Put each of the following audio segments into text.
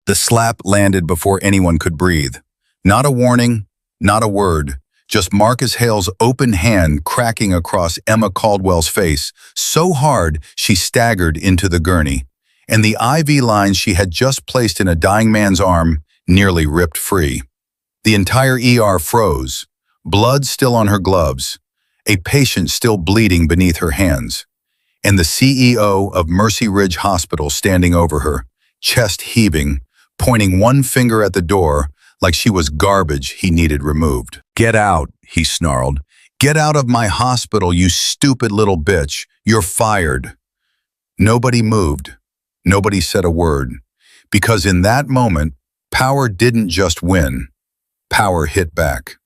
The slap landed before anyone could breathe. Not a warning, not a word, just Marcus Hale's open hand cracking across Emma Caldwell's face so hard she staggered into the gurney, and the IV line she had just placed in a dying man's arm nearly ripped free. The entire ER froze, blood still on her gloves, a patient still bleeding beneath her hands, and the CEO of Mercy Ridge Hospital standing over her, chest heaving, pointing one finger at the door like she was garbage he needed removed. "Get out," he snarled. "Get out of my hospital, you stupid little bitch. You're fired." Nobody moved. Nobody said a word. Because in that moment, power didn't just win. Power hit back.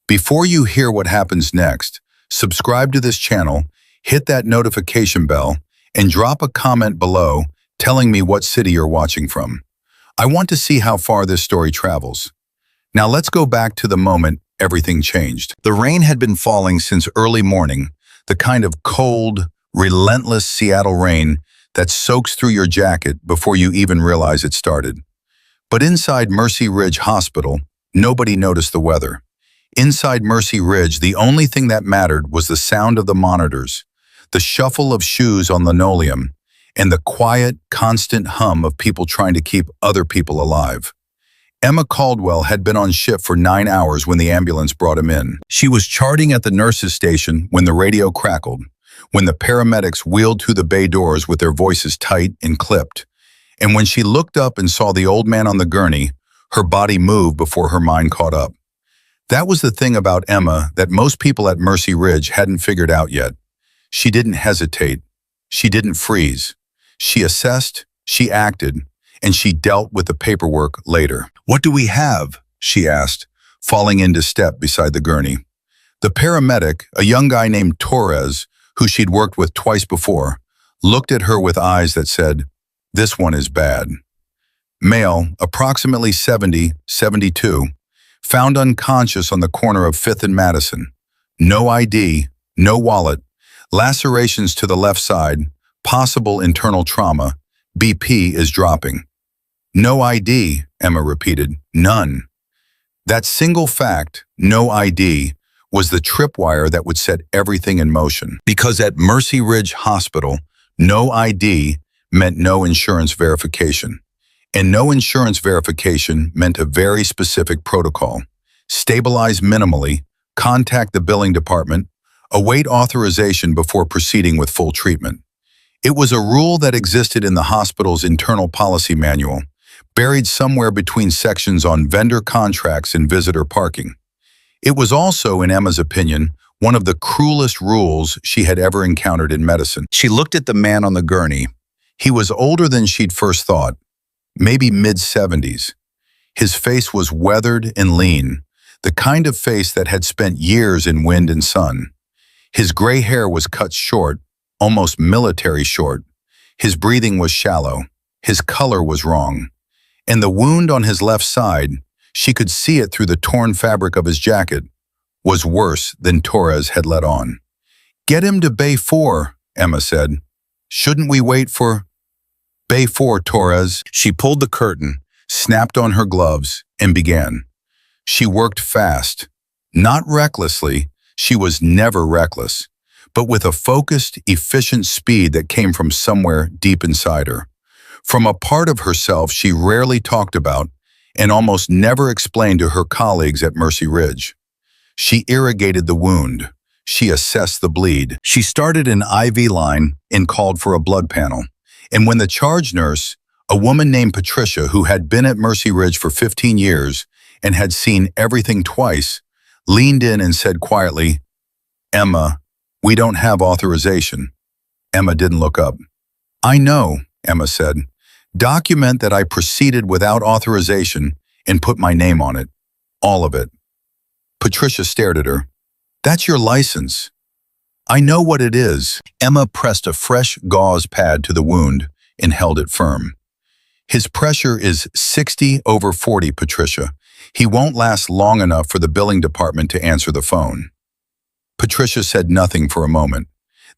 Before you hear what happens next, subscribe to this channel, hit that notification bell, and drop a comment below telling me what city you're watching from. I want to see how far this story travels. Now let's go back to the moment everything changed. The rain had been falling since early morning, the kind of cold, relentless Seattle rain that soaks through your jacket before you even realize it started. But inside Mercy Ridge Hospital, nobody noticed the weather. Inside Mercy Ridge, the only thing that mattered was the sound of the monitors, the shuffle of shoes on linoleum, and the quiet, constant hum of people trying to keep other people alive. Emma Caldwell had been on shift for 9 hours when the ambulance brought him in. She was charting at the nurse's station when the radio crackled, when the paramedics wheeled through the bay doors with their voices tight and clipped, and when she looked up and saw the old man on the gurney, her body moved before her mind caught up. That was the thing about Emma that most people at Mercy Ridge hadn't figured out yet. She didn't hesitate. She didn't freeze. She assessed, she acted, and she dealt with the paperwork later. "What do we have?" she asked, falling into step beside the gurney. The paramedic, a young guy named Torres, who she'd worked with twice before, looked at her with eyes that said, "This one is bad." Male, approximately 70, 72, found unconscious on the corner of 5th and Madison. No ID, no wallet, lacerations to the left side, possible internal trauma, BP is dropping. "No ID," Emma repeated. "None." That single fact, no ID, was the tripwire that would set everything in motion. Because at Mercy Ridge Hospital, no ID meant no insurance verification. And no insurance verification meant a very specific protocol. Stabilize minimally, contact the billing department, await authorization before proceeding with full treatment. It was a rule that existed in the hospital's internal policy manual, buried somewhere between sections on vendor contracts and visitor parking. It was also, in Emma's opinion, one of the cruelest rules she had ever encountered in medicine. She looked at the man on the gurney. He was older than she'd first thought, maybe mid-70s. His face was weathered and lean, the kind of face that had spent years in wind and sun. His gray hair was cut short, almost military short. His breathing was shallow. His color was wrong. And the wound on his left side, she could see it through the torn fabric of his jacket, was worse than Torres had let on. "Get him to Bay 4, Emma said. "Shouldn't we wait for Bay 4, Torres?" She pulled the curtain, snapped on her gloves, and began. She worked fast. Not recklessly, she was never reckless, but with a focused, efficient speed that came from somewhere deep inside her. From a part of herself she rarely talked about and almost never explained to her colleagues at Mercy Ridge. She irrigated the wound. She assessed the bleed. She started an IV line and called for a blood panel. And when the charge nurse, a woman named Patricia who had been at Mercy Ridge for 15 years and had seen everything twice, leaned in and said quietly, "Emma, we don't have authorization." Emma didn't look up. "I know," Emma said. "Document that I proceeded without authorization and put my name on it. All of it." Patricia stared at her. "That's your license." "I know what it is." Emma pressed a fresh gauze pad to the wound and held it firm. "His pressure is 60/40, Patricia. He won't last long enough for the billing department to answer the phone." Patricia said nothing for a moment.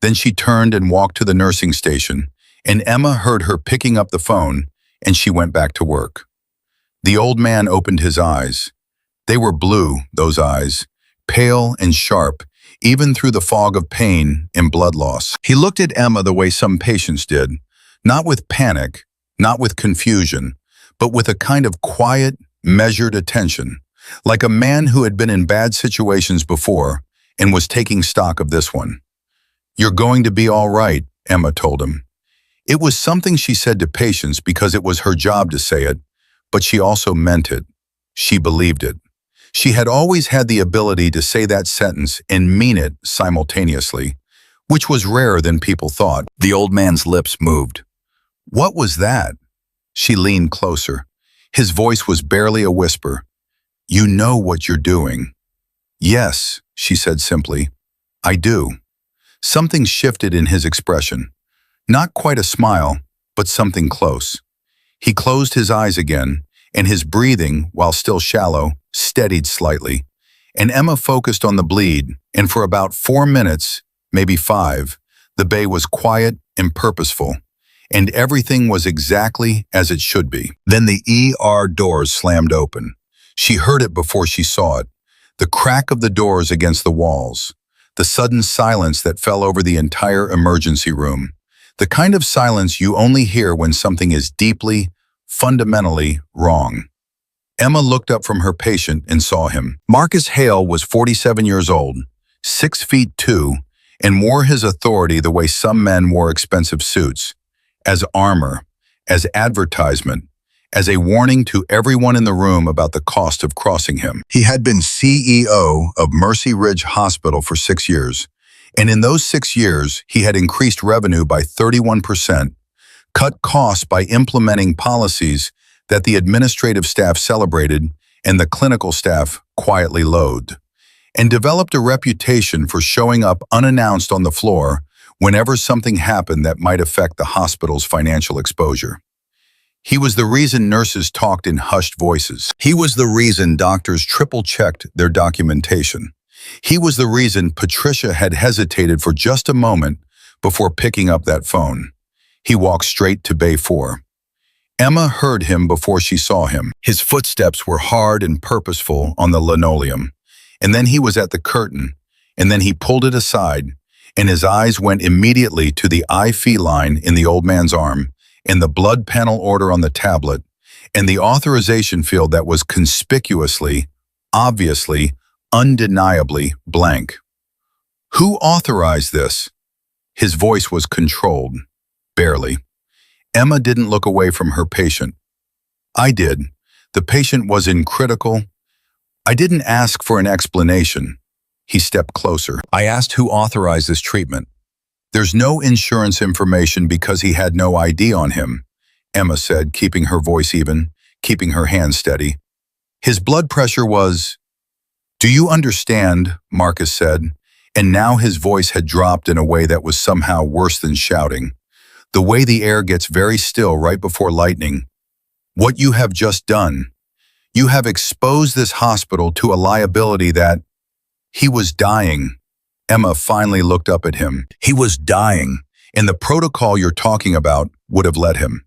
Then she turned and walked to the nursing station, and Emma heard her picking up the phone, and she went back to work. The old man opened his eyes. They were blue, those eyes, pale and sharp, even through the fog of pain and blood loss. He looked at Emma the way some patients did, not with panic, not with confusion, but with a kind of quiet, measured attention, like a man who had been in bad situations before and was taking stock of this one. "You're going to be all right," Emma told him. It was something she said to patients because it was her job to say it, but she also meant it. She believed it. She had always had the ability to say that sentence and mean it simultaneously, which was rarer than people thought. The old man's lips moved. "What was that?" She leaned closer. His voice was barely a whisper. "You know what you're doing." "Yes," she said simply. "I do." Something shifted in his expression. Not quite a smile, but something close. He closed his eyes again, and his breathing, while still shallow, steadied slightly. And Emma focused on the bleed, and for about 4 minutes, maybe 5, the bay was quiet and purposeful, and everything was exactly as it should be. Then the ER doors slammed open. She heard it before she saw it, the crack of the doors against the walls, the sudden silence that fell over the entire emergency room, the kind of silence you only hear when something is deeply, fundamentally wrong. Emma looked up from her patient and saw him. Marcus Hale was 47 years old, 6'2", and wore his authority the way some men wore expensive suits, as armor, as advertisement, as a warning to everyone in the room about the cost of crossing him. He had been CEO of Mercy Ridge Hospital for 6 years, and in those 6 years, he had increased revenue by 31%, cut costs by implementing policies that the administrative staff celebrated and the clinical staff quietly loathed, and developed a reputation for showing up unannounced on the floor whenever something happened that might affect the hospital's financial exposure. He was the reason nurses talked in hushed voices. He was the reason doctors triple-checked their documentation. He was the reason Patricia had hesitated for just a moment before picking up that phone. He walked straight to Bay 4. Emma heard him before she saw him. His footsteps were hard and purposeful on the linoleum. And then he was at the curtain, and then he pulled it aside, and his eyes went immediately to the IV line in the old man's arm, and the blood panel order on the tablet, and the authorization field that was conspicuously, obviously, undeniably blank. "Who authorized this?" His voice was controlled, barely. Emma didn't look away from her patient. "I did. The patient was in critical. I didn't ask for an explanation." He stepped closer. "I asked who authorized this treatment. There's no insurance information because he had no ID on him," Emma said, keeping her voice even, keeping her hand steady. "His blood pressure was—" "Do you understand?" Marcus said, and now his voice had dropped in a way that was somehow worse than shouting. The way the air gets very still right before lightning. "What you have just done. You have exposed this hospital to a liability that—" "He was dying." Emma finally looked up at him. "He was dying, and the protocol you're talking about would have let him."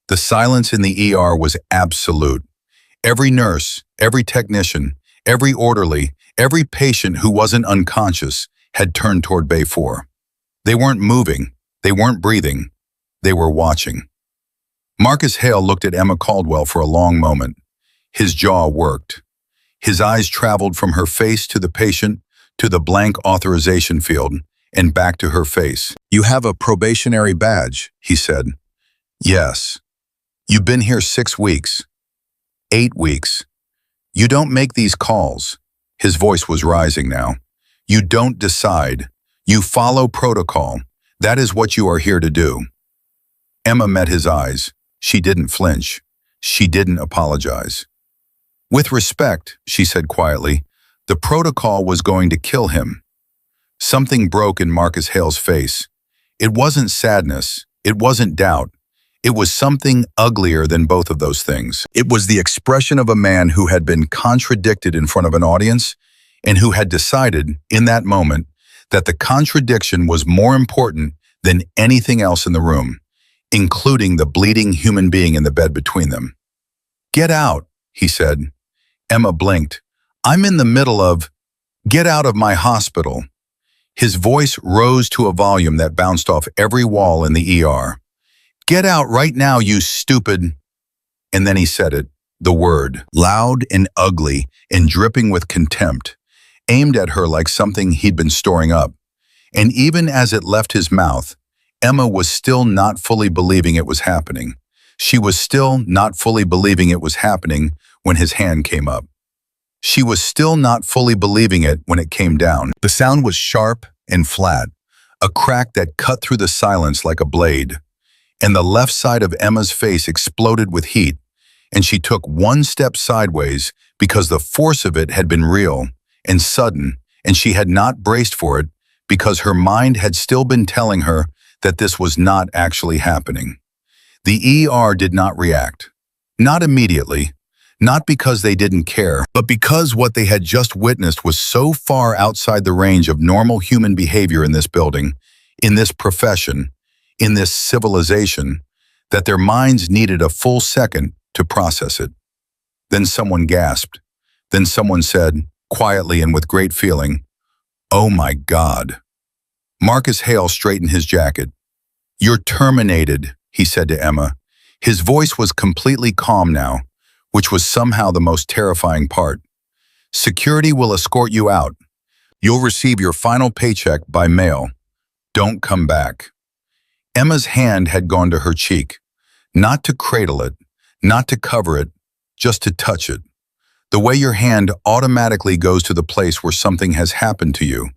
The silence in the ER was absolute. Every nurse, every technician, every orderly, every patient who wasn't unconscious had turned toward Bay 4. They weren't moving. They weren't breathing. They were watching. Marcus Hale looked at Emma Caldwell for a long moment. His jaw worked. His eyes traveled from her face to the patient, to the blank authorization field, and back to her face. "You have a probationary badge," he said. "Yes. You've been here 6 weeks. 8 weeks. You don't make these calls." His voice was rising now. "You don't decide. You follow protocol. That is what you are here to do." Emma met his eyes. She didn't flinch. She didn't apologize. "With respect," she said quietly, "the protocol was going to kill him." Something broke in Marcus Hale's face. It wasn't sadness. It wasn't doubt. It was something uglier than both of those things. It was the expression of a man who had been contradicted in front of an audience and who had decided, in that moment, that the contradiction was more important than anything else in the room, including the bleeding human being in the bed between them. "Get out," he said. Emma blinked. "I'm in the middle of, get out of my hospital." His voice rose to a volume that bounced off every wall in the ER. "Get out right now, you stupid." And then he said it, the word, loud and ugly and dripping with contempt, aimed at her like something he'd been storing up. And even as it left his mouth, Emma was still not fully believing it was happening. She was still not fully believing it was happening when his hand came up. She was still not fully believing it when it came down. The sound was sharp and flat, a crack that cut through the silence like a blade. And the left side of Emma's face exploded with heat, and she took one step sideways because the force of it had been real and sudden, and she had not braced for it because her mind had still been telling her that this was not actually happening. The ER did not react. Not immediately, not because they didn't care, but because what they had just witnessed was so far outside the range of normal human behavior in this building, in this profession, in this civilization, that their minds needed a full second to process it. Then someone gasped. Then someone said, quietly and with great feeling, "Oh my God." Marcus Hale straightened his jacket. "You're terminated," he said to Emma. His voice was completely calm now, which was somehow the most terrifying part. "Security will escort you out. You'll receive your final paycheck by mail. Don't come back." Emma's hand had gone to her cheek, not to cradle it, not to cover it, just to touch it. The way your hand automatically goes to the place where something has happened to you,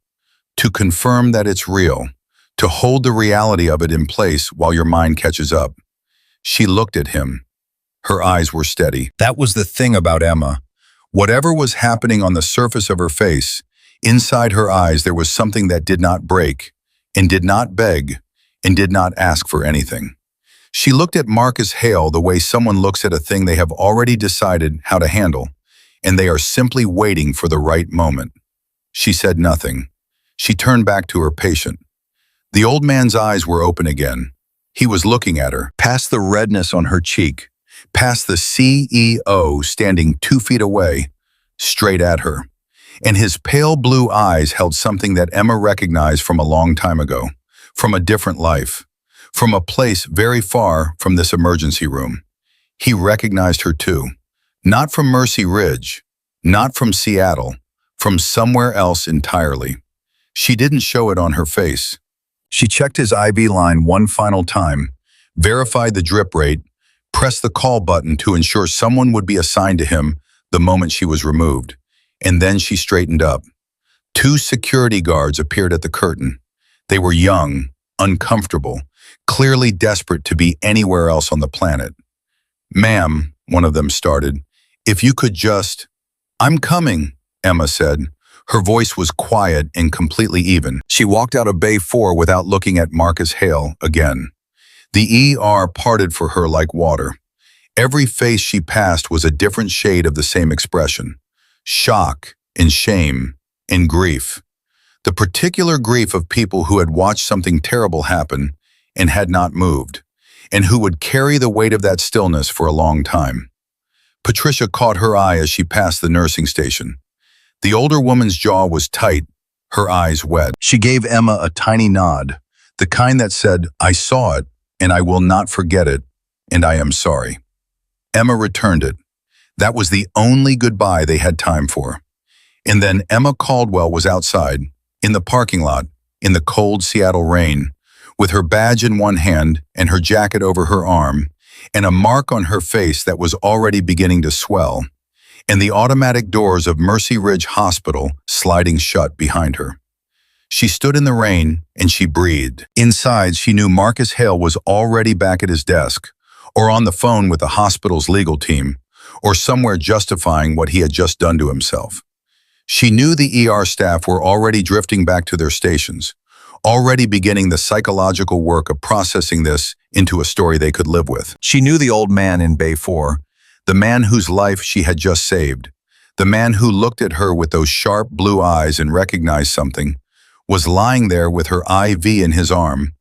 to confirm that it's real, to hold the reality of it in place while your mind catches up. She looked at him. Her eyes were steady. That was the thing about Emma. Whatever was happening on the surface of her face, inside her eyes there was something that did not break, and did not beg, and did not ask for anything. She looked at Marcus Hale the way someone looks at a thing they have already decided how to handle, and they are simply waiting for the right moment. She said nothing. She turned back to her patient. The old man's eyes were open again. He was looking at her, past the redness on her cheek, past the CEO standing 2 feet away, straight at her. And his pale blue eyes held something that Emma recognized from a long time ago, from a different life, from a place very far from this emergency room. He recognized her too, not from Mercy Ridge, not from Seattle, from somewhere else entirely. She didn't show it on her face. She checked his IV line one final time, verified the drip rate, pressed the call button to ensure someone would be assigned to him the moment she was removed, and then she straightened up. 2 security guards appeared at the curtain. They were young, uncomfortable, clearly desperate to be anywhere else on the planet. "Ma'am," one of them started, "if you could just—" "I'm coming," Emma said. Her voice was quiet and completely even. She walked out of Bay 4 without looking at Marcus Hale again. The ER parted for her like water. Every face she passed was a different shade of the same expression. Shock and shame and grief. The particular grief of people who had watched something terrible happen and had not moved, and who would carry the weight of that stillness for a long time. Patricia caught her eye as she passed the nursing station. The older woman's jaw was tight, her eyes wet. She gave Emma a tiny nod, the kind that said, "I saw it, and I will not forget it, and I am sorry." Emma returned it. That was the only goodbye they had time for. And then Emma Caldwell was outside, in the parking lot, in the cold Seattle rain, with her badge in one hand and her jacket over her arm, and a mark on her face that was already beginning to swell, and the automatic doors of Mercy Ridge Hospital sliding shut behind her. She stood in the rain and she breathed. Inside, she knew Marcus Hale was already back at his desk, or on the phone with the hospital's legal team, or somewhere justifying what he had just done to himself. She knew the ER staff were already drifting back to their stations, already beginning the psychological work of processing this into a story they could live with. She knew the old man in Bay 4, the man whose life she had just saved, the man who looked at her with those sharp blue eyes and recognized something, was lying there with her IV in his arm,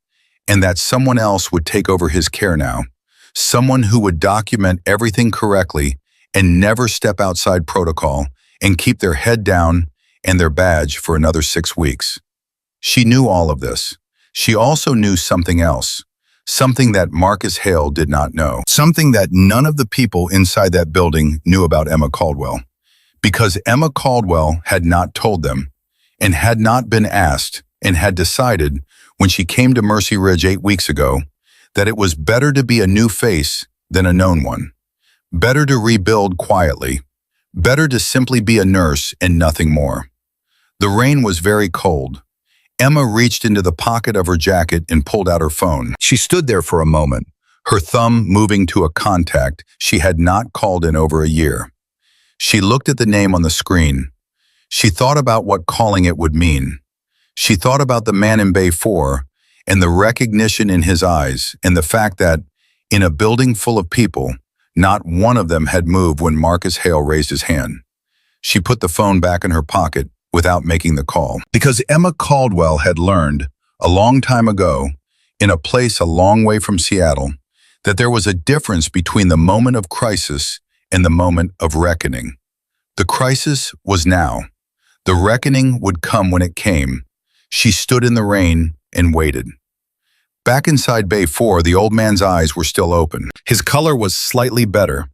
and that someone else would take over his care now, someone who would document everything correctly and never step outside protocol and keep their head down and their badge for another 6 weeks. She knew all of this. She also knew something else, something that Marcus Hale did not know, something that none of the people inside that building knew about Emma Caldwell, because Emma Caldwell had not told them and had not been asked and had decided when she came to Mercy Ridge 8 weeks ago that it was better to be a new face than a known one, better to rebuild quietly, better to simply be a nurse and nothing more. The rain was very cold. Emma reached into the pocket of her jacket and pulled out her phone. She stood there for a moment, her thumb moving to a contact she had not called in over a year. She looked at the name on the screen. She thought about what calling it would mean. She thought about the man in Bay 4 and the recognition in his eyes and the fact that, in a building full of people, not one of them had moved when Marcus Hale raised his hand. She put the phone back in her pocket without making the call. Because Emma Caldwell had learned, a long time ago, in a place a long way from Seattle, that there was a difference between the moment of crisis and the moment of reckoning. The crisis was now. The reckoning would come when it came. She stood in the rain and waited. Back inside Bay 4, the old man's eyes were still open. His color was slightly better.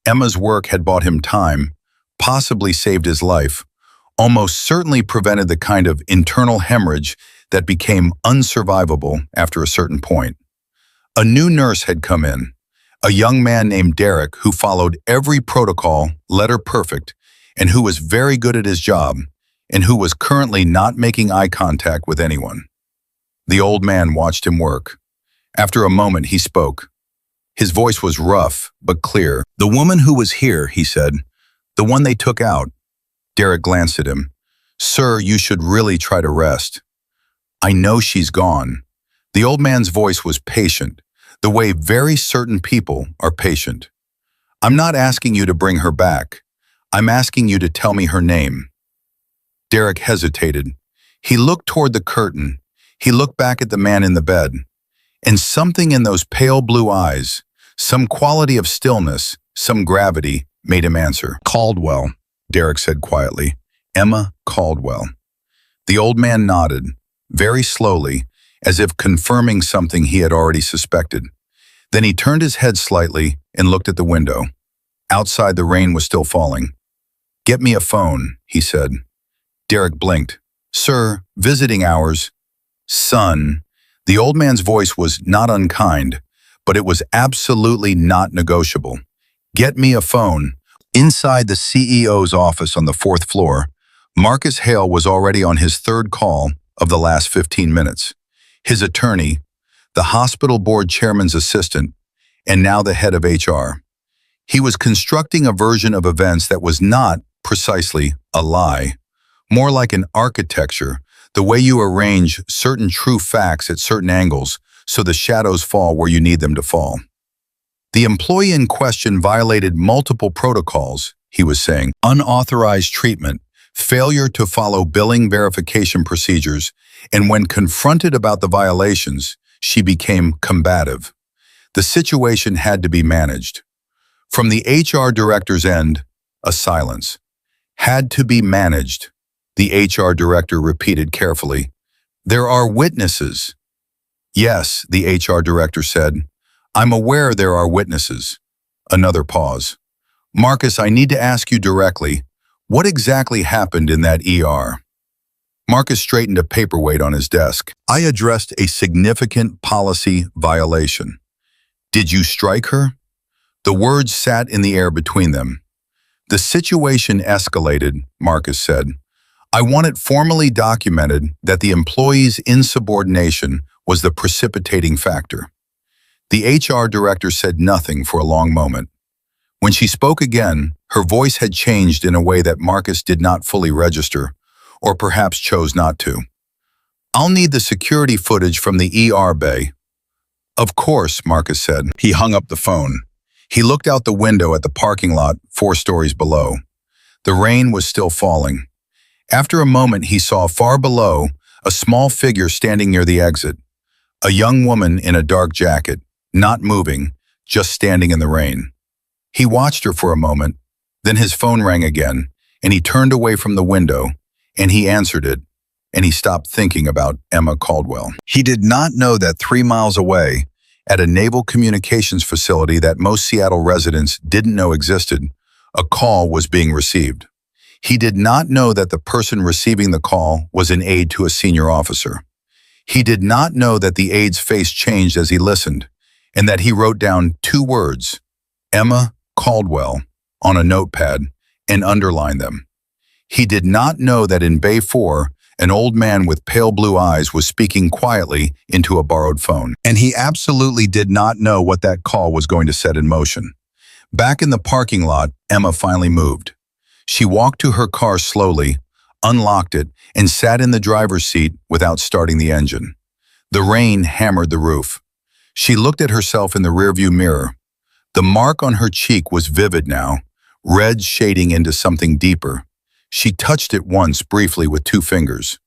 Emma's work had bought him time, possibly saved his life, almost certainly prevented the kind of internal hemorrhage that became unsurvivable after a certain point. A new nurse had come in, a young man named Derek who followed every protocol, letter perfect, and who was very good at his job, and who was currently not making eye contact with anyone. The old man watched him work. After a moment, he spoke. His voice was rough, but clear. "The woman who was here," he said, "the one they took out." Derek glanced at him. "Sir, you should really try to rest." "I know she's gone." The old man's voice was patient, the way very certain people are patient. "I'm not asking you to bring her back. I'm asking you to tell me her name." Derek hesitated. He looked toward the curtain. He looked back at the man in the bed. And something in those pale blue eyes, some quality of stillness, some gravity, made him answer. "Caldwell," Derek said quietly. "Emma Caldwell." The old man nodded, very slowly, as if confirming something he had already suspected. Then he turned his head slightly and looked at the window. Outside, the rain was still falling. "Get me a phone," he said. Derek blinked. "Sir, visiting hours." "Son." The old man's voice was not unkind, but it was absolutely not negotiable. "Get me a phone." Inside the CEO's office on the 4th floor, Marcus Hale was already on his 3rd call of the last 15 minutes. His attorney, the hospital board chairman's assistant, and now the head of HR. He was constructing a version of events that was not precisely a lie, more like an architecture, the way you arrange certain true facts at certain angles so the shadows fall where you need them to fall. The employee in question violated multiple protocols, he was saying: unauthorized treatment, failure to follow billing verification procedures, and when confronted about the violations, she became combative. The situation had to be managed. From the HR director's end, a silence. Had to be managed, the HR director repeated carefully. "There are witnesses." "Yes," the HR director said. "I'm aware there are witnesses." Another pause. "Marcus, I need to ask you directly, what exactly happened in that ER?" Marcus straightened a paperweight on his desk. "I addressed a significant policy violation." "Did you strike her?" The words sat in the air between them. "The situation escalated," Marcus said. "I want it formally documented that the employee's insubordination was the precipitating factor." The HR director said nothing for a long moment. When she spoke again, her voice had changed in a way that Marcus did not fully register, or perhaps chose not to. "I'll need the security footage from the ER bay." "Of course," Marcus said. He hung up the phone. He looked out the window at the parking lot 4 stories below. The rain was still falling. After a moment, he saw far below a small figure standing near the exit, a young woman in a dark jacket, not moving, just standing in the rain. He watched her for a moment, Then his phone rang again, and he turned away from the window, and he answered it, and he stopped thinking about Emma Caldwell. He did not know that 3 miles away, at a naval communications facility that most Seattle residents didn't know existed, a call was being received. He did not know that the person receiving the call was an aide to a senior officer. He did not know that the aide's face changed as he listened, and that he wrote down 2 words, Emma Caldwell, on a notepad and underlined them. He did not know that in Bay 4, an old man with pale blue eyes was speaking quietly into a borrowed phone. And he absolutely did not know what that call was going to set in motion. Back in the parking lot, Emma finally moved. She walked to her car slowly, unlocked it, and sat in the driver's seat without starting the engine. The rain hammered the roof. She looked at herself in the rearview mirror. The mark on her cheek was vivid now, red shading into something deeper. She touched it once briefly with 2 fingers.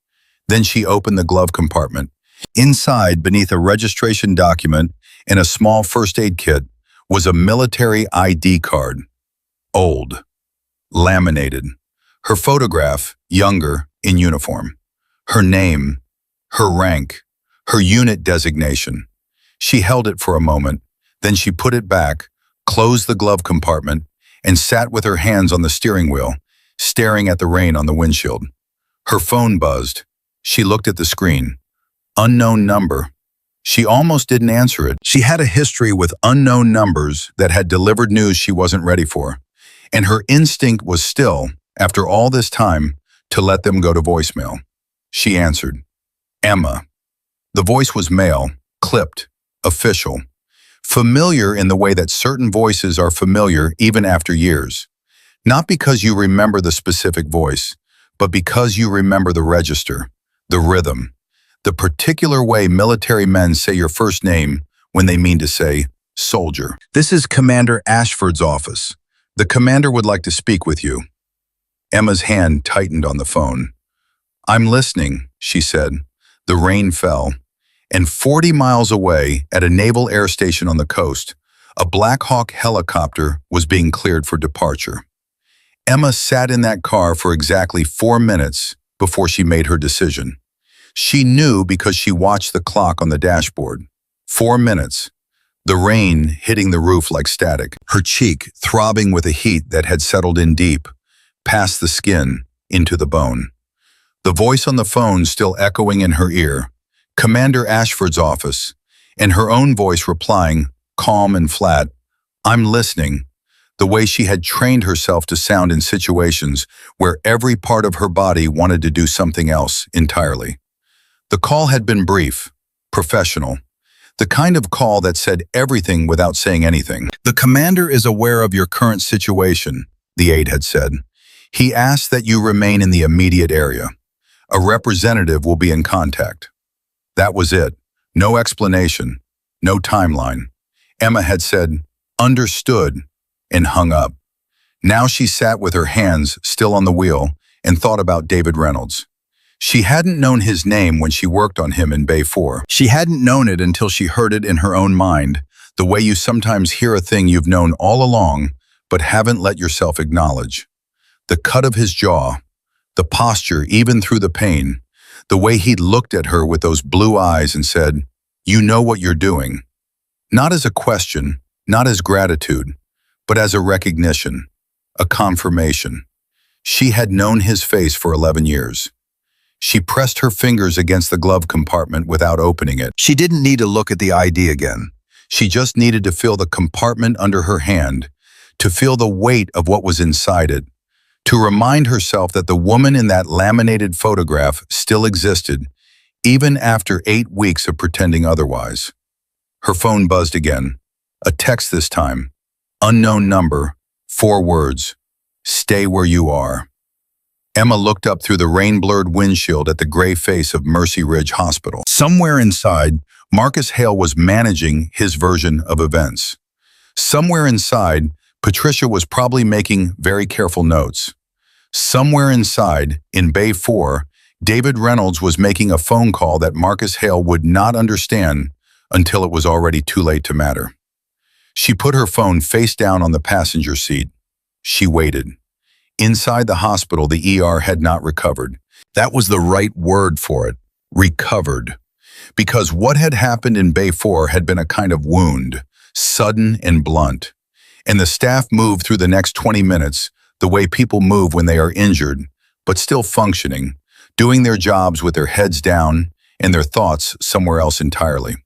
Then she opened the glove compartment. Inside, beneath a registration document and a small first aid kit, was a military ID card. Old. Laminated. Her photograph, younger, in uniform. Her name, her rank, her unit designation. She held it for a moment, then she put it back, closed the glove compartment, and sat with her hands on the steering wheel, staring at the rain on the windshield. Her phone buzzed. She looked at the screen. Unknown number. She almost didn't answer it. She had a history with unknown numbers that had delivered news she wasn't ready for, and her instinct was still, after all this time, to let them go to voicemail. She answered. Emma. The voice was male, clipped, official, familiar in the way that certain voices are familiar even after years. Not because you remember the specific voice, but because you remember the register, the rhythm, the particular way military men say your first name when they mean to say soldier. This is Commander Ashford's office. The commander would like to speak with you. Emma's hand tightened on the phone. I'm listening, she said. The rain fell, and 40 miles away at a naval air station on the coast, a Black Hawk helicopter was being cleared for departure. Emma sat in that car for exactly 4 minutes before she made her decision. She knew because she watched the clock on the dashboard. 4 minutes. The rain hitting the roof like static, her cheek throbbing with a heat that had settled in deep, past the skin, into the bone. The voice on the phone still echoing in her ear, Commander Ashford's office, and her own voice replying, calm and flat, I'm listening, the way she had trained herself to sound in situations where every part of her body wanted to do something else entirely. The call had been brief, professional, the kind of call that said everything without saying anything. The commander is aware of your current situation, the aide had said. He asks that you remain in the immediate area. A representative will be in contact. That was it. No explanation, no timeline. Emma had said, understood, and hung up. Now she sat with her hands still on the wheel and thought about David Reynolds. She hadn't known his name when she worked on him in Bay 4. She hadn't known it until she heard it in her own mind, the way you sometimes hear a thing you've known all along but haven't let yourself acknowledge. The cut of his jaw, the posture even through the pain, the way he'd looked at her with those blue eyes and said, you know what you're doing. Not as a question, not as gratitude, but as a recognition, a confirmation. She had known his face for 11 years. She pressed her fingers against the glove compartment without opening it. She didn't need to look at the ID again. She just needed to feel the compartment under her hand, to feel the weight of what was inside it, to remind herself that the woman in that laminated photograph still existed, even after 8 weeks of pretending otherwise. Her phone buzzed again. A text this time. Unknown number, 4 words. Stay where you are. Emma looked up through the rain-blurred windshield at the gray face of Mercy Ridge Hospital. Somewhere inside, Marcus Hale was managing his version of events. Somewhere inside, Patricia was probably making very careful notes. Somewhere inside, in Bay 4, David Reynolds was making a phone call that Marcus Hale would not understand until it was already too late to matter. She put her phone face down on the passenger seat. She waited. Inside the hospital, the ER had not recovered. That was the right word for it, recovered. Because what had happened in Bay 4 had been a kind of wound, sudden and blunt. And the staff moved through the next 20 minutes the way people move when they are injured, but still functioning, doing their jobs with their heads down and their thoughts somewhere else entirely.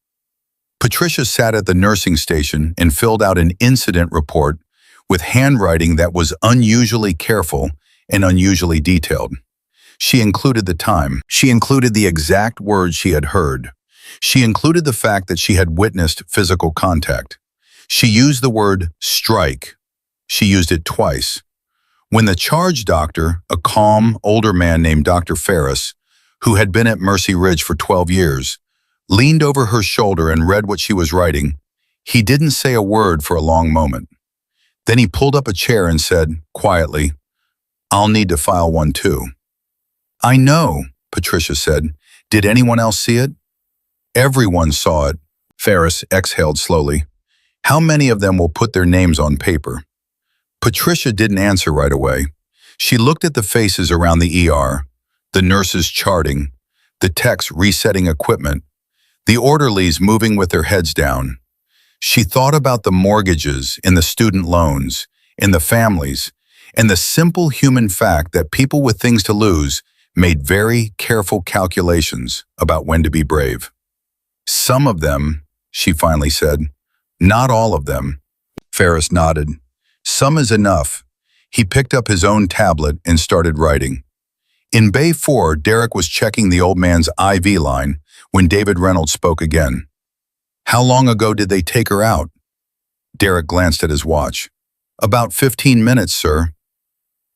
Patricia sat at the nursing station and filled out an incident report with handwriting that was unusually careful and unusually detailed. She included the time. She included the exact words she had heard. She included the fact that she had witnessed physical contact. She used the word strike. She used it twice. When the charge doctor, a calm, older man named Dr. Ferris, who had been at Mercy Ridge for 12 years, leaned over her shoulder and read what she was writing, he didn't say a word for a long moment. Then he pulled up a chair and said, quietly, "I'll need to file one too." "I know," Patricia said. "Did anyone else see it?" "Everyone saw it," Ferris exhaled slowly. "How many of them will put their names on paper?" Patricia didn't answer right away. She looked at the faces around the ER, the nurses charting, the techs resetting equipment, the orderlies moving with their heads down. She thought about the mortgages and the student loans and the families and the simple human fact that people with things to lose made very careful calculations about when to be brave. "Some of them," she finally said. "Not all of them." Ferris nodded. "Some is enough." He picked up his own tablet and started writing. In Bay 4, Derek was checking the old man's IV line when David Reynolds spoke again. "How long ago did they take her out?" Derek glanced at his watch. "About 15 minutes, sir."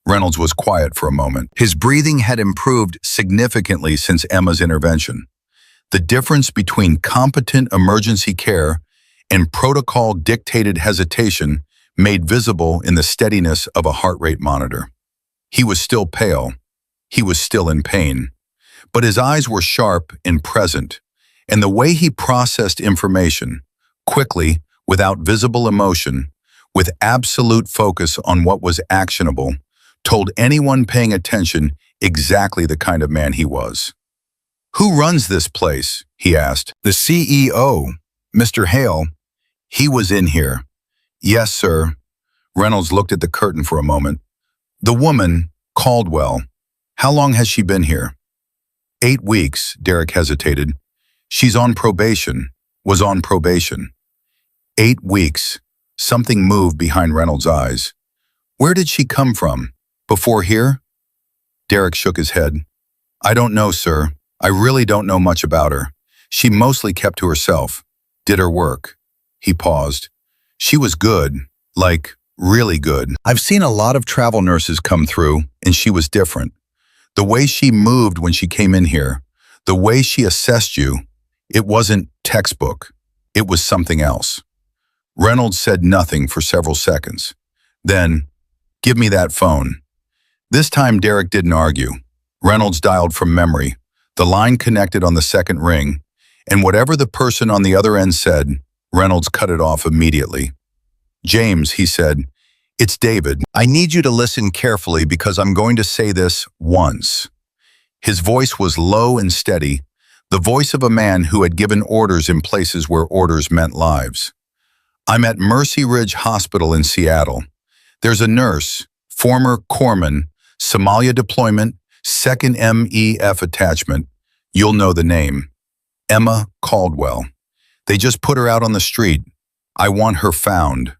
Reynolds was quiet for a moment. His breathing had improved significantly since Emma's intervention. The difference between competent emergency care and protocol-dictated hesitation made visible in the steadiness of a heart rate monitor. He was still pale. He was still in pain. But his eyes were sharp and present, and the way he processed information, quickly, without visible emotion, with absolute focus on what was actionable, told anyone paying attention exactly the kind of man he was. "Who runs this place?" he asked. "The CEO, Mr. Hale." "He was in here." "Yes, sir." Reynolds looked at the curtain for a moment. "The woman, Caldwell, how long has she been here?" 8 weeks, Derek hesitated. "She's on probation, was on probation." 8 weeks. Something moved behind Reynolds' eyes. "Where did she come from? Before here?" Derek shook his head. "I don't know, sir. I really don't know much about her. She mostly kept to herself, did her work." He paused. "She was good, like, really good. I've seen a lot of travel nurses come through, and she was different. The way she moved when she came in here, the way she assessed you, it wasn't textbook. It was something else." Reynolds said nothing for several seconds. Then, "Give me that phone." This time Derek didn't argue. Reynolds dialed from memory. The line connected on the second ring, and whatever the person on the other end said, Reynolds cut it off immediately. "James," he said, "it's David. I need you to listen carefully because I'm going to say this once." His voice was low and steady, the voice of a man who had given orders in places where orders meant lives. "I'm at Mercy Ridge Hospital in Seattle. There's a nurse, former corpsman, Somalia deployment, 2nd MEF attachment. You'll know the name. Emma Caldwell. They just put her out on the street. I want her found.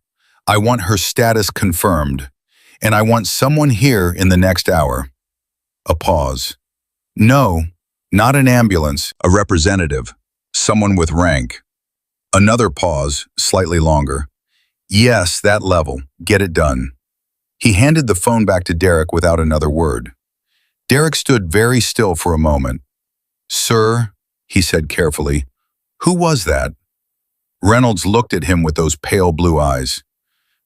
I want her status confirmed. And I want someone here in the next hour." A pause. "No, not an ambulance, a representative, someone with rank." Another pause, slightly longer. "Yes, that level. Get it done." He handed the phone back to Derek without another word. Derek stood very still for a moment. "Sir," he said carefully, "who was that?" Reynolds looked at him with those pale blue eyes.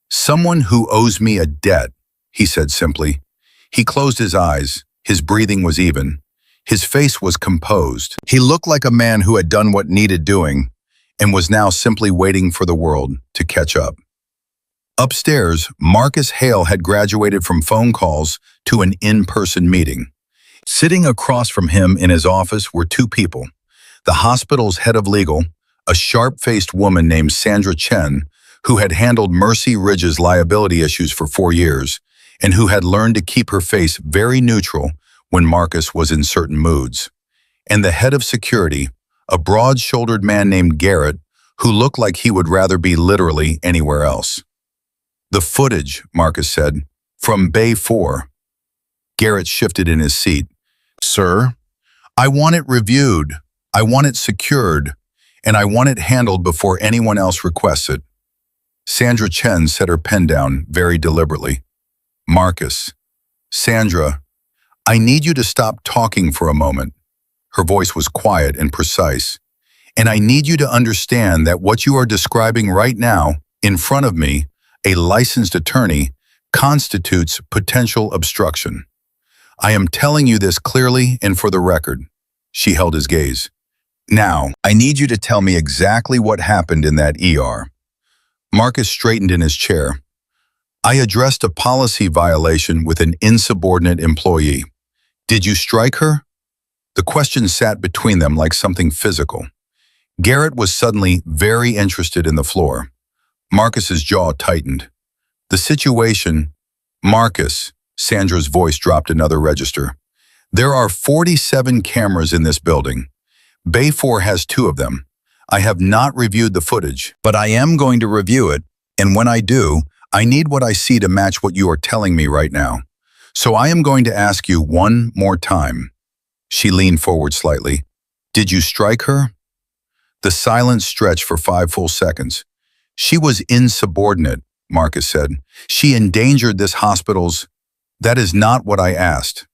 "Someone who owes me a debt," he said simply. He closed his eyes. His breathing was even. His face was composed. He looked like a man who had done what needed doing and was now simply waiting for the world to catch up. Upstairs, Marcus Hale had graduated from phone calls to an in-person meeting. Sitting across from him in his office were two people: the hospital's head of legal, a sharp-faced woman named Sandra Chen, who had handled Mercy Ridge's liability issues for 4 years, and who had learned to keep her face very neutral when Marcus was in certain moods. And the head of security, a broad-shouldered man named Garrett, who looked like he would rather be literally anywhere else. "The footage," Marcus said, "from Bay 4. Garrett shifted in his seat. "Sir, I want it reviewed, I want it secured, and I want it handled before anyone else requests it." Sandra Chen set her pen down very deliberately. "Marcus, Sandra, I need you to stop talking for a moment." Her voice was quiet and precise. "And I need you to understand that what you are describing right now, in front of me, a licensed attorney, constitutes potential obstruction. I am telling you this clearly and for the record." She held his gaze. "Now, I need you to tell me exactly what happened in that ER." Marcus straightened in his chair. "I addressed a policy violation with an insubordinate employee. Did you strike her?" The question sat between them like something physical. Garrett was suddenly very interested in the floor. Marcus's jaw tightened. "The situation, Marcus," Sandra's voice dropped another register. "There are 47 cameras in this building. Bay 4 has 2 of them. I have not reviewed the footage, but I am going to review it, and when I do, I need what I see to match what you are telling me right now. So I am going to ask you one more time." She leaned forward slightly. "Did you strike her?" The silence stretched for 5 full seconds. "She was insubordinate," Marcus said. "She endangered this hospital's—" "That is not what I asked."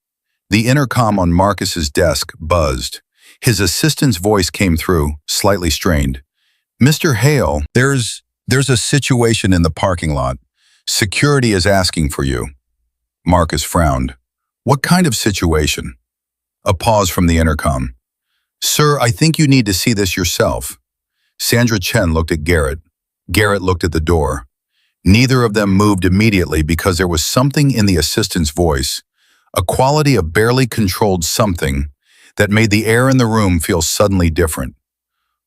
The intercom on Marcus's desk buzzed. His assistant's voice came through, slightly strained. "Mr. Hale, there's a situation in the parking lot. Security is asking for you." Marcus frowned. "What kind of situation?" A pause from the intercom. "Sir, I think you need to see this yourself." Sandra Chen looked at Garrett. Garrett looked at the door. Neither of them moved immediately because there was something in the assistant's voice, a quality of barely controlled something, that made the air in the room feel suddenly different.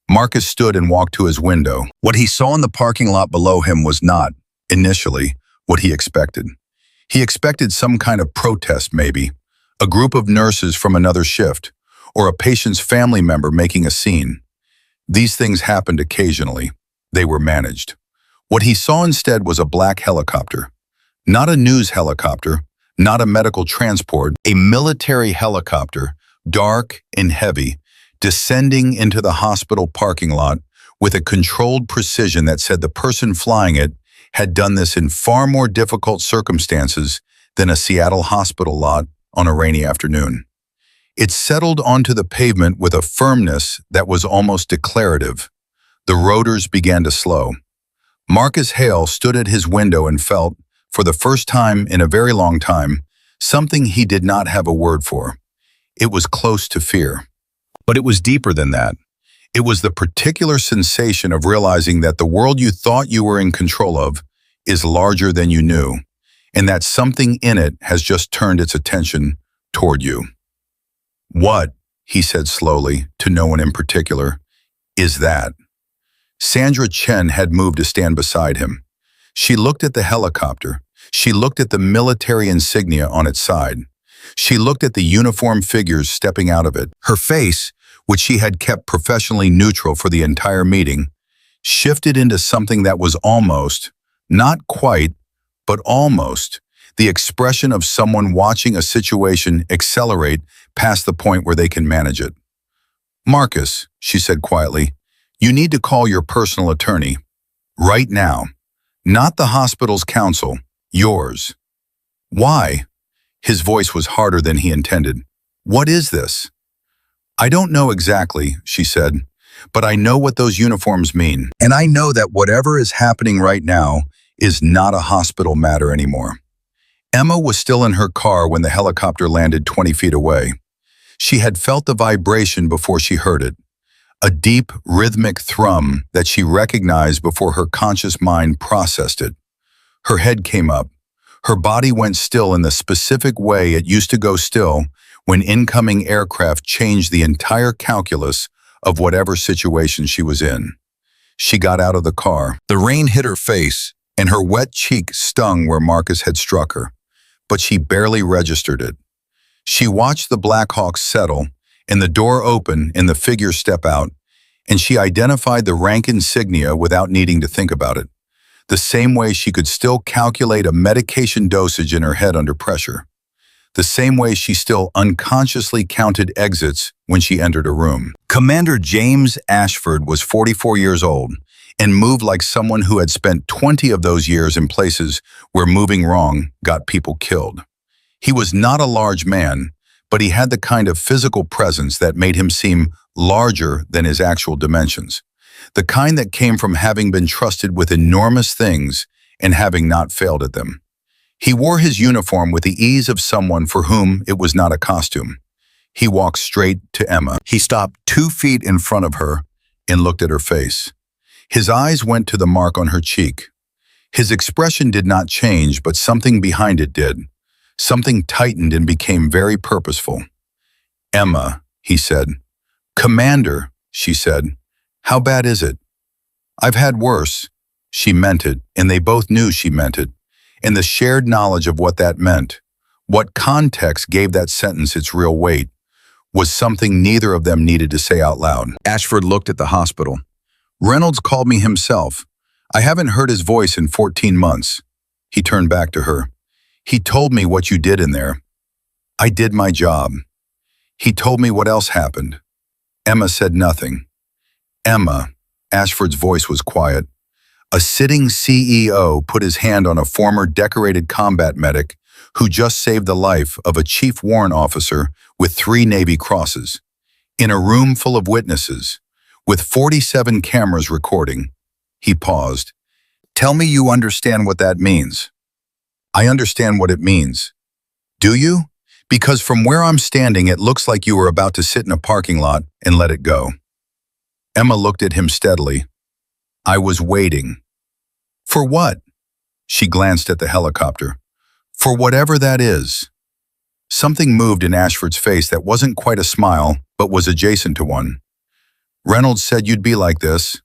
Marcus stood and walked to his window. What he saw in the parking lot below him was not, initially, what he expected. He expected some kind of protest, maybe, a group of nurses from another shift, or a patient's family member making a scene. These things happened occasionally. They were managed. What he saw instead was a black helicopter. Not a news helicopter, not a medical transport, a military helicopter, dark and heavy, descending into the hospital parking lot with a controlled precision that said the person flying it had done this in far more difficult circumstances than a Seattle hospital lot on a rainy afternoon. It settled onto the pavement with a firmness that was almost declarative. The rotors began to slow. Marcus Hale stood at his window and felt, for the first time in a very long time, something he did not have a word for. It was close to fear. But it was deeper than that. It was the particular sensation of realizing that the world you thought you were in control of is larger than you knew, and that something in it has just turned its attention toward you. "What," he said slowly, to no one in particular, "is that?" Sandra Chen had moved to stand beside him. She looked at the helicopter. She looked at the military insignia on its side. She looked at the uniformed figures stepping out of it. Her face, which she had kept professionally neutral for the entire meeting, shifted into something that was almost, not quite, but almost, the expression of someone watching a situation accelerate past the point where they can manage it. "Marcus," she said quietly, "you need to call your personal attorney. Right now. Not the hospital's counsel, yours." "Why?" His voice was harder than he intended. "What is this?" "I don't know exactly," she said, "but I know what those uniforms mean. And I know that whatever is happening right now is not a hospital matter anymore." Emma was still in her car when the helicopter landed 20 feet away. She had felt the vibration before she heard it, a deep, rhythmic thrum that she recognized before her conscious mind processed it. Her head came up. Her body went still in the specific way it used to go still when incoming aircraft changed the entire calculus of whatever situation she was in. She got out of the car. The rain hit her face, and her wet cheek stung where Marcus had struck her, but she barely registered it. She watched the Black Hawk settle, and the door open and the figure step out, and she identified the rank insignia without needing to think about it, the same way she could still calculate a medication dosage in her head under pressure, the same way she still unconsciously counted exits when she entered a room. Commander James Ashford was 44 years old and moved like someone who had spent 20 of those years in places where moving wrong got people killed. He was not a large man, but he had the kind of physical presence that made him seem larger than his actual dimensions, the kind that came from having been trusted with enormous things and having not failed at them. He wore his uniform with the ease of someone for whom it was not a costume. He walked straight to Emma. He stopped 2 feet in front of her and looked at her face. His eyes went to the mark on her cheek. His expression did not change, but something behind it did. Something tightened and became very purposeful. "Emma," he said. "Commander," she said. "How bad is it?" "I've had worse." She meant it, and they both knew she meant it. And the shared knowledge of what that meant, what context gave that sentence its real weight, was something neither of them needed to say out loud. Ashford looked at the hospital. "Reynolds called me himself. I haven't heard his voice in 14 months. He turned back to her. "He told me what you did in there. I did my job. He told me what else happened." Emma said nothing. "Emma," Ashford's voice was quiet. "A sitting CEO put his hand on a former decorated combat medic who just saved the life of a chief warrant officer with 3 Navy crosses. In a room full of witnesses, with 47 cameras recording." He paused. "Tell me you understand what that means." "I understand what it means." "Do you? Because from where I'm standing, it looks like you were about to sit in a parking lot and let it go." Emma looked at him steadily. "I was waiting." "For what?" She glanced at the helicopter. "For whatever that is." Something moved in Ashford's face that wasn't quite a smile, but was adjacent to one. "Reynolds said you'd be like this."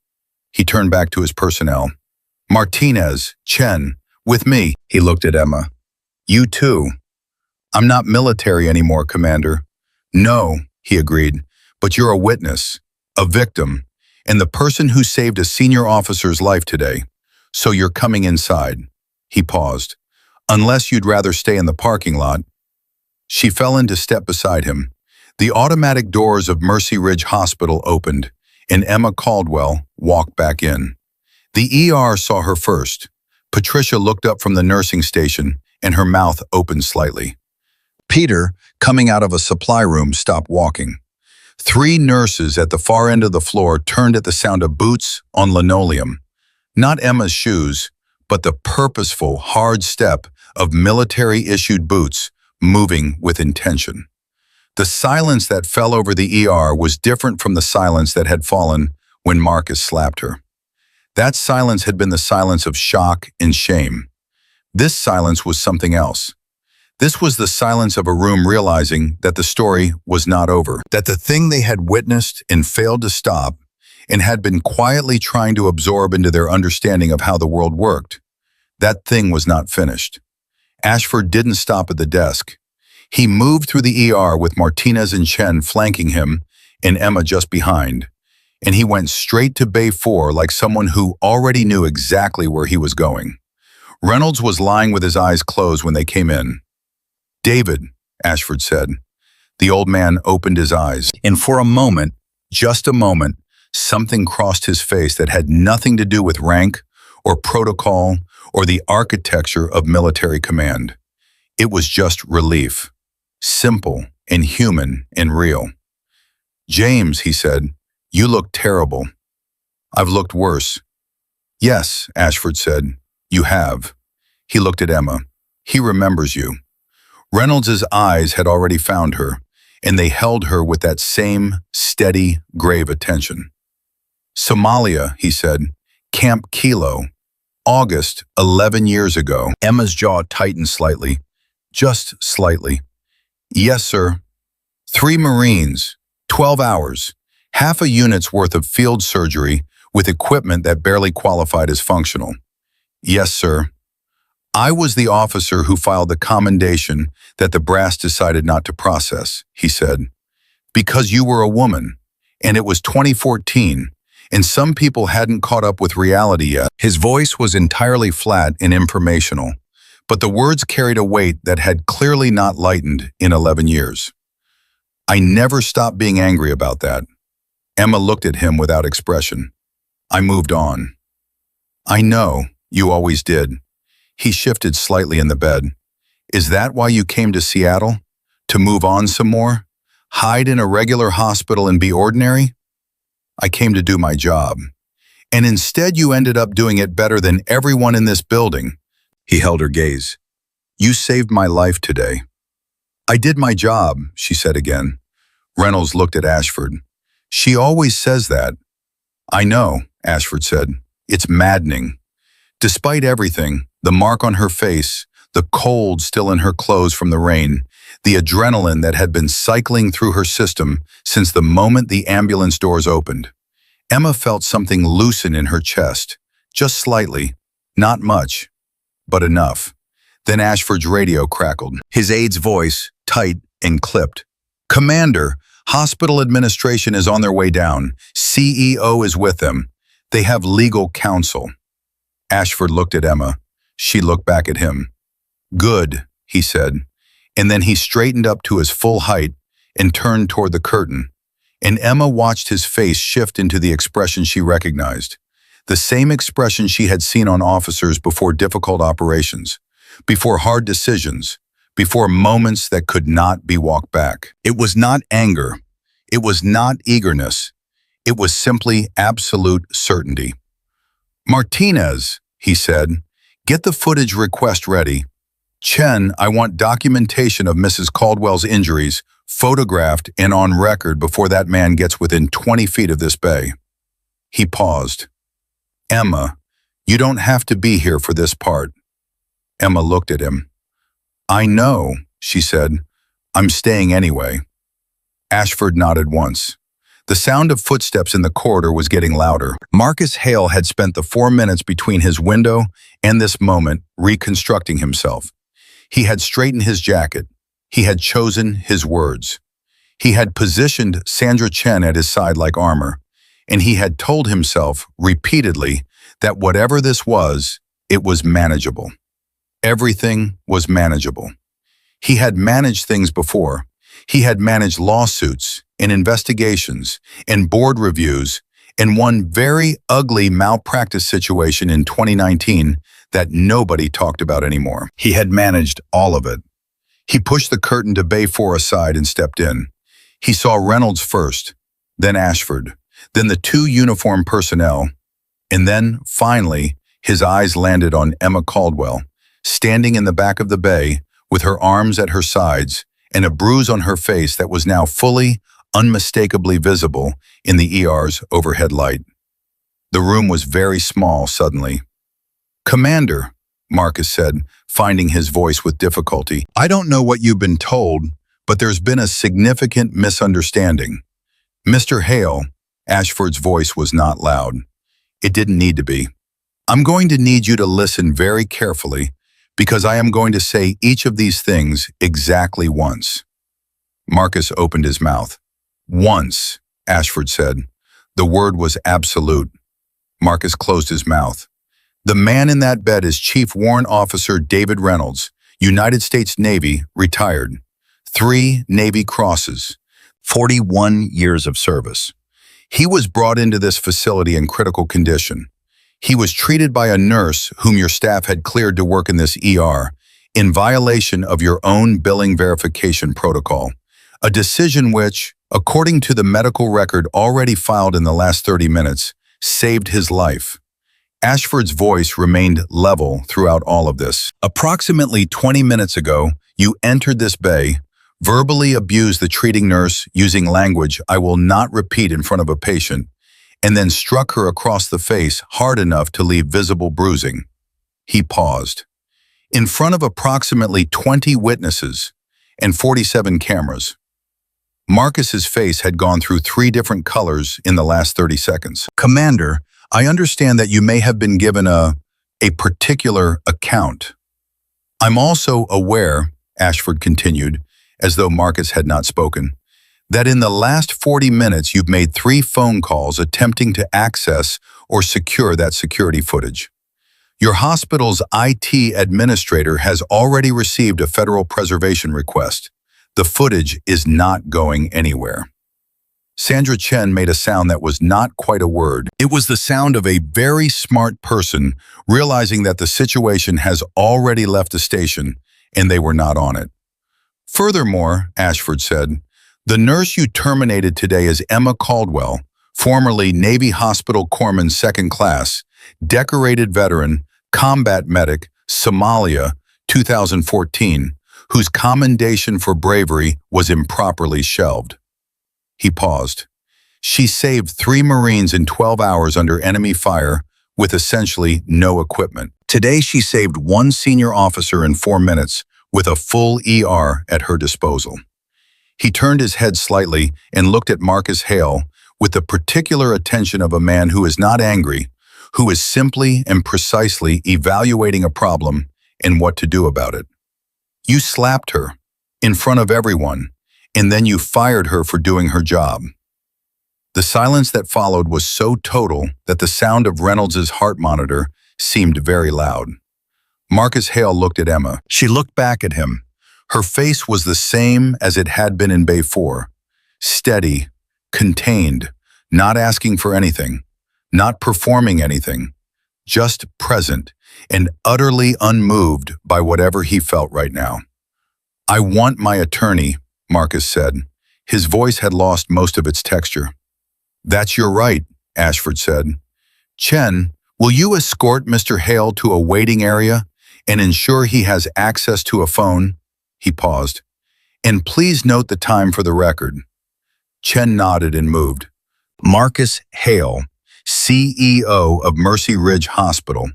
He turned back to his personnel. "Martinez, Chen, with me." He looked at Emma. "You too." "I'm not military anymore, Commander." "No," he agreed, "but you're a witness, a victim, and the person who saved a senior officer's life today. So you're coming inside." He paused. "Unless you'd rather stay in the parking lot." She fell into step beside him. The automatic doors of Mercy Ridge Hospital opened, and Emma Caldwell walked back in. The ER saw her first. Patricia looked up from the nursing station, and her mouth opened slightly. Peter, coming out of a supply room, stopped walking. 3 nurses at the far end of the floor turned at the sound of boots on linoleum. Not Emma's shoes, but the purposeful, hard step of military-issued boots moving with intention. The silence that fell over the ER was different from the silence that had fallen when Marcus slapped her. That silence had been the silence of shock and shame. This silence was something else. This was the silence of a room realizing that the story was not over, that the thing they had witnessed and failed to stop and had been quietly trying to absorb into their understanding of how the world worked, that thing was not finished. Ashford didn't stop at the desk. He moved through the ER with Martinez and Chen flanking him and Emma just behind, and he went straight to Bay 4 like someone who already knew exactly where he was going. Reynolds was lying with his eyes closed when they came in. "David," Ashford said. The old man opened his eyes, and for a moment, just a moment, something crossed his face that had nothing to do with rank or protocol or the architecture of military command. It was just relief, simple and human and real. "James," he said, "you look terrible." "I've looked worse." "Yes," Ashford said, "you have." He looked at Emma. "He remembers you." Reynolds's eyes had already found her, and they held her with that same steady, grave attention. "Somalia," he said, "Camp Kilo." August, 11 years ago. Emma's jaw tightened slightly. Just slightly. Yes, sir. 3 Marines, 12 hours, half a unit's worth of field surgery with equipment that barely qualified as functional. Yes, sir. I was the officer who filed the commendation that the brass decided not to process, he said. Because you were a woman, and it was 2014, and some people hadn't caught up with reality yet. His voice was entirely flat and informational, but the words carried a weight that had clearly not lightened in 11 years. I never stopped being angry about that. Emma looked at him without expression. I moved on. I know, you always did. He shifted slightly in the bed. Is that why you came to Seattle? To move on some more? Hide in a regular hospital and be ordinary? I came to do my job. And instead you ended up doing it better than everyone in this building. He held her gaze. You saved my life today. I did my job, she said again. Reynolds looked at Ashford. She always says that. I know, Ashford said. It's maddening. Despite everything, the mark on her face, the cold still in her clothes from the rain, the adrenaline that had been cycling through her system since the moment the ambulance doors opened. Emma felt something loosen in her chest, just slightly, not much, but enough. Then Ashford's radio crackled, his aide's voice tight and clipped. Commander, hospital administration is on their way down. CEO is with them. They have legal counsel. Ashford looked at Emma. She looked back at him. Good, he said, and then he straightened up to his full height and turned toward the curtain. And Emma watched his face shift into the expression she recognized, the same expression she had seen on officers before difficult operations, before hard decisions, before moments that could not be walked back. It was not anger. It was not eagerness. It was simply absolute certainty. Martinez, he said, get the footage request ready. Chen, I want documentation of Mrs. Caldwell's injuries, photographed and on record before that man gets within 20 feet of this bay. He paused. Emma, you don't have to be here for this part. Emma looked at him. I know, she said. I'm staying anyway. Ashford nodded once. The sound of footsteps in the corridor was getting louder. Marcus Hale had spent the 4 minutes between his window and this moment reconstructing himself. He had straightened his jacket. He had chosen his words. He had positioned Sandra Chen at his side like armor, and he had told himself repeatedly that whatever this was, it was manageable. Everything was manageable. He had managed things before. He had managed lawsuits and investigations and board reviews and one very ugly malpractice situation in 2019 that nobody talked about anymore. He had managed all of it. He pushed the curtain to Bay 4 aside and stepped in. He saw Reynolds first, then Ashford, then the 2 uniformed personnel, and then, finally, his eyes landed on Emma Caldwell, standing in the back of the bay with her arms at her sides and a bruise on her face that was now fully, unmistakably visible in the ER's overhead light. The room was very small suddenly. Commander, Marcus said, finding his voice with difficulty. I don't know what you've been told, but there's been a significant misunderstanding. Mr. Hale, Ashford's voice was not loud. It didn't need to be. I'm going to need you to listen very carefully because I am going to say each of these things exactly once. Marcus opened his mouth. Once, Ashford said. The word was absolute. Marcus closed his mouth. The man in that bed is Chief Warrant Officer David Reynolds, United States Navy, retired. 3 Navy crosses. 41 years of service. He was brought into this facility in critical condition. He was treated by a nurse whom your staff had cleared to work in this ER, in violation of your own billing verification protocol, a decision which, according to the medical record already filed in the last 30 minutes, saved his life. Ashford's voice remained level throughout all of this. Approximately 20 minutes ago, you entered this bay, verbally abused the treating nurse using language I will not repeat in front of a patient, and then struck her across the face hard enough to leave visible bruising. He paused. In front of approximately 20 witnesses and 47 cameras. Marcus's face had gone through 3 different colors in the last 30 seconds. Commander, I understand that you may have been given a particular account. I'm also aware, Ashford continued, as though Marcus had not spoken, that in the last 40 minutes you've made 3 phone calls attempting to access or secure that security footage. Your hospital's IT administrator has already received a federal preservation request. The footage is not going anywhere. Sandra Chen made a sound that was not quite a word. It was the sound of a very smart person realizing that the situation has already left the station and they were not on it. Furthermore, Ashford said, the nurse you terminated today is Emma Caldwell, formerly Navy Hospital Corpsman 2nd Class, decorated veteran, combat medic, Somalia, 2014, whose commendation for bravery was improperly shelved. He paused. She saved 3 Marines in 12 hours under enemy fire with essentially no equipment. Today she saved 1 senior officer in 4 minutes with a full ER at her disposal. He turned his head slightly and looked at Marcus Hale with the particular attention of a man who is not angry, who is simply and precisely evaluating a problem and what to do about it. You slapped her in front of everyone, and then you fired her for doing her job. The silence that followed was so total that the sound of Reynolds's heart monitor seemed very loud. Marcus Hale looked at Emma. She looked back at him. Her face was the same as it had been in Bay 4. Steady, contained, not asking for anything, not performing anything, just present and utterly unmoved by whatever he felt right now. I want my attorney, Marcus said. His voice had lost most of its texture. That's your right, Ashford said. Chen, will you escort Mr. Hale to a waiting area and ensure he has access to a phone? He paused. And please note the time for the record. Chen nodded and moved. Marcus Hale, CEO of Mercy Ridge Hospital,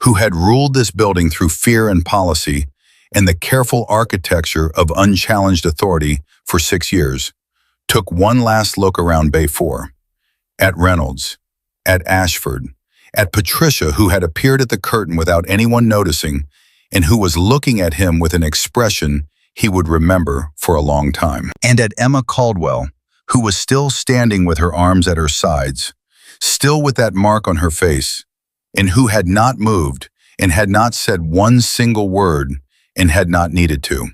who had ruled this building through fear and policy and the careful architecture of unchallenged authority for 6 years, took one last look around Bay 4. At Reynolds, at Ashford, at Patricia, who had appeared at the curtain without anyone noticing and who was looking at him with an expression he would remember for a long time. And at Emma Caldwell, who was still standing with her arms at her sides, still with that mark on her face, and who had not moved and had not said one single word and had not needed to.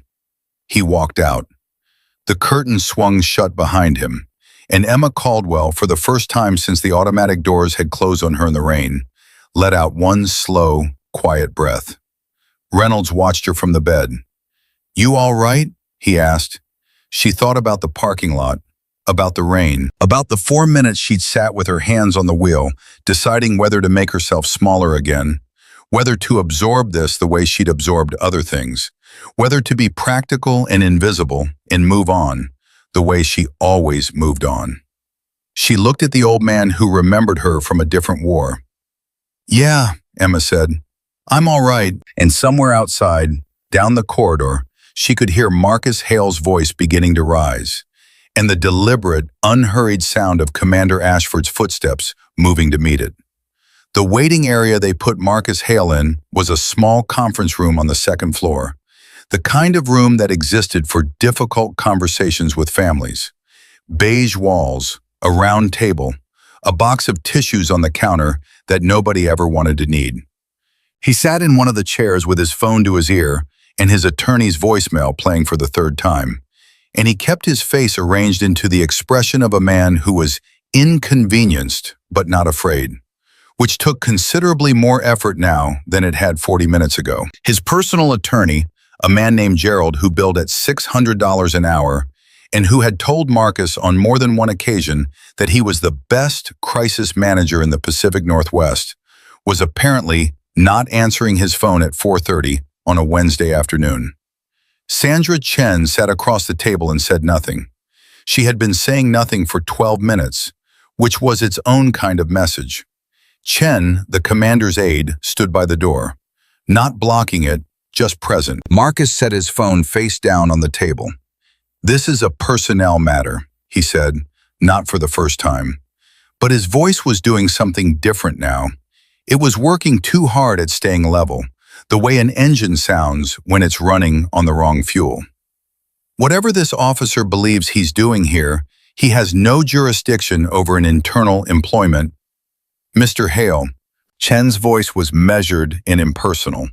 He walked out. The curtain swung shut behind him, and Emma Caldwell, for the first time since the automatic doors had closed on her in the rain, let out one slow, quiet breath. Reynolds watched her from the bed. You all right? He asked. She thought about the parking lot, about the rain, about the 4 minutes she'd sat with her hands on the wheel, deciding whether to make herself smaller again, whether to absorb this the way she'd absorbed other things, whether to be practical and invisible and move on, the way she always moved on. She looked at the old man who remembered her from a different war. Yeah, Emma said, I'm all right. And somewhere outside, down the corridor, she could hear Marcus Hale's voice beginning to rise, and the deliberate, unhurried sound of Commander Ashford's footsteps moving to meet it. The waiting area they put Marcus Hale in was a small conference room on the 2nd floor, the kind of room that existed for difficult conversations with families. Beige walls, a round table, a box of tissues on the counter that nobody ever wanted to need. He sat in one of the chairs with his phone to his ear and his attorney's voicemail playing for the 3rd time, and he kept his face arranged into the expression of a man who was inconvenienced but not afraid, which took considerably more effort now than it had 40 minutes ago. His personal attorney, a man named Gerald who billed at $600 an hour and who had told Marcus on more than one occasion that he was the best crisis manager in the Pacific Northwest, was apparently not answering his phone at 4:30 on a Wednesday afternoon. Sandra Chen sat across the table and said nothing. She had been saying nothing for 12 minutes, which was its own kind of message. Chen, the commander's aide, stood by the door. Not blocking it, just present. Marcus set his phone face down on the table. "This is a personnel matter," he said, not for the first time. But his voice was doing something different now. It was working too hard at staying level, the way an engine sounds when it's running on the wrong fuel. "Whatever this officer believes he's doing here, he has no jurisdiction over an internal employment." "Mr. Hale," Chen's voice was measured and impersonal,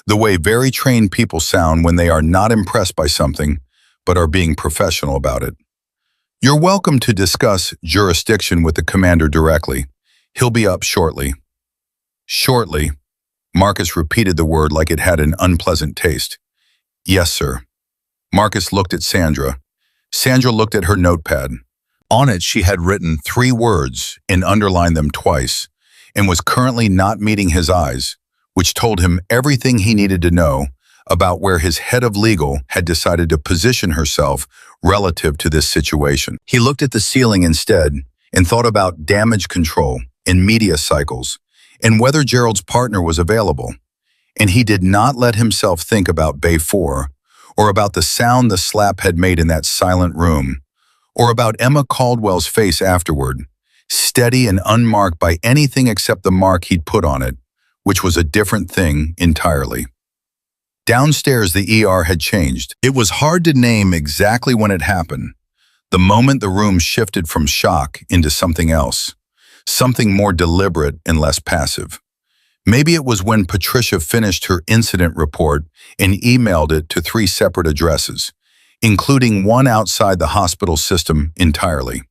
the way very trained people sound when they are not impressed by something, but are being professional about it. "You're welcome to discuss jurisdiction with the commander directly. He'll be up shortly." "Shortly." Marcus repeated the word like it had an unpleasant taste. "Yes, sir." Marcus looked at Sandra. Sandra looked at her notepad. On it, she had written 3 words and underlined them twice, and was currently not meeting his eyes, which told him everything he needed to know about where his head of legal had decided to position herself relative to this situation. He looked at the ceiling instead and thought about damage control and media cycles and whether Gerald's partner was available. And he did not let himself think about Bay 4 or about the sound the slap had made in that silent room or about Emma Caldwell's face afterward, steady and unmarked by anything except the mark he'd put on it, which was a different thing entirely. Downstairs, the ER had changed. It was hard to name exactly when it happened, the moment the room shifted from shock into something else, something more deliberate and less passive. Maybe it was when Patricia finished her incident report and emailed it to 3 separate addresses, including one outside the hospital system entirely.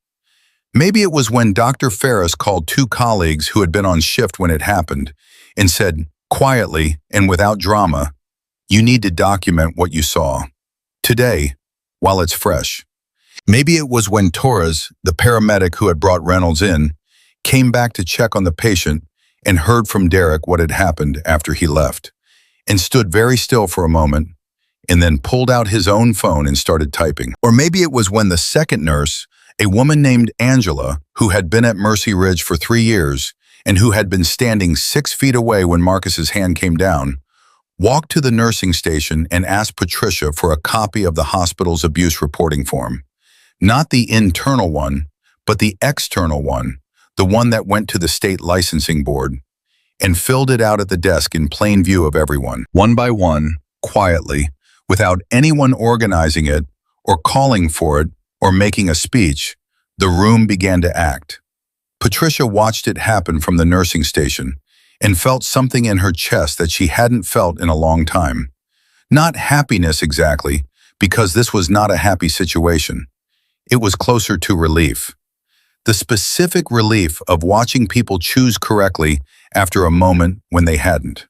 Maybe it was when Dr. Ferris called 2 colleagues who had been on shift when it happened and said, quietly and without drama, "You need to document what you saw. Today, while it's fresh." Maybe it was when Torres, the paramedic who had brought Reynolds in, came back to check on the patient and heard from Derek what had happened after he left, and stood very still for a moment, and then pulled out his own phone and started typing. Or maybe it was when the second nurse, a woman named Angela, who had been at Mercy Ridge for 3 years and who had been standing 6 feet away when Marcus's hand came down, walked to the nursing station and asked Patricia for a copy of the hospital's abuse reporting form. Not the internal one, but the external one, the one that went to the state licensing board, and filled it out at the desk in plain view of everyone. One by one, quietly, without anyone organizing it or calling for it or making a speech, the room began to act. Patricia watched it happen from the nursing station and felt something in her chest that she hadn't felt in a long time. Not happiness exactly, because this was not a happy situation. It was closer to relief. The specific relief of watching people choose correctly after a moment when they hadn't.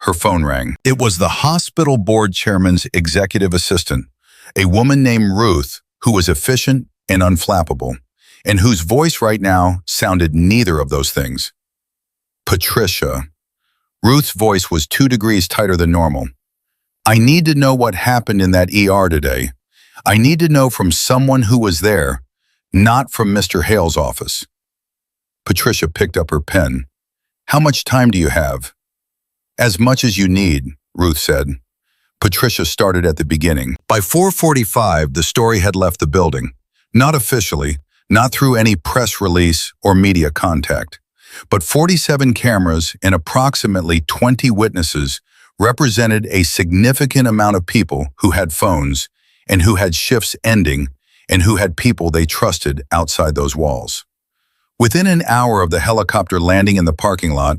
Her phone rang. It was the hospital board chairman's executive assistant, a woman named Ruth, who was efficient and unflappable, and whose voice right now sounded neither of those things. Patricia. Ruth's voice was 2 degrees tighter than normal. "I need to know what happened in that ER today. I need to know from someone who was there, not from Mr. Hale's office." Patricia picked up her pen. "How much time do you have?" "As much as you need," Ruth said. Patricia started at the beginning. By 4:45, the story had left the building. Not officially, not through any press release or media contact. But 47 cameras and approximately 20 witnesses represented a significant amount of people who had phones and who had shifts ending and who had people they trusted outside those walls. Within an hour of the helicopter landing in the parking lot,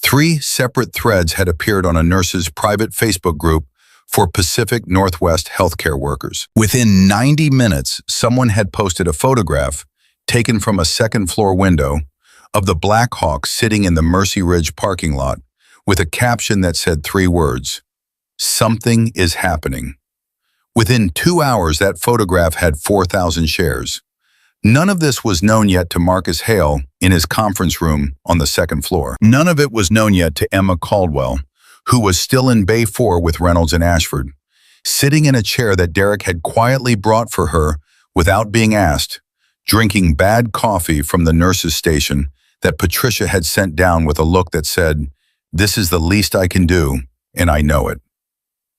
3 separate threads had appeared on a nurse's private Facebook group for Pacific Northwest healthcare workers. Within 90 minutes, someone had posted a photograph taken from a second-floor window of the Black Hawk sitting in the Mercy Ridge parking lot with a caption that said 3 words, "Something is happening." Within 2 hours, that photograph had 4,000 shares. None of this was known yet to Marcus Hale in his conference room on the second floor. None of it was known yet to Emma Caldwell, who was still in Bay 4 with Reynolds and Ashford, sitting in a chair that Derek had quietly brought for her without being asked, drinking bad coffee from the nurse's station that Patricia had sent down with a look that said, "This is the least I can do," and I know it.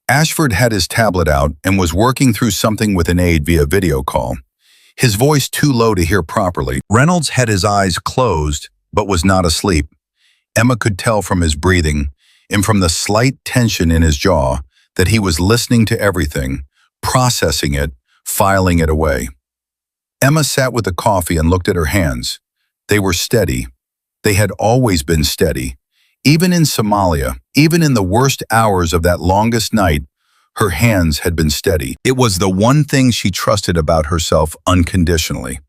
Ashford had his tablet out and was working through something with an aide via video call, his voice too low to hear properly. Reynolds had his eyes closed, but was not asleep. Emma could tell from his breathing and from the slight tension in his jaw that he was listening to everything, processing it, filing it away. Emma sat with the coffee and looked at her hands. They were steady. They had always been steady. Even in Somalia, even in the worst hours of that longest night, her hands had been steady. It was the one thing she trusted about herself unconditionally,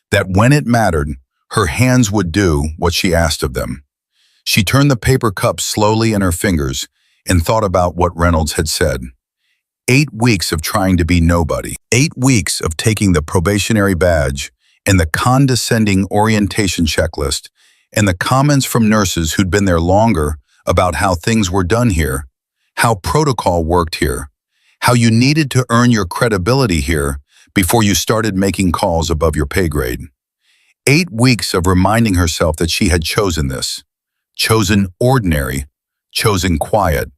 that when it mattered, her hands would do what she asked of them. She turned the paper cup slowly in her fingers and thought about what Reynolds had said. 8 weeks of trying to be nobody. 8 weeks of taking the probationary badge and the condescending orientation checklist and the comments from nurses who'd been there longer about how things were done here, how protocol worked here, how you needed to earn your credibility here before you started making calls above your pay grade. 8 weeks of reminding herself that she had chosen this, chosen ordinary, chosen quiet,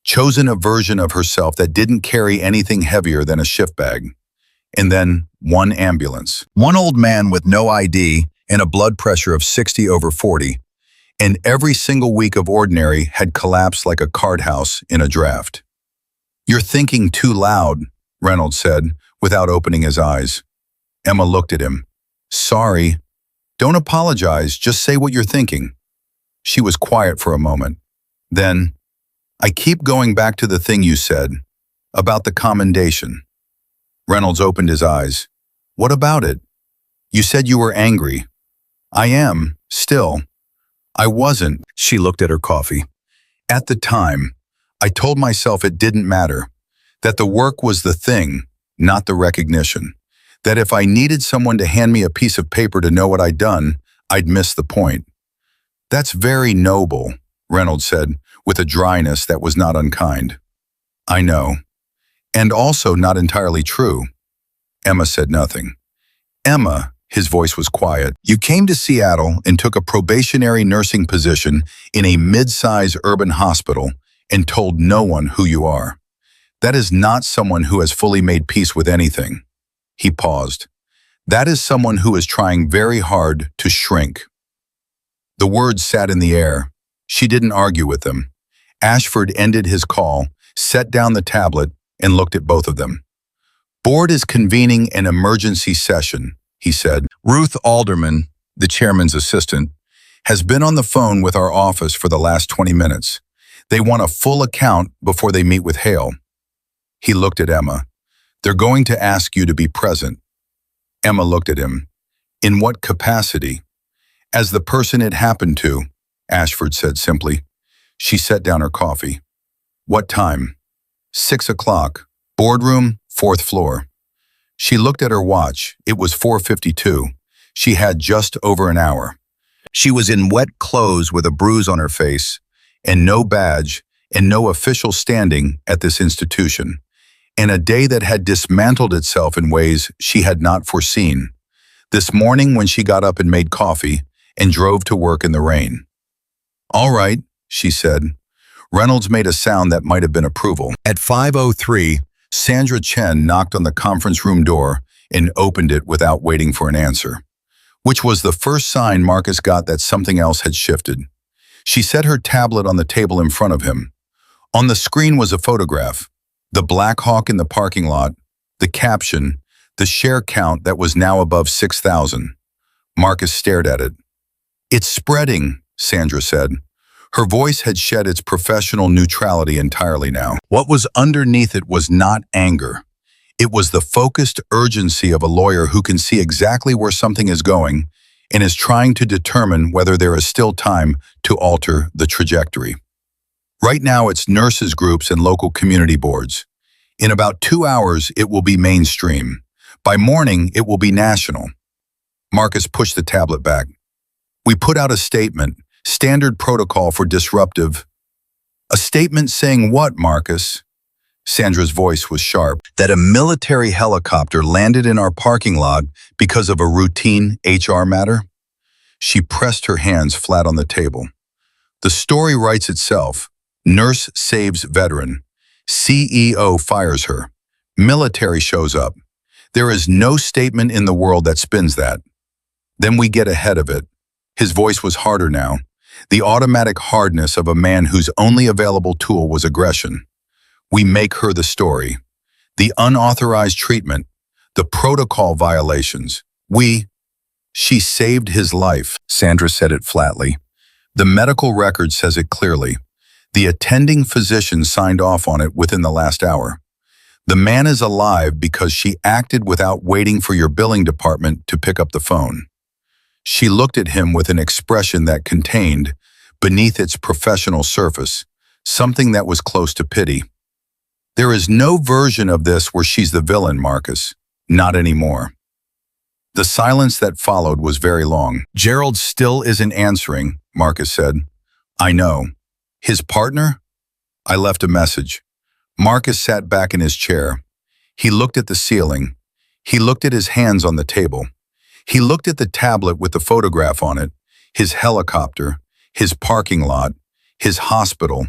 chosen a version of herself that didn't carry anything heavier than a shift bag. And then one ambulance. One old man with no ID and a blood pressure of 60/40, and every single week of ordinary had collapsed like a card house in a draft. "You're thinking too loud," Reynolds said, without opening his eyes. Emma looked at him. "Sorry. Don't apologize, just say what you're thinking." She was quiet for a moment. Then, "I keep going back to the thing you said, about the commendation." Reynolds opened his eyes. "What about it? You said you were angry." "I am, still." "I wasn't." She looked at her coffee. "At the time, I told myself it didn't matter, that the work was the thing, not the recognition, that if I needed someone to hand me a piece of paper to know what I'd done, I'd miss the point." "That's very noble," Reynolds said, with a dryness that was not unkind. "I know. And also not entirely true." Emma said nothing. "Emma," his voice was quiet, "you came to Seattle and took a probationary nursing position in a mid-size urban hospital and told no one who you are. That is not someone who has fully made peace with anything." He paused. "That is someone who is trying very hard to shrink." The words sat in the air. She didn't argue with them. Ashford ended his call, set down the tablet, and looked at both of them. "Board is convening an emergency session," he said. "Ruth Alderman, the chairman's assistant, has been on the phone with our office for the last 20 minutes. They want a full account before they meet with Hale." He looked at Emma. "They're going to ask you to be present." Emma looked at him. "In what capacity?" "As the person it happened to," Ashford said simply. She set down her coffee. "What time?" 6 o'clock. Boardroom, 4th floor." She looked at her watch. It was 4:52. She had just over an hour. She was in wet clothes with a bruise on her face, and no badge, and no official standing at this institution, and a day that had dismantled itself in ways she had not foreseen. This morning when she got up and made coffee and drove to work in the rain. "All right," she said. Reynolds made a sound that might have been approval. At 5:03, Sandra Chen knocked on the conference room door and opened it without waiting for an answer, which was the first sign Marcus got that something else had shifted. She set her tablet on the table in front of him. On the screen was a photograph, the Black Hawk in the parking lot, the caption, the share count that was now above 6,000. Marcus stared at it. "It's spreading," Sandra said. Her voice had shed its professional neutrality entirely now. What was underneath it was not anger. It was the focused urgency of a lawyer who can see exactly where something is going and is trying to determine whether there is still time to alter the trajectory. Right now it's nurses groups and local community boards. In about 2 hours it will be mainstream. By morning it will be national. Marcus pushed the tablet back. "We put out a statement, standard protocol for disruptive." "A statement saying what, Marcus?" Sandra's voice was sharp. "That a military helicopter landed in our parking lot because of a routine HR matter?" She pressed her hands flat on the table. "The story writes itself. Nurse saves veteran. CEO fires her. Military shows up. There is no statement in the world that spins that. Then we get ahead of it. His voice was harder now. The automatic hardness of a man whose only available tool was aggression. We make her the story. The unauthorized treatment. The protocol violations. She saved his life. Sandra said it flatly. The medical record says it clearly. The attending physician signed off on it within the last hour. The man is alive because she acted without waiting for your billing department to pick up the phone. She looked at him with an expression that contained, beneath its professional surface, something that was close to pity. There is no version of this where she's the villain, Marcus. Not anymore. The silence that followed was very long. Gerald still isn't answering, Marcus said. I know. His partner? I left a message. Marcus sat back in his chair. He looked at the ceiling. He looked at his hands on the table. He looked at the tablet with the photograph on it, his helicopter, his parking lot, his hospital,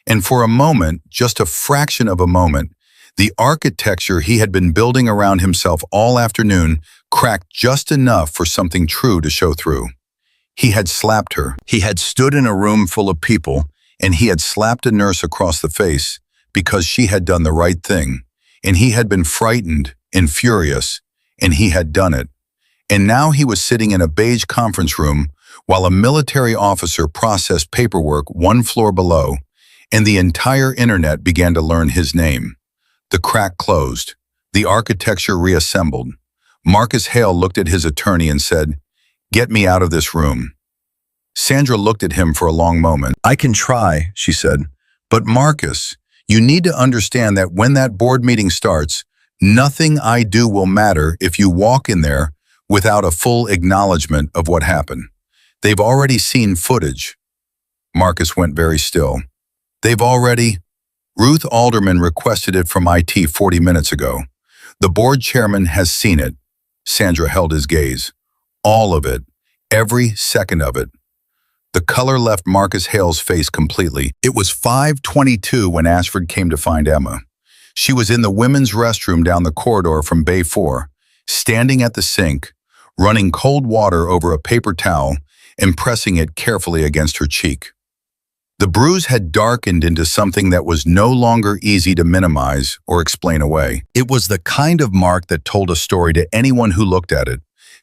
and for a moment, just a fraction of a moment, the architecture he had been building around himself all afternoon cracked just enough for something true to show through. He had slapped her. He had stood in a room full of people, and he had slapped a nurse across the face because she had done the right thing, and he had been frightened and furious, and he had done it. And now he was sitting in a beige conference room while a military officer processed paperwork one floor below, and the entire internet began to learn his name. The crack closed. The architecture reassembled. Marcus Hale looked at his attorney and said, "Get me out of this room." Sandra looked at him for a long moment. "I can try," she said. "But Marcus, you need to understand that when that board meeting starts, nothing I do will matter if you walk in there without a full acknowledgement of what happened. They've already seen footage." Marcus went very still. Ruth Alderman requested it from IT 40 minutes ago. The board chairman has seen it. Sandra held his gaze. All of it. Every second of it. The color left Marcus Hale's face completely. It was 5:22 when Ashford came to find Emma. She was in the women's restroom down the corridor from Bay 4, standing at the sink, running cold water over a paper towel and pressing it carefully against her cheek. The bruise had darkened into something that was no longer easy to minimize or explain away. It was the kind of mark that told a story to anyone who looked at it,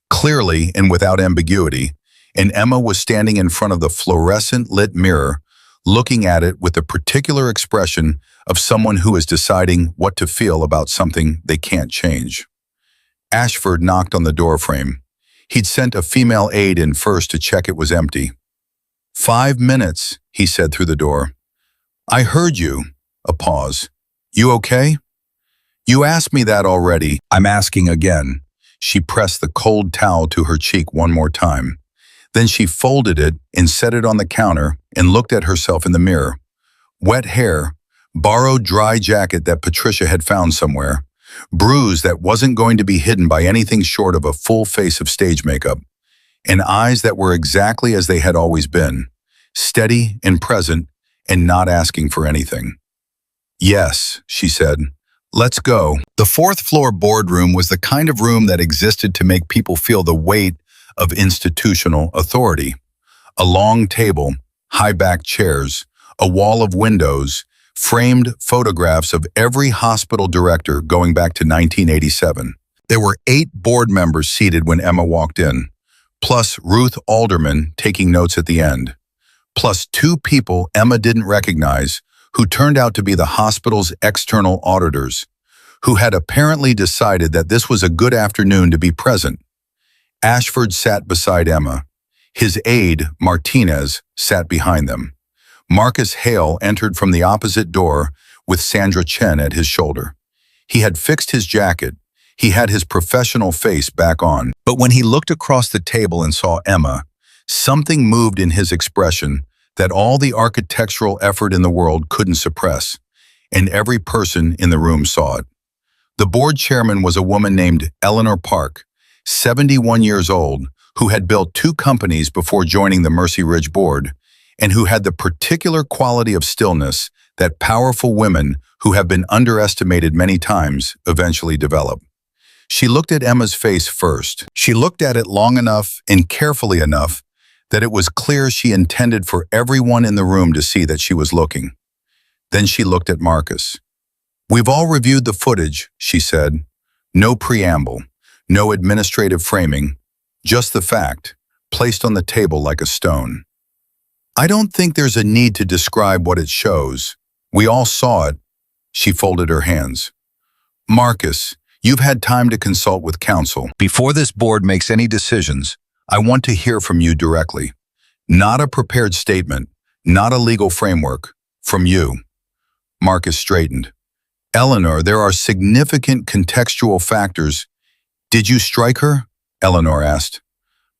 clearly and without ambiguity, and Emma was standing in front of the fluorescent-lit mirror, looking at it with the particular expression of someone who is deciding what to feel about something they can't change. Ashford knocked on the doorframe. He'd sent a female aide in first to check it was empty. 5 minutes, he said through the door. "I heard you." A pause. "You okay?" "You asked me that already. I'm asking again." She pressed the cold towel to her cheek one more time. Then she folded it and set it on the counter and looked at herself in the mirror. Wet hair, borrowed dry jacket that Patricia had found somewhere, bruise that wasn't going to be hidden by anything short of a full face of stage makeup, and eyes that were exactly as they had always been, steady and present and not asking for anything. "Yes," she said. "Let's go." The fourth-floor boardroom was the kind of room that existed to make people feel the weight of institutional authority. A long table, high-backed chairs, a wall of windows, framed photographs of every hospital director going back to 1987. There were 8 board members seated when Emma walked in, plus Ruth Alderman taking notes at the end, plus 2 people Emma didn't recognize who turned out to be the hospital's external auditors, who had apparently decided that this was a good afternoon to be present. Ashford sat beside Emma. His aide, Martinez, sat behind them. Marcus Hale entered from the opposite door with Sandra Chen at his shoulder. He had fixed his jacket. He had his professional face back on. But when he looked across the table and saw Emma, something moved in his expression that all the architectural effort in the world couldn't suppress, and every person in the room saw it. The board chairman was a woman named Eleanor Park, 71 years old, who had built 2 companies before joining the Mercy Ridge board, and who had the particular quality of stillness that powerful women who have been underestimated many times eventually develop. She looked at Emma's face first. She looked at it long enough and carefully enough that it was clear she intended for everyone in the room to see that she was looking. Then she looked at Marcus. "We've all reviewed the footage," she said. "No preamble, no administrative framing, just the fact, placed on the table like a stone. I don't think there's a need to describe what it shows. We all saw it." She folded her hands. "Marcus, you've had time to consult with counsel. Before this board makes any decisions, I want to hear from you directly. Not a prepared statement, not a legal framework, from you." Marcus straightened. "Eleanor, there are significant contextual factors." "Did you strike her?" Eleanor asked.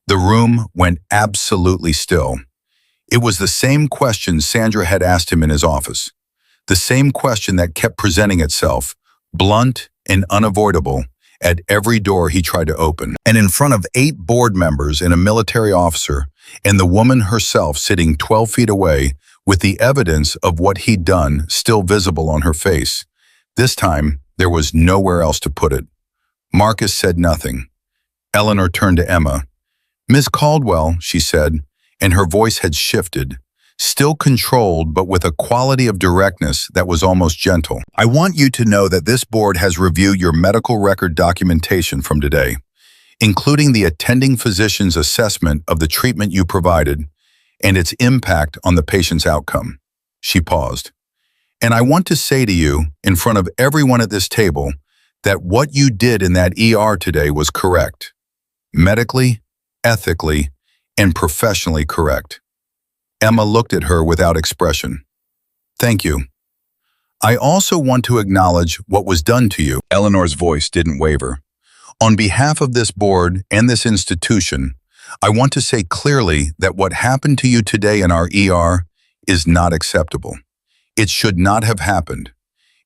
The room went absolutely still. It was the same question Sandra had asked him in his office. The same question that kept presenting itself, blunt and unavoidable, at every door he tried to open. And in front of 8 board members and a military officer, and the woman herself sitting 12 feet away, with the evidence of what he'd done still visible on her face. This time, there was nowhere else to put it. Marcus said nothing. Eleanor turned to Emma. "Miss Caldwell," she said, and her voice had shifted, still controlled but with a quality of directness that was almost gentle. "I want you to know that this board has reviewed your medical record documentation from today, including the attending physician's assessment of the treatment you provided and its impact on the patient's outcome." She paused. "And I want to say to you, in front of everyone at this table, that what you did in that ER today was correct. Medically, ethically, and professionally correct." Emma looked at her without expression. "Thank you. I also want to acknowledge what was done to you." Eleanor's voice didn't waver. "On behalf of this board and this institution, I want to say clearly that what happened to you today in our ER is not acceptable. It should not have happened.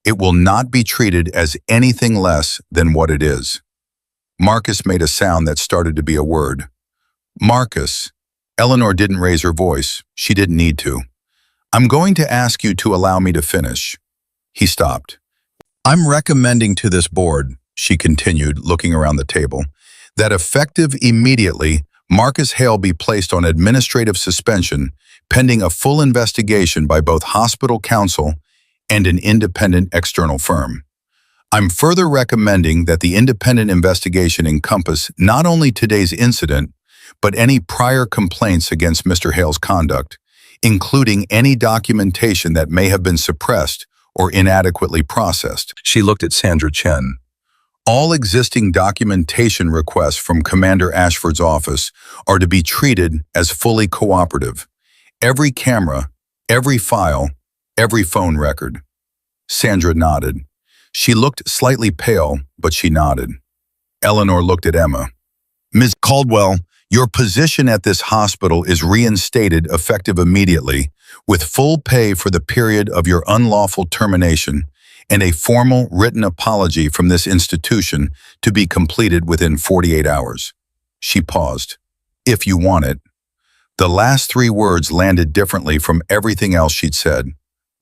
It will not be treated as anything less than what it is." Marcus made a sound that started to be a word. "Marcus." Eleanor didn't raise her voice. She didn't need to. "I'm going to ask you to allow me to finish." He stopped. "I'm recommending to this board," she continued, looking around the table, "that effective immediately, Marcus Hale be placed on administrative suspension pending a full investigation by both hospital counsel and an independent external firm. I'm further recommending that the independent investigation encompass not only today's incident, but any prior complaints against Mr. Hale's conduct, including any documentation that may have been suppressed or inadequately processed." She looked at Sandra Chen. "All existing documentation requests from Commander Ashford's office are to be treated as fully cooperative. Every camera, every file, every phone record." Sandra nodded. She looked slightly pale, but she nodded. Eleanor looked at Emma. "Ms. Caldwell, your position at this hospital is reinstated effective immediately, with full pay for the period of your unlawful termination and a formal written apology from this institution to be completed within 48 hours. She paused. "If you want it." The last 3 words landed differently from everything else she'd said.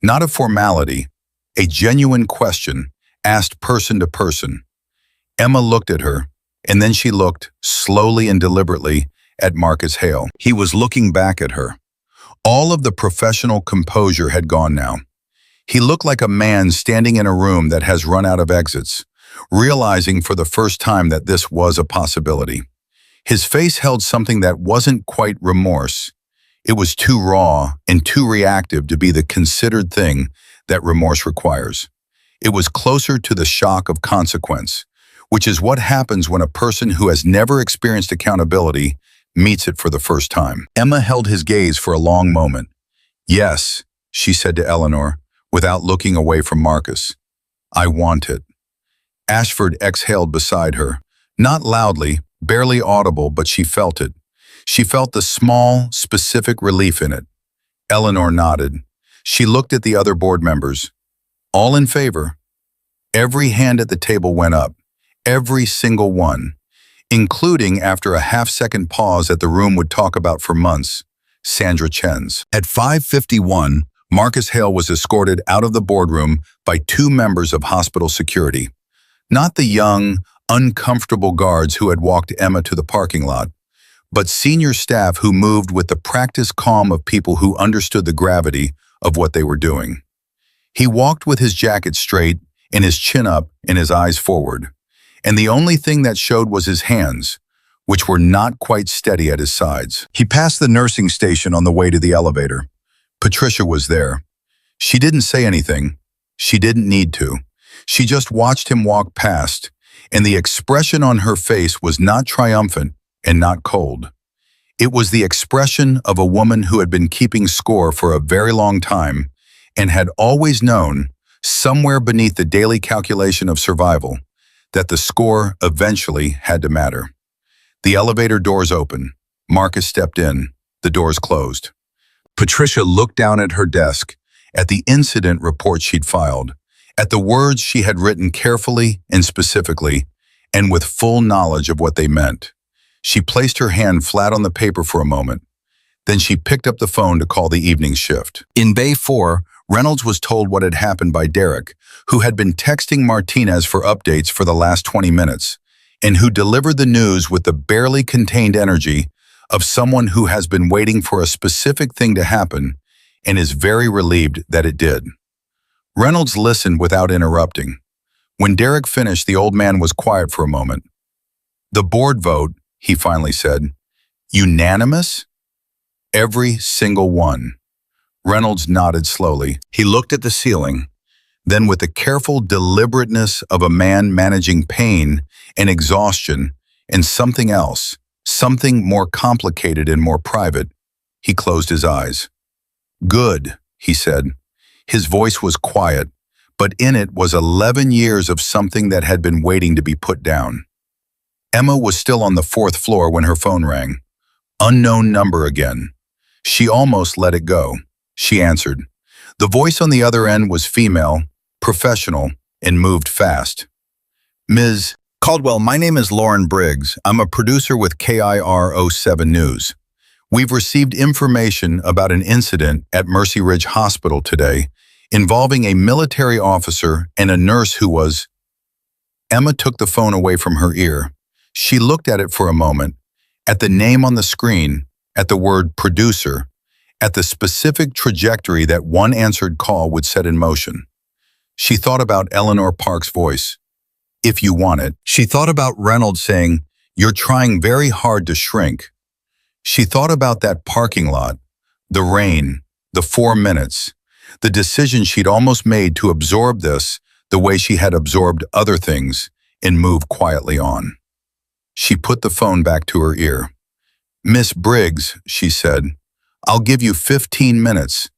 Not a formality, a genuine question, asked person to person. Emma looked at her, and then she looked, slowly and deliberately, at Marcus Hale. He was looking back at her. All of the professional composure had gone now. He looked like a man standing in a room that has run out of exits, realizing for the first time that this was a possibility. His face held something that wasn't quite remorse. It was too raw and too reactive to be the considered thing that remorse requires. It was closer to the shock of consequence, which is what happens when a person who has never experienced accountability meets it for the first time. Emma held his gaze for a long moment. "Yes," she said to Eleanor, without looking away from Marcus. "I want it." Ashford exhaled beside her, not loudly, barely audible, but she felt it. She felt the small, specific relief in it. Eleanor nodded. She looked at the other board members. "All in favor?" Every hand at the table went up, every single one, including after a half-second pause that the room would talk about for months. Sandra Chen's. At 5:51, Marcus Hale was escorted out of the boardroom by two members of hospital security. Not the young, uncomfortable guards who had walked Emma to the parking lot, but senior staff who moved with the practiced calm of people who understood the gravity of what they were doing. He walked with his jacket straight and his chin up and his eyes forward, and the only thing that showed was his hands, which were not quite steady at his sides. He passed the nursing station on the way to the elevator. Patricia was there. She didn't say anything. She didn't need to. She just watched him walk past, and the expression on her face was not triumphant and not cold. It was the expression of a woman who had been keeping score for a very long time and had always known, somewhere beneath the daily calculation of survival, that the score eventually had to matter. The elevator doors opened. Marcus stepped in. The doors closed. Patricia looked down at her desk, at the incident report she'd filed, at the words she had written carefully and specifically, and with full knowledge of what they meant. She placed her hand flat on the paper for a moment. Then she picked up the phone to call the evening shift. In Bay 4, Reynolds was told what had happened by Derek, who had been texting Martinez for updates for the last 20 minutes, and who delivered the news with the barely contained energy of someone who has been waiting for a specific thing to happen and is very relieved that it did. Reynolds listened without interrupting. When Derek finished, the old man was quiet for a moment. "The board vote," he finally said. "Unanimous?" "Every single one." Reynolds nodded slowly. He looked at the ceiling. Then, with the careful deliberateness of a man managing pain and exhaustion and something else, something more complicated and more private, he closed his eyes. "Good," he said. His voice was quiet, but in it was 11 years of something that had been waiting to be put down. Emma was still on the 4th floor when her phone rang. Unknown number again. She almost let it go. She answered. The voice on the other end was female, professional, and moved fast. "Ms. Caldwell, my name is Lauren Briggs. I'm a producer with KIR07 News. We've received information about an incident at Mercy Ridge Hospital today involving a military officer and a nurse who was..." Emma took the phone away from her ear. She looked at it for a moment, at the name on the screen, at the word producer, at the specific trajectory that one answered call would set in motion. She thought about Eleanor Park's voice. "If you want it." She thought about Reynolds saying, "You're trying very hard to shrink." She thought about that parking lot, the rain, the 4 minutes, the decision she'd almost made to absorb this the way she had absorbed other things and move quietly on. She put the phone back to her ear. "Miss Briggs," she said, "I'll give you 15 minutes,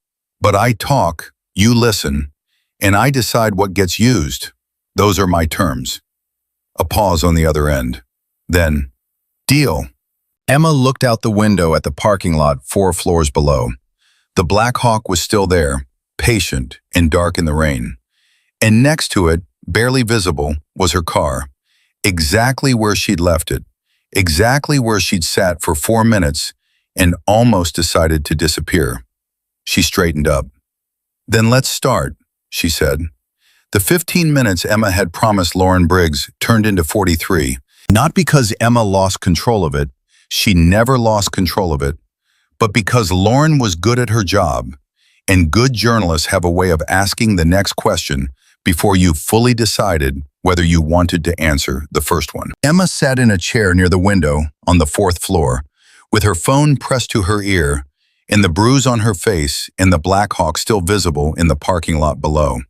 but I talk, you listen, and I decide what gets used. Those are my terms." A pause on the other end. Then, "Deal." Emma looked out the window at the parking lot 4 floors below. The Black Hawk was still there, patient and dark in the rain. And next to it, barely visible, was her car, exactly where she'd left it, exactly where she'd sat for 4 minutes and almost decided to disappear. She straightened up. "Then let's start," she said. The 15 minutes Emma had promised Lauren Briggs turned into 43, not because Emma lost control of it, she never lost control of it, but because Lauren was good at her job, and good journalists have a way of asking the next question before you fully decided whether you wanted to answer the first one. Emma sat in a chair near the window on the 4th floor, with her phone pressed to her ear, and the bruise on her face and the Black Hawk still visible in the parking lot below.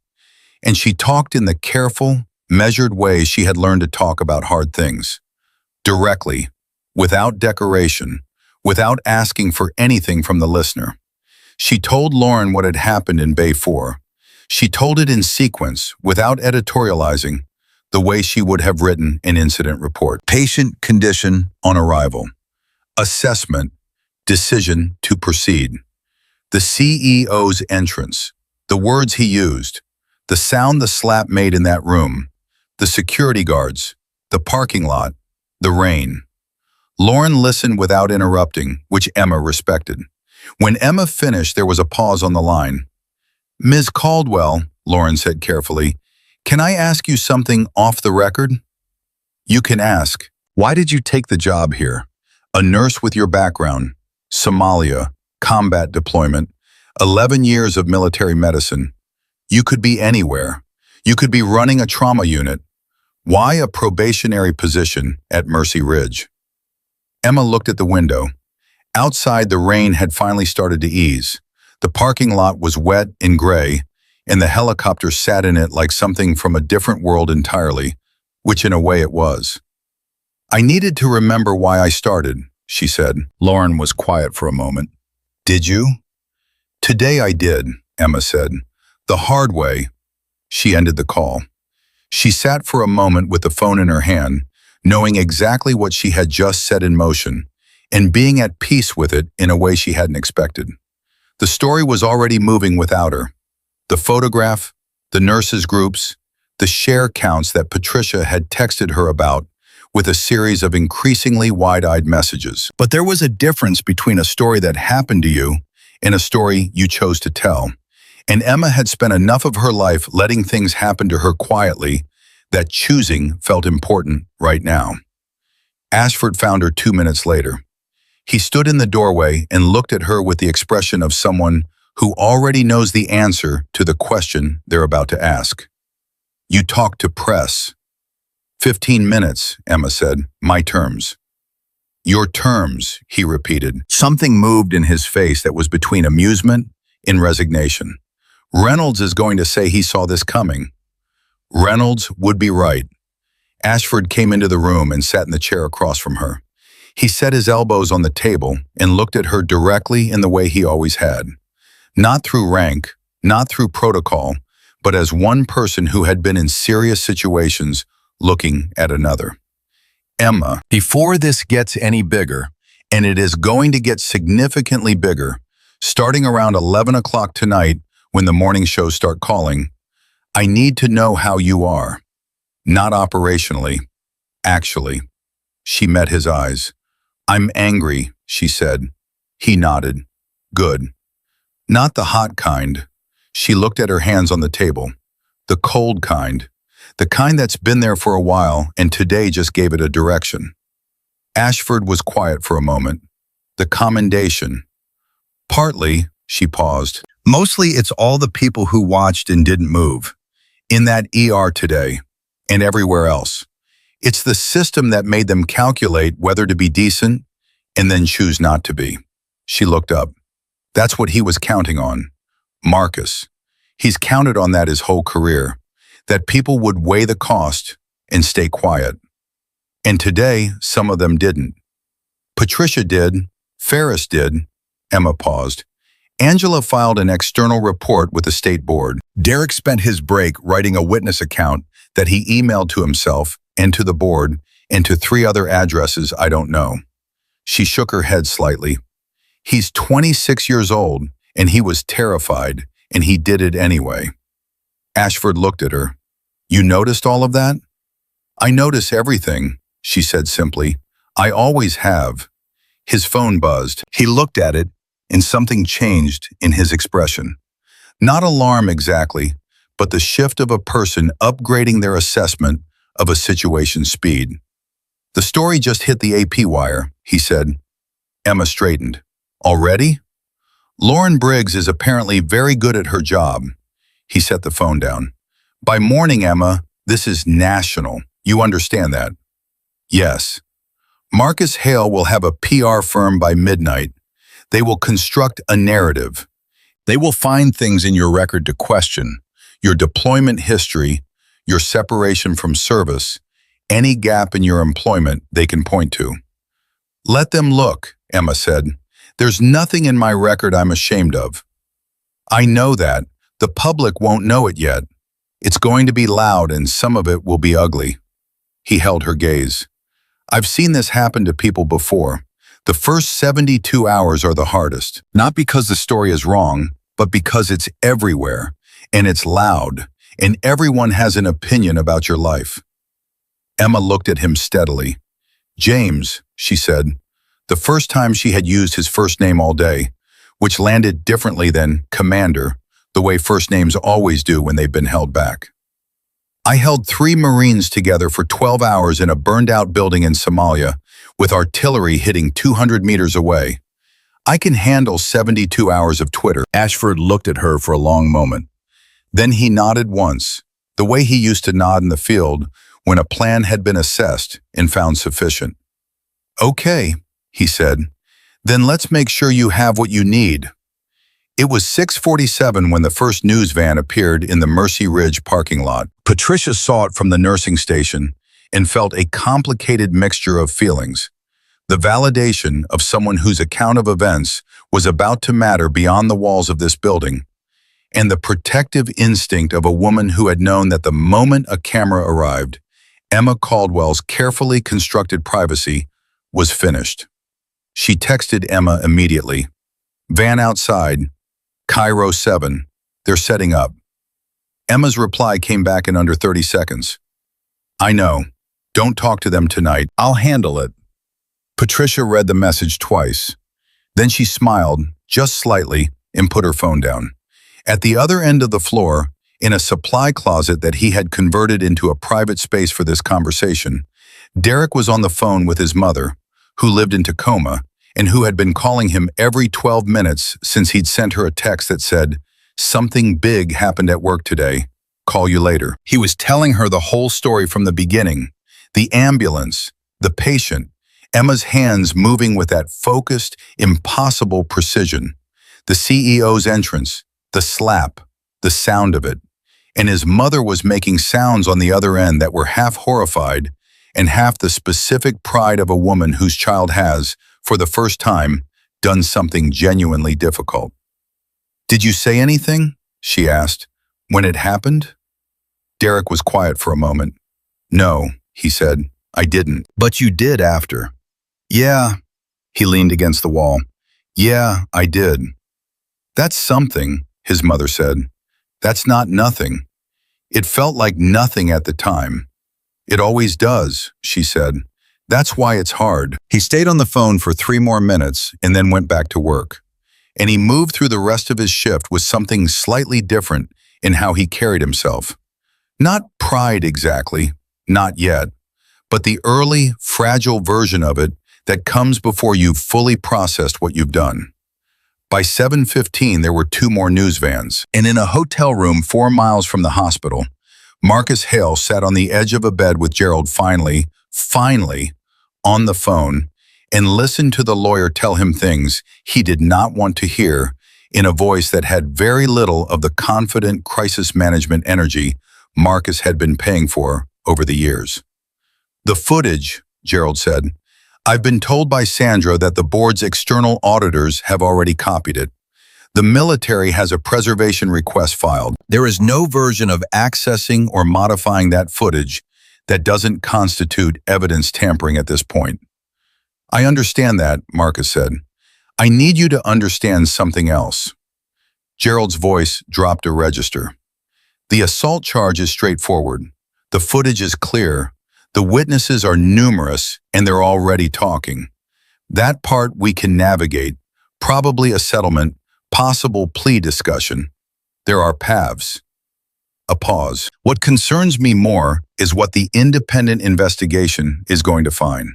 And she talked in the careful, measured way she had learned to talk about hard things. Directly, without decoration, without asking for anything from the listener. She told Lauren what had happened in Bay 4. She told it in sequence, without editorializing, the way she would have written an incident report. Patient condition on arrival. Assessment, decision to proceed. The CEO's entrance, the words he used, the sound the slap made in that room, the security guards, the parking lot, the rain. Lauren listened without interrupting, which Emma respected. When Emma finished, there was a pause on the line. "Ms. Caldwell," Lauren said carefully, "can I ask you something off the record?" "You can ask. Why did you take the job here? A nurse with your background, Somalia, combat deployment, 11 years of military medicine. You could be anywhere. You could be running a trauma unit. Why a probationary position at Mercy Ridge?" Emma looked at the window. Outside, the rain had finally started to ease. The parking lot was wet and gray, and the helicopter sat in it like something from a different world entirely, which in a way it was. "I needed to remember why I started," she said. Lauren was quiet for a moment. "Did you?" "Today I did," Emma said. "The hard way." She ended the call. She sat for a moment with the phone in her hand, knowing exactly what she had just set in motion, and being at peace with it in a way she hadn't expected. The story was already moving without her. The photograph, the nurses' groups, the share counts that Patricia had texted her about, with a series of increasingly wide-eyed messages. But there was a difference between a story that happened to you and a story you chose to tell. And Emma had spent enough of her life letting things happen to her quietly that choosing felt important right now. Ashford found her 2 minutes later. He stood in the doorway and looked at her with the expression of someone who already knows the answer to the question they're about to ask. "You talked to press." 15 minutes, Emma said. "My terms." "Your terms," he repeated. Something moved in his face that was between amusement and resignation. Reynolds is going to say he saw this coming. Reynolds would be right. Ashford came into the room and sat in the chair across from her. He set his elbows on the table and looked at her directly in the way he always had. Not through rank, not through protocol, but as one person who had been in serious situations looking at another. "Emma, before this gets any bigger, and it is going to get significantly bigger, starting around 11 o'clock tonight when the morning shows start calling, I need to know how you are. Not operationally, actually." She met his eyes. "I'm angry," she said. He nodded. "Good. Not the hot kind." She looked at her hands on the table. "The cold kind. The kind that's been there for a while and today just gave it a direction." Ashford was quiet for a moment. "The commendation." "Partly," she paused. "Mostly it's all the people who watched and didn't move. In that ER today, and everywhere else. It's the system that made them calculate whether to be decent and then choose not to be." She looked up. "That's what he was counting on. Marcus. He's counted on that his whole career. That people would weigh the cost and stay quiet. And today, some of them didn't. Patricia did. Ferris did." Emma paused. "Angela filed an external report with the state board. Derek spent his break writing a witness account that he emailed to himself and to the board and to 3 other addresses I don't know." She shook her head slightly. "He's 26 years old, and he was terrified, and he did it anyway." Ashford looked at her. "You noticed all of that?" "I notice everything," she said simply. "I always have." His phone buzzed. He looked at it, and something changed in his expression. Not alarm exactly, but the shift of a person upgrading their assessment of a situation's speed. "The story just hit the AP wire," he said. Emma straightened. "Already?" "Lauren Briggs is apparently very good at her job." He set the phone down. "By morning, Emma, this is national. You understand that?" "Yes." "Marcus Hale will have a PR firm by midnight. They will construct a narrative. They will find things in your record to question, your deployment history, your separation from service, any gap in your employment they can point to." "Let them look," Emma said. "There's nothing in my record I'm ashamed of." "I know that. The public won't know it yet. It's going to be loud and some of it will be ugly." He held her gaze. "I've seen this happen to people before. The first 72 hours are the hardest, not because the story is wrong, but because it's everywhere, and it's loud, and everyone has an opinion about your life." Emma looked at him steadily. "James," she said, the first time she had used his first name all day, which landed differently than commander, the way first names always do when they've been held back. I held 3 Marines together for 12 hours in a burned-out building in Somalia, with artillery hitting 200 meters away. I can handle 72 hours of Twitter. Ashford looked at her for a long moment. Then he nodded once, the way he used to nod in the field when a plan had been assessed and found sufficient. "Okay," he said, "then let's make sure you have what you need." It was 6:47 when the first news van appeared in the Mercy Ridge parking lot. Patricia saw it from the nursing station and felt a complicated mixture of feelings. The validation of someone whose account of events was about to matter beyond the walls of this building, and the protective instinct of a woman who had known that the moment a camera arrived, Emma Caldwell's carefully constructed privacy was finished. She texted Emma immediately. "Van outside, Cairo 7, they're setting up." Emma's reply came back in under 30 seconds. "I know. Don't talk to them tonight. I'll handle it." Patricia read the message twice. Then she smiled, just slightly, and put her phone down. At the other end of the floor, in a supply closet that he had converted into a private space for this conversation, Derek was on the phone with his mother, who lived in Tacoma, and who had been calling him every 12 minutes since he'd sent her a text that said, "Something big happened at work today. Call you later." He was telling her the whole story from the beginning. The ambulance, the patient, Emma's hands moving with that focused, impossible precision, the CEO's entrance, the slap, the sound of it. And his mother was making sounds on the other end that were half horrified and half the specific pride of a woman whose child has, for the first time, done something genuinely difficult. "Did you say anything?" she asked. "When it happened?" Derek was quiet for a moment. "No," he said, "I didn't. But you did after." "Yeah," he leaned against the wall. "Yeah, I did." "That's something," his mother said. "That's not nothing." "It felt like nothing at the time." "It always does," she said. "That's why it's hard." He stayed on the phone for 3 more minutes and then went back to work. And he moved through the rest of his shift with something slightly different in how he carried himself. Not pride exactly, not yet, but the early, fragile version of it that comes before you've fully processed what you've done. By 7:15, there were 2 more news vans, and in a hotel room 4 miles from the hospital, Marcus Hale sat on the edge of a bed with Gerald finally, on the phone, and listened to the lawyer tell him things he did not want to hear in a voice that had very little of the confident crisis management energy Marcus had been paying for over the years. "The footage," Gerald said, "I've been told by Sandra that the board's external auditors have already copied it. The military has a preservation request filed. There is no version of accessing or modifying that footage that doesn't constitute evidence tampering at this point." "I understand that," Marcus said. "I need you to understand something else." Gerald's voice dropped a register. "The assault charge is straightforward. The footage is clear. The witnesses are numerous, and they're already talking. That part we can navigate, probably a settlement, possible plea discussion. There are paths." A pause. "What concerns me more is what the independent investigation is going to find."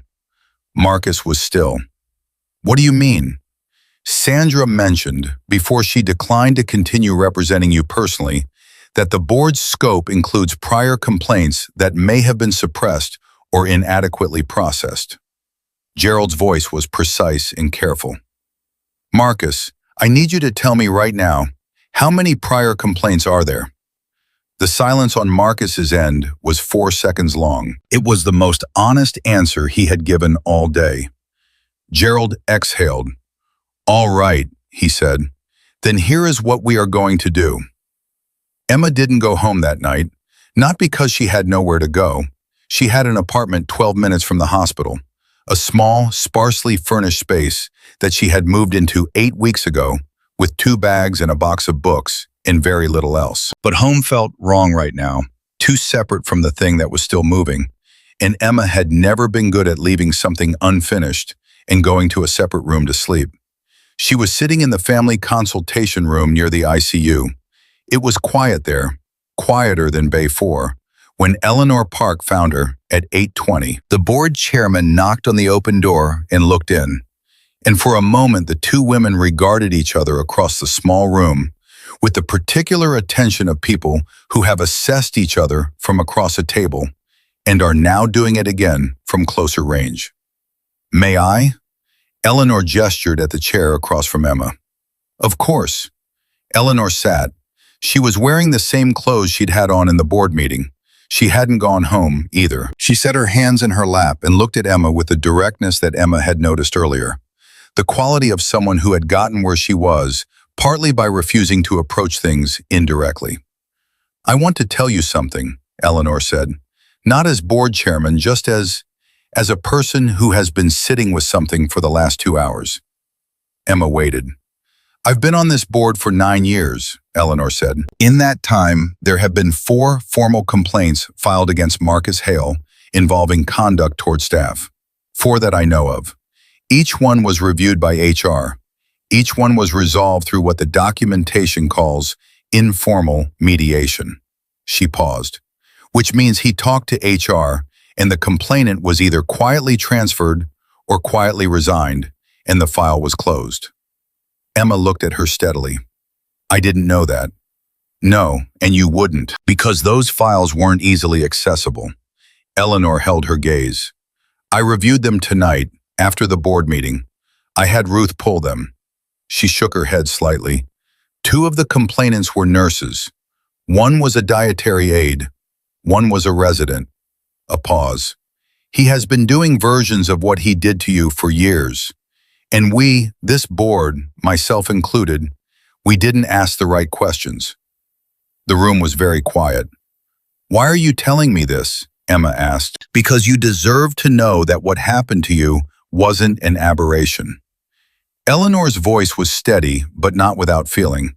Marcus was still. "What do you mean?" "Sandra mentioned, before she declined to continue representing you personally, that the board's scope includes prior complaints that may have been suppressed or inadequately processed." Gerald's voice was precise and careful. "Marcus, I need you to tell me right now, how many prior complaints are there?" The silence on Marcus's end was 4 seconds long. It was the most honest answer he had given all day. Gerald exhaled. "All right," he said. "Then here is what we are going to do." Emma didn't go home that night, not because she had nowhere to go. She had an apartment 12 minutes from the hospital, a small, sparsely furnished space that she had moved into 8 weeks ago, with 2 bags and a box of books and very little else. But home felt wrong right now, too separate from the thing that was still moving, and Emma had never been good at leaving something unfinished and going to a separate room to sleep. She was sitting in the family consultation room near the ICU. It was quiet there, quieter than Bay 4, when Eleanor Park found her at 8:20. The board chairman knocked on the open door and looked in. And for a moment, the two women regarded each other across the small room with the particular attention of people who have assessed each other from across a table and are now doing it again from closer range. "May I?" Eleanor gestured at the chair across from Emma. "Of course." Eleanor sat. She was wearing the same clothes she'd had on in the board meeting. She hadn't gone home, either. She set her hands in her lap and looked at Emma with the directness that Emma had noticed earlier. The quality of someone who had gotten where she was, partly by refusing to approach things indirectly. "I want to tell you something," Eleanor said. "Not as board chairman, just as a person who has been sitting with something for the last 2 hours." Emma waited. "I've been on this board for 9 years, Eleanor said. "In that time, there have been 4 formal complaints filed against Marcus Hale involving conduct toward staff. 4 that I know of. Each one was reviewed by HR. Each one was resolved through what the documentation calls informal mediation." She paused. "Which means he talked to HR, and the complainant was either quietly transferred or quietly resigned, and the file was closed." Emma looked at her steadily. "I didn't know that." "No, and you wouldn't, because those files weren't easily accessible." Eleanor held her gaze. "I reviewed them tonight, after the board meeting. I had Ruth pull them." She shook her head slightly. 2 of the complainants were nurses. One was a dietary aide. One was a resident. A pause. "He has been doing versions of what he did to you for years. And we, this board, myself included, we didn't ask the right questions." The room was very quiet. "Why are you telling me this?" Emma asked. "Because you deserve to know that what happened to you wasn't an aberration." Eleanor's voice was steady, but not without feeling.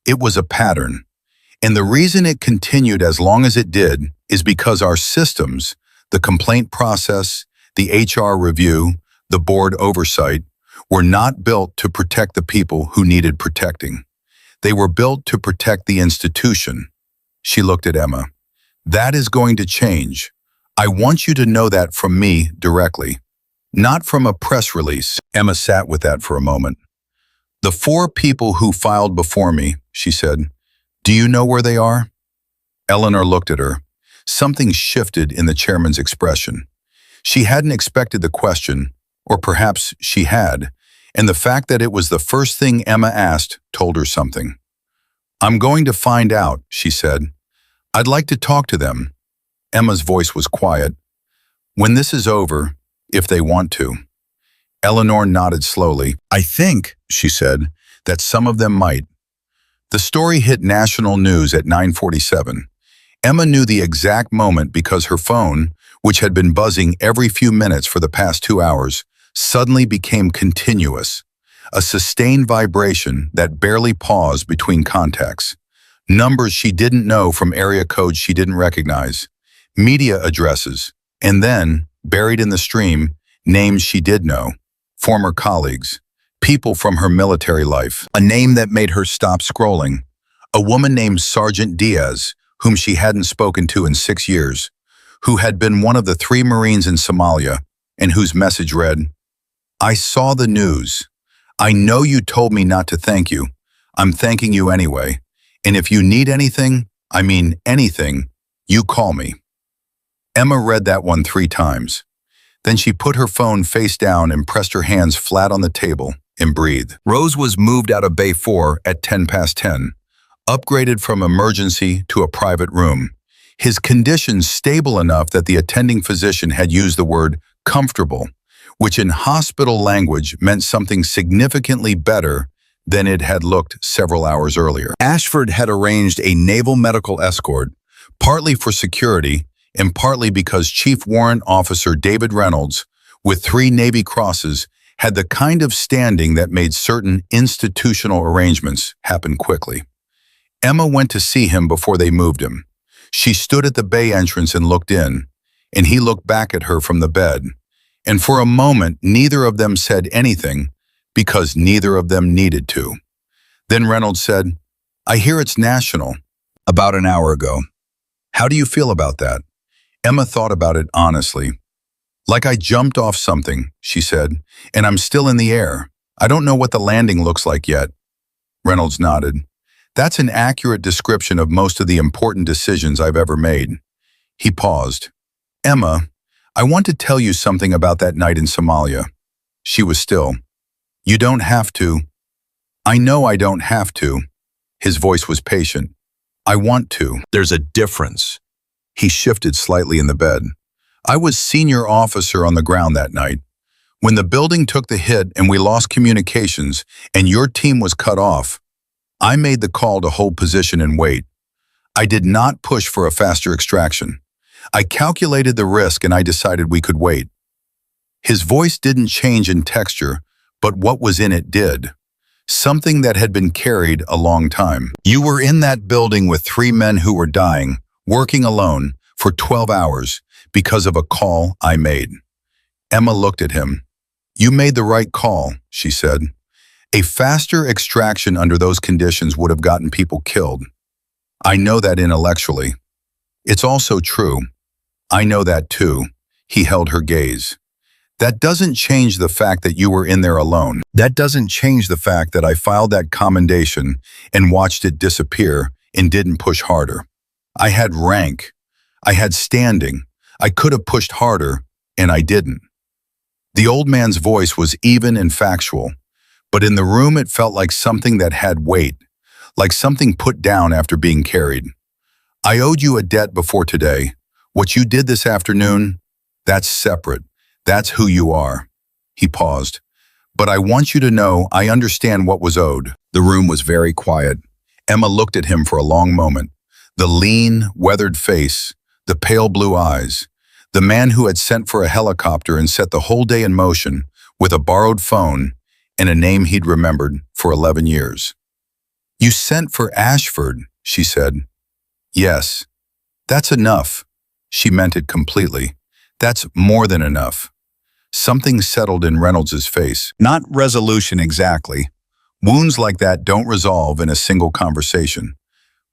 It was a pattern. And the reason it continued as long as it did is because our systems, the complaint process, the HR review, the board oversight, were not built to protect the people who needed protecting. They were built to protect the institution. She looked at Emma. "That is going to change. I want you to know that from me directly. Not from a press release." Emma sat with that for a moment. "The 4 people who filed before me," she said, "do you know where they are?" Eleanor looked at her. Something shifted in the chairman's expression. She hadn't expected the question, or perhaps she had, and the fact that it was the first thing Emma asked told her something. "I'm going to find out," she said. "I'd like to talk to them." Emma's voice was quiet. "When this is over, if they want to." Eleanor nodded slowly. "I think," she said, "that some of them might." The story hit national news at 9:47. Emma knew the exact moment because her phone, which had been buzzing every few minutes for the past 2 hours, suddenly became continuous, a sustained vibration that barely paused between contacts. Numbers she didn't know from area codes she didn't recognize, media addresses, and then, buried in the stream, names she did know, former colleagues, people from her military life, a name that made her stop scrolling, a woman named Sergeant Diaz, whom she hadn't spoken to in 6 years, who had been one of the 3 Marines in Somalia, and whose message read, "I saw the news. I know you told me not to thank you. I'm thanking you anyway. And if you need anything, I mean anything, you call me." Emma read that one 3 times. Then she put her phone face down and pressed her hands flat on the table and breathed. Rose was moved out of Bay 4 at 10:10, upgraded from emergency to a private room. His condition stable enough that the attending physician had used the word comfortable, which in hospital language meant something significantly better than it had looked several hours earlier. Ashford had arranged a naval medical escort, partly for security and partly because Chief Warrant Officer David Reynolds, with 3 Navy crosses, had the kind of standing that made certain institutional arrangements happen quickly. Emma went to see him before they moved him. She stood at the bay entrance and looked in, and he looked back at her from the bed. And for a moment, neither of them said anything, because neither of them needed to. Then Reynolds said, "I hear it's national." About an hour ago. How do you feel about that? Emma thought about it honestly. Like I jumped off something, she said, and I'm still in the air. I don't know what the landing looks like yet. Reynolds nodded. That's an accurate description of most of the important decisions I've ever made. He paused. Emma, I want to tell you something about that night in Somalia. She was still. You don't have to. I know I don't have to. His voice was patient. I want to. There's a difference. He shifted slightly in the bed. I was senior officer on the ground that night. When the building took the hit and we lost communications and your team was cut off, I made the call to hold position and wait. I did not push for a faster extraction. I calculated the risk and I decided we could wait. His voice didn't change in texture, but what was in it did. Something that had been carried a long time. You were in that building with 3 men who were dying, working alone, for 12 hours because of a call I made. Emma looked at him. You made the right call, she said. A faster extraction under those conditions would have gotten people killed. I know that intellectually. It's also true. I know that too. He held her gaze. That doesn't change the fact that you were in there alone. That doesn't change the fact that I filed that commendation and watched it disappear and didn't push harder. I had rank. I had standing. I could have pushed harder, and I didn't. The old man's voice was even and factual, but in the room it felt like something that had weight, like something put down after being carried. I owed you a debt before today. What you did this afternoon, that's separate. That's who you are. He paused. But I want you to know I understand what was owed. The room was very quiet. Emma looked at him for a long moment. The lean, weathered face, the pale blue eyes, the man who had sent for a helicopter and set the whole day in motion with a borrowed phone and a name he'd remembered for 11 years. You sent for Ashford, she said. Yes. That's enough. She meant it completely. That's more than enough. Something settled in Reynolds's face. Not resolution exactly. Wounds like that don't resolve in a single conversation,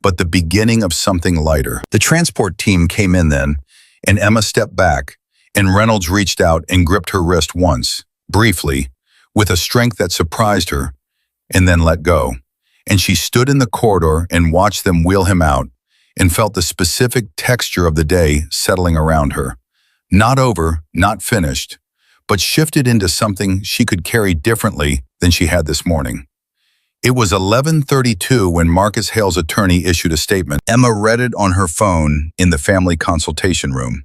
but the beginning of something lighter. The transport team came in then, and Emma stepped back, and Reynolds reached out and gripped her wrist once, briefly, with a strength that surprised her, and then let go. And she stood in the corridor and watched them wheel him out, and felt the specific texture of the day settling around her. Not over, not finished, but shifted into something she could carry differently than she had this morning. It was 11:32 when Marcus Hale's attorney issued a statement. Emma read it on her phone in the family consultation room.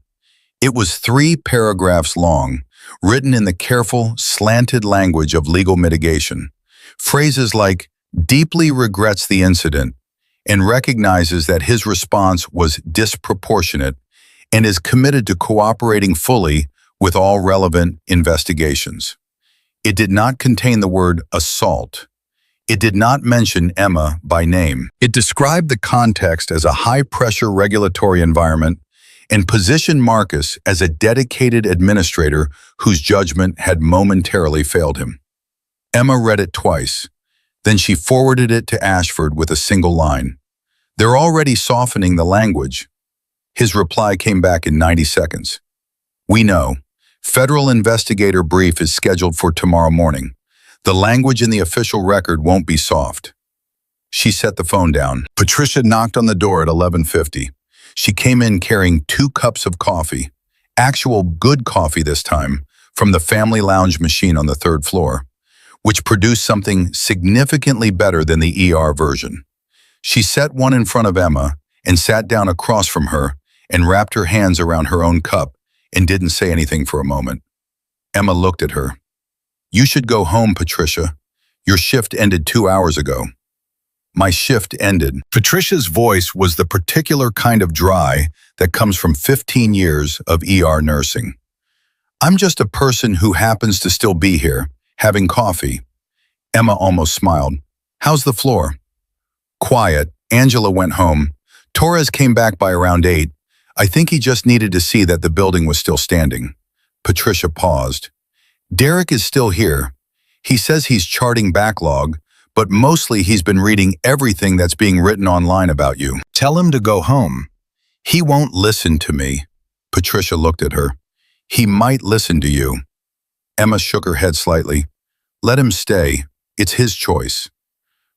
It was 3 paragraphs long, written in the careful, slanted language of legal mitigation. Phrases like, deeply regrets the incident, and recognizes that his response was disproportionate and is committed to cooperating fully with all relevant investigations. It did not contain the word assault. It did not mention Emma by name. It described the context as a high-pressure regulatory environment and positioned Marcus as a dedicated administrator whose judgment had momentarily failed him. Emma read it twice. Then she forwarded it to Ashford with a single line. They're already softening the language. His reply came back in 90 seconds. We know. Federal investigator brief is scheduled for tomorrow morning. The language in the official record won't be soft. She set the phone down. Patricia knocked on the door at 11:50. She came in carrying 2 cups of coffee, actual good coffee this time, from the family lounge machine on the 3rd floor, which produced something significantly better than the ER version. She set one in front of Emma and sat down across from her and wrapped her hands around her own cup and didn't say anything for a moment. Emma looked at her. You should go home, Patricia. Your shift ended 2 hours ago. My shift ended. Patricia's voice was the particular kind of dry that comes from 15 years of ER nursing. I'm just a person who happens to still be here, having coffee. Emma almost smiled. How's the floor? Quiet. Angela went home. Torres came back by around 8. I think he just needed to see that the building was still standing. Patricia paused. Derek is still here. He says he's charting backlog, but mostly he's been reading everything that's being written online about you. Tell him to go home. He won't listen to me. Patricia looked at her. He might listen to you. Emma shook her head slightly. Let him stay. It's his choice.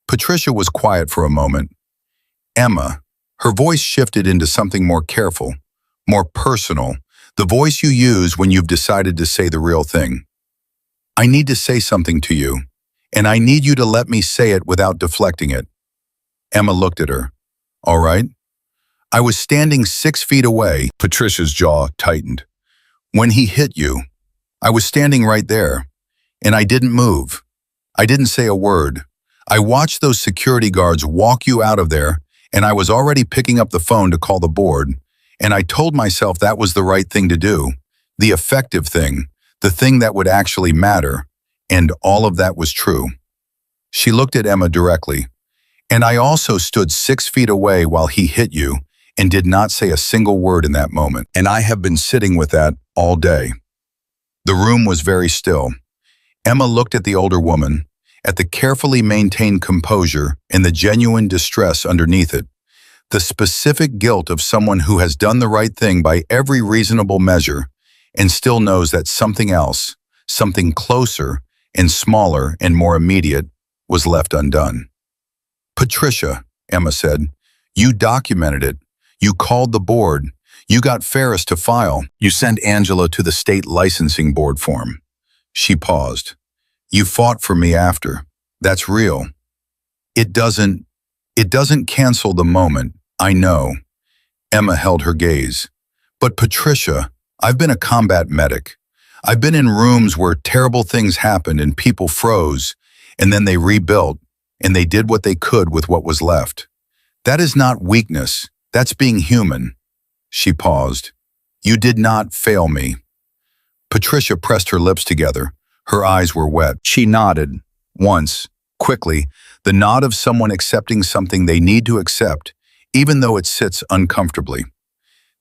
Patricia was quiet for a moment. Emma, her voice shifted into something more careful, more personal, the voice you use when you've decided to say the real thing. I need to say something to you, and I need you to let me say it without deflecting it. Emma looked at her. All right. I was standing 6 feet away. Patricia's jaw tightened. When he hit you, I was standing right there, and I didn't move. I didn't say a word. I watched those security guards walk you out of there, and I was already picking up the phone to call the board, and I told myself that was the right thing to do, the effective thing, the thing that would actually matter, and all of that was true. She looked at Emma directly. And I also stood 6 feet away while he hit you and did not say a single word in that moment. And I have been sitting with that all day. The room was very still. Emma looked at the older woman, at the carefully maintained composure and the genuine distress underneath it, the specific guilt of someone who has done the right thing by every reasonable measure and still knows that something else, something closer and smaller and more immediate, was left undone. Patricia, Emma said, you documented it. You called the board. You got Ferris to file. You sent Angela to the state licensing board form. She paused. You fought for me after. That's real. It doesn't cancel the moment, I know. Emma held her gaze. But Patricia, I've been a combat medic. I've been in rooms where terrible things happened and people froze, and then they rebuilt, and they did what they could with what was left. That is not weakness. That's being human. She paused. You did not fail me. Patricia pressed her lips together. Her eyes were wet. She nodded. Once, quickly, the nod of someone accepting something they need to accept, even though it sits uncomfortably.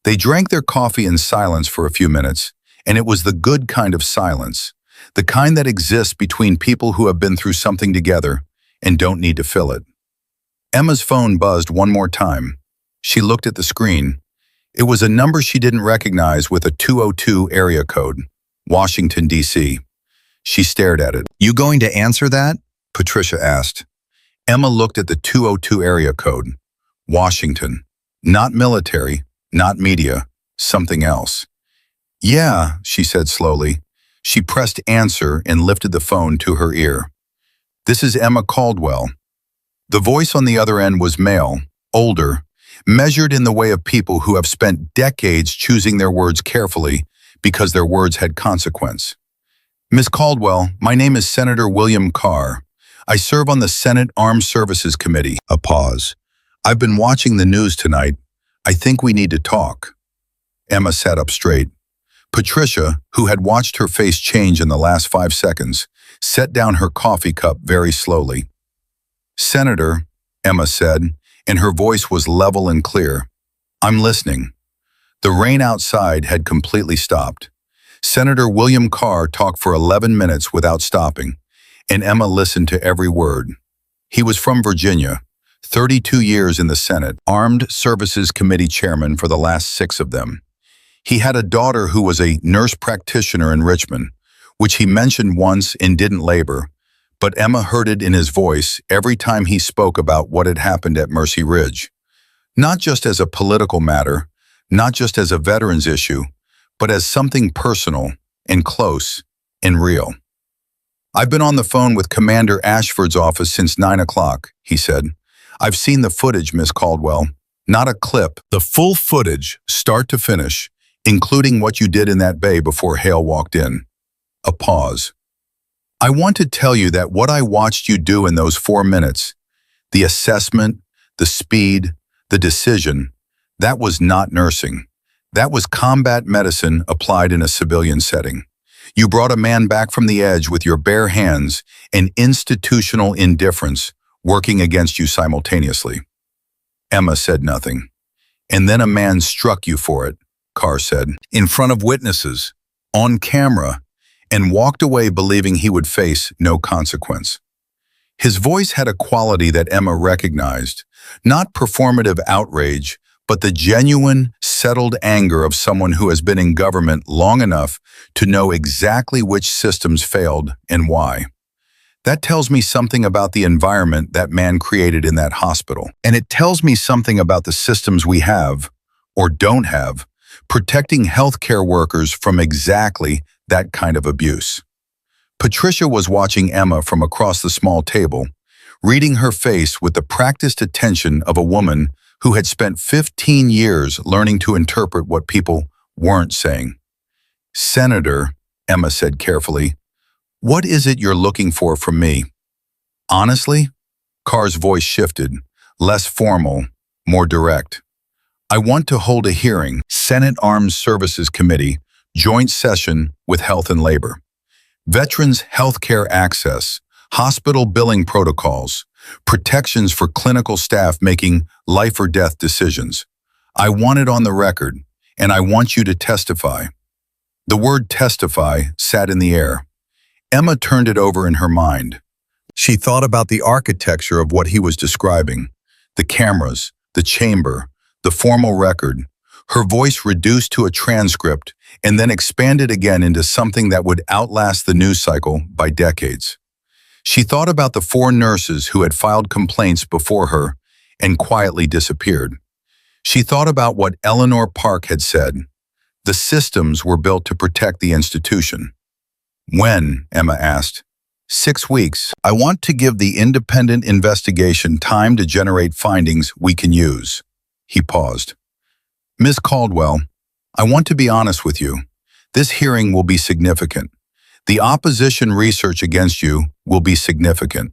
They drank their coffee in silence for a few minutes, and it was the good kind of silence, the kind that exists between people who have been through something together and don't need to fill it. Emma's phone buzzed one more time. She looked at the screen. It was a number she didn't recognize with a 202 area code, Washington, D.C. She stared at it. You going to answer that? Patricia asked. Emma looked at the 202 area code, Washington. Not military, not media, something else. Yeah, she said slowly. She pressed answer and lifted the phone to her ear. This is Emma Caldwell. The voice on the other end was male, older, measured in the way of people who have spent decades choosing their words carefully because their words had consequence. Miss Caldwell, my name is Senator William Carr. I serve on the Senate Armed Services Committee. A pause. I've been watching the news tonight. I think we need to talk. Emma sat up straight. Patricia, who had watched her face change in the last 5 seconds, set down her coffee cup very slowly. Senator, Emma said, and her voice was level and clear. I'm listening. The rain outside had completely stopped. Senator William Carr talked for 11 minutes without stopping, and Emma listened to every word. He was from Virginia, 32 years in the Senate, Armed Services Committee chairman for the last 6 of them. He had a daughter who was a nurse practitioner in Richmond, which he mentioned once and didn't labor, but Emma heard it in his voice every time he spoke about what had happened at Mercy Ridge. Not just as a political matter, not just as a veterans issue, but as something personal and close and real. I've been on the phone with Commander Ashford's office since 9 o'clock, he said. I've seen the footage, Miss Caldwell. Not a clip. The full footage, start to finish, including what you did in that bay before Hale walked in. A pause. I want to tell you that what I watched you do in those 4 minutes, the assessment, the speed, the decision, that was not nursing. That was combat medicine applied in a civilian setting. You brought a man back from the edge with your bare hands and institutional indifference working against you simultaneously. Emma said nothing. And then a man struck you for it, Carr said, in front of witnesses, on camera, and walked away believing he would face no consequence. His voice had a quality that Emma recognized, not performative outrage, but the genuine, settled anger of someone who has been in government long enough to know exactly which systems failed and why. That tells me something about the environment that man created in that hospital. And it tells me something about the systems we have, or don't have, protecting healthcare workers from exactly that kind of abuse. Patricia was watching Emma from across the small table, reading her face with the practiced attention of a woman who had spent 15 years learning to interpret what people weren't saying. "Senator," Emma said carefully, "what is it you're looking for from me?" "Honestly?" Carr's voice shifted, less formal, more direct. "I want to hold a hearing, Senate Armed Services Committee, joint session with Health and Labor. Veterans health care access, hospital billing protocols, protections for clinical staff making life or death decisions. I want it on the record, and I want you to testify." The word testify sat in the air. Emma turned it over in her mind. She thought about the architecture of what he was describing, the cameras, the chamber, the formal record. Her voice reduced to a transcript and then expanded again into something that would outlast the news cycle by decades. She thought about the 4 nurses who had filed complaints before her and quietly disappeared. She thought about what Eleanor Park had said. The systems were built to protect the institution. "When?" Emma asked. 6 weeks. I want to give the independent investigation time to generate findings we can use." He paused. "Ms. Caldwell, I want to be honest with you. This hearing will be significant. The opposition research against you will be significant.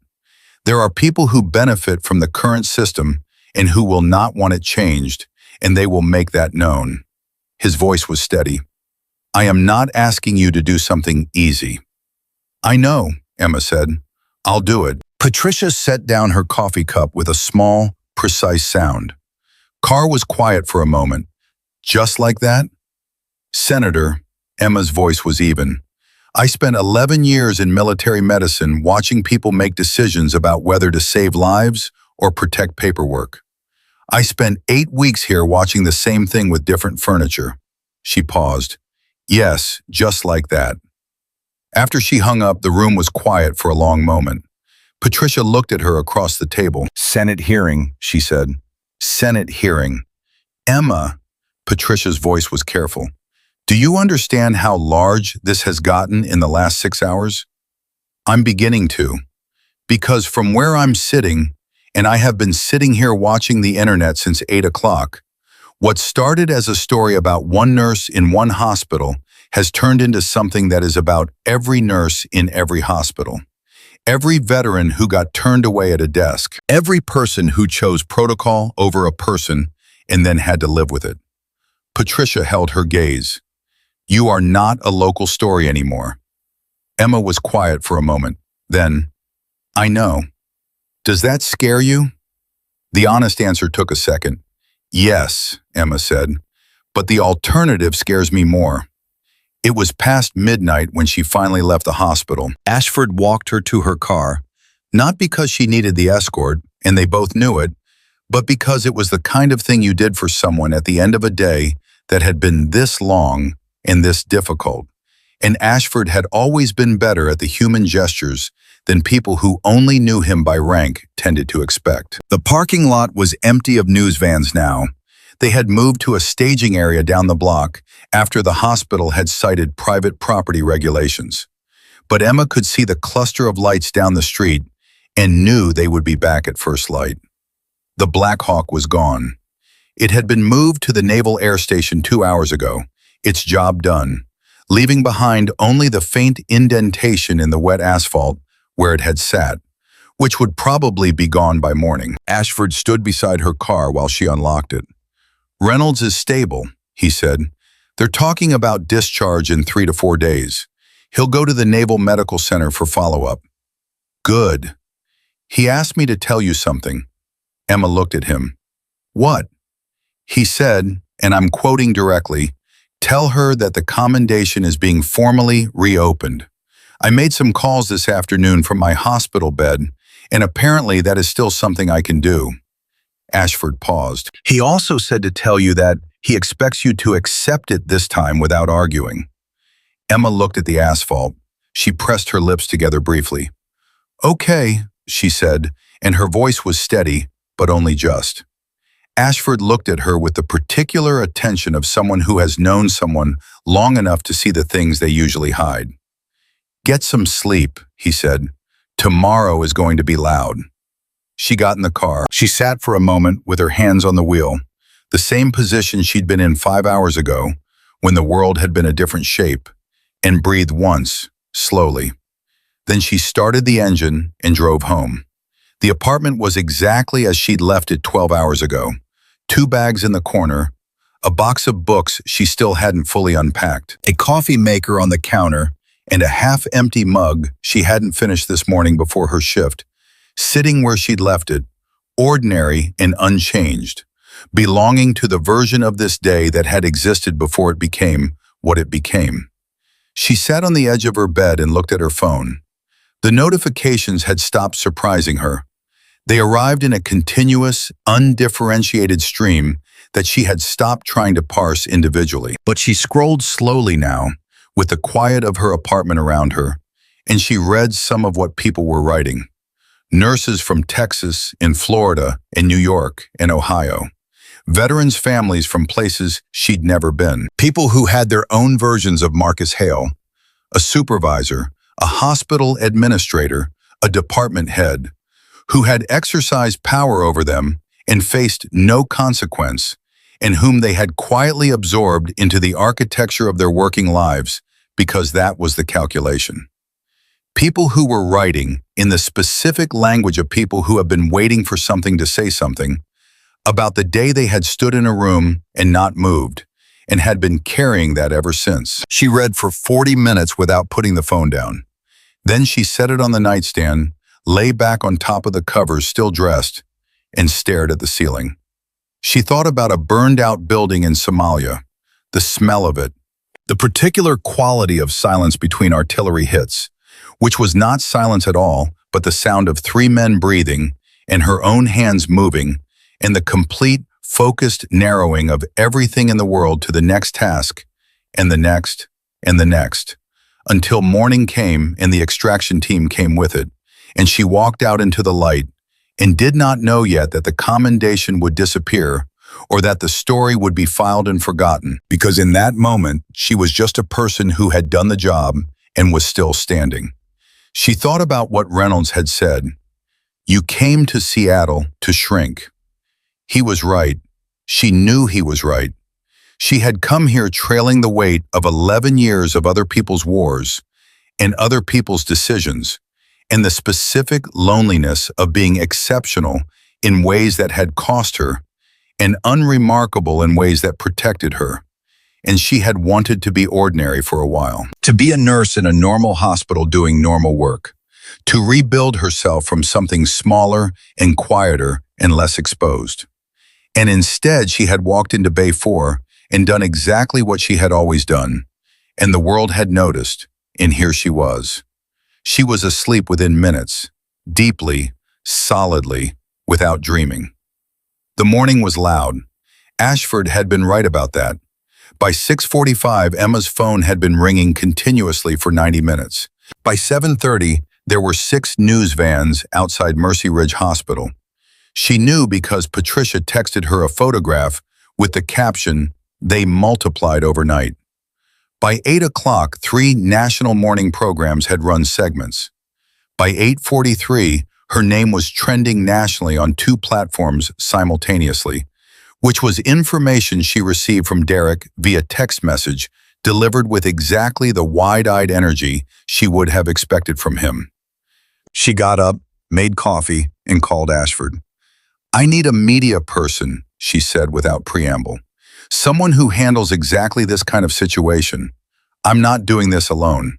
There are people who benefit from the current system and who will not want it changed, and they will make that known." His voice was steady. "I am not asking you to do something easy." "I know," Emma said. "I'll do it." Patricia set down her coffee cup with a small, precise sound. Carr was quiet for a moment. "Just like that?" "Senator," Emma's voice was even, "I spent 11 years in military medicine watching people make decisions about whether to save lives or protect paperwork. I spent 8 weeks here watching the same thing with different furniture." She paused. "Yes, just like that." After she hung up, the room was quiet for a long moment. Patricia looked at her across the table. "Senate hearing," she said. "Senate hearing." "Emma," Patricia's voice was careful, "do you understand how large this has gotten in the last 6 hours?" "I'm beginning to. Because from where I'm sitting, and I have been sitting here watching the internet since 8 o'clock, what started as a story about one nurse in one hospital has turned into something that is about every nurse in every hospital. Every veteran who got turned away at a desk. Every person who chose protocol over a person and then had to live with it." Patricia held her gaze. "You are not a local story anymore." Emma was quiet for a moment. Then, "I know. Does that scare you?" The honest answer took a second. "Yes," Emma said, "but the alternative scares me more." It was past midnight when she finally left the hospital. Ashford walked her to her car, not because she needed the escort, and they both knew it, but because it was the kind of thing you did for someone at the end of a day that had been this long and this difficult. And Ashford had always been better at the human gestures than people who only knew him by rank tended to expect. The parking lot was empty of news vans now. They had moved to a staging area down the block after the hospital had cited private property regulations. But Emma could see the cluster of lights down the street and knew they would be back at first light. The Black Hawk was gone. It had been moved to the Naval Air Station 2 hours ago, its job done, leaving behind only the faint indentation in the wet asphalt where it had sat, which would probably be gone by morning. Ashford stood beside her car while she unlocked it. "Reynolds is stable," he said. "They're talking about discharge in 3 to 4 days. He'll go to the Naval Medical Center for follow-up." "Good. He asked me to tell you something." Emma looked at him. "What?" He said, and I'm quoting directly, Tell her that the commendation is being formally reopened. I made some calls this afternoon from my hospital bed, and apparently that is still something I can do." Ashford paused. "He also said to tell you that he expects you to accept it this time without arguing." Emma looked at the asphalt. She pressed her lips together briefly. "Okay," she said, and her voice was steady, but only just. Ashford looked at her with the particular attention of someone who has known someone long enough to see the things they usually hide. "Get some sleep," he said. "Tomorrow is going to be loud." She got in the car. She sat for a moment with her hands on the wheel, the same position she'd been in 5 hours ago, when the world had been a different shape, and breathed once, slowly. Then she started the engine and drove home. The apartment was exactly as she'd left it 12 hours ago. 2 bags in the corner, a box of books she still hadn't fully unpacked, a coffee maker on the counter, and a half-empty mug she hadn't finished this morning before her shift, sitting where she'd left it, ordinary and unchanged, belonging to the version of this day that had existed before it became what it became. She sat on the edge of her bed and looked at her phone. The notifications had stopped surprising her. They arrived in a continuous, undifferentiated stream that she had stopped trying to parse individually. But she scrolled slowly now, with the quiet of her apartment around her, and she read some of what people were writing. Nurses from Texas and Florida and New York and Ohio. Veterans' families from places she'd never been. People who had their own versions of Marcus Hale. A supervisor, a hospital administrator, a department head, who had exercised power over them and faced no consequence, and whom they had quietly absorbed into the architecture of their working lives because that was the calculation. People who were writing in the specific language of people who have been waiting for something to say something, about the day they had stood in a room and not moved, and had been carrying that ever since. She read for 40 minutes without putting the phone down. Then she set it on the nightstand, lay back on top of the covers still dressed, and stared at the ceiling. She thought about a burned-out building in Somalia, the smell of it, the particular quality of silence between artillery hits, which was not silence at all, but the sound of 3 men breathing and her own hands moving, and the complete, focused narrowing of everything in the world to the next task, and the next, and the next, until morning came and the extraction team came with it, and she walked out into the light and did not know yet that the commendation would disappear or that the story would be filed and forgotten, because in that moment she was just a person who had done the job and was still standing. She thought about what Reynolds had said. "You came to Seattle to shrink." He was right. She knew he was right. She had come here trailing the weight of 11 years of other people's wars and other people's decisions, and the specific loneliness of being exceptional in ways that had cost her, and unremarkable in ways that protected her. And she had wanted to be ordinary for a while. To be a nurse in a normal hospital doing normal work. To rebuild herself from something smaller and quieter and less exposed. And instead she had walked into Bay 4 and done exactly what she had always done. And the world had noticed, and here she was. She was asleep within minutes, deeply, solidly, without dreaming. The morning was loud. Ashford had been right about that. By 6:45, Emma's phone had been ringing continuously for 90 minutes. By 7:30, there were 6 news vans outside Mercy Ridge Hospital. She knew because Patricia texted her a photograph with the caption, "They multiplied overnight." By 8 o'clock, 3 national morning programs had run segments. By 8:43, her name was trending nationally on 2 platforms simultaneously, which was information she received from Derek via text message delivered with exactly the wide-eyed energy she would have expected from him. She got up, made coffee, and called Ashford. "I need a media person," she said without preamble. "Someone who handles exactly this kind of situation. I'm not doing this alone."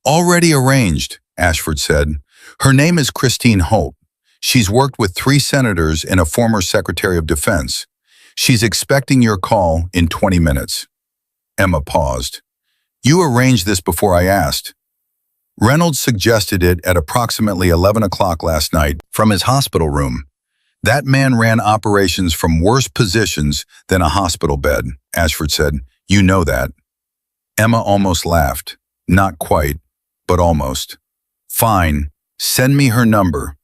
"Already arranged," Ashford said. "Her name is Christine Holt. She's worked with 3 senators and a former Secretary of Defense. She's expecting your call in 20 minutes. Emma paused. You arranged this before I asked. Reynolds suggested it at approximately 11 o'clock last night from his hospital room. That man ran operations from worse positions than a hospital bed, Ashford said. You know that. Emma almost laughed. Not quite, but almost. Fine, send me her number.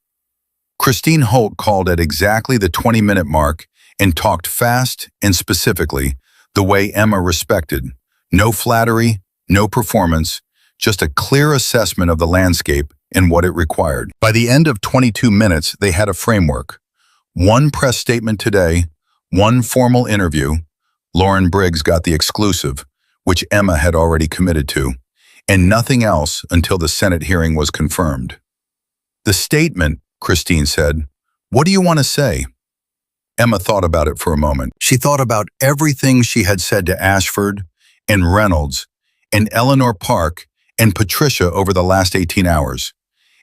Christine Holt called at exactly the 20-minute mark and talked fast and specifically, the way Emma respected. No flattery, no performance, just a clear assessment of the landscape and what it required. By the end of 22 minutes, they had a framework. One press statement today, one formal interview. Lauren Briggs got the exclusive, which Emma had already committed to, and nothing else until the Senate hearing was confirmed. The statement, Christine said, what do you want to say? Emma thought about it for a moment. She thought about everything she had said to Ashford and Reynolds and Eleanor Park and Patricia over the last 18 hours.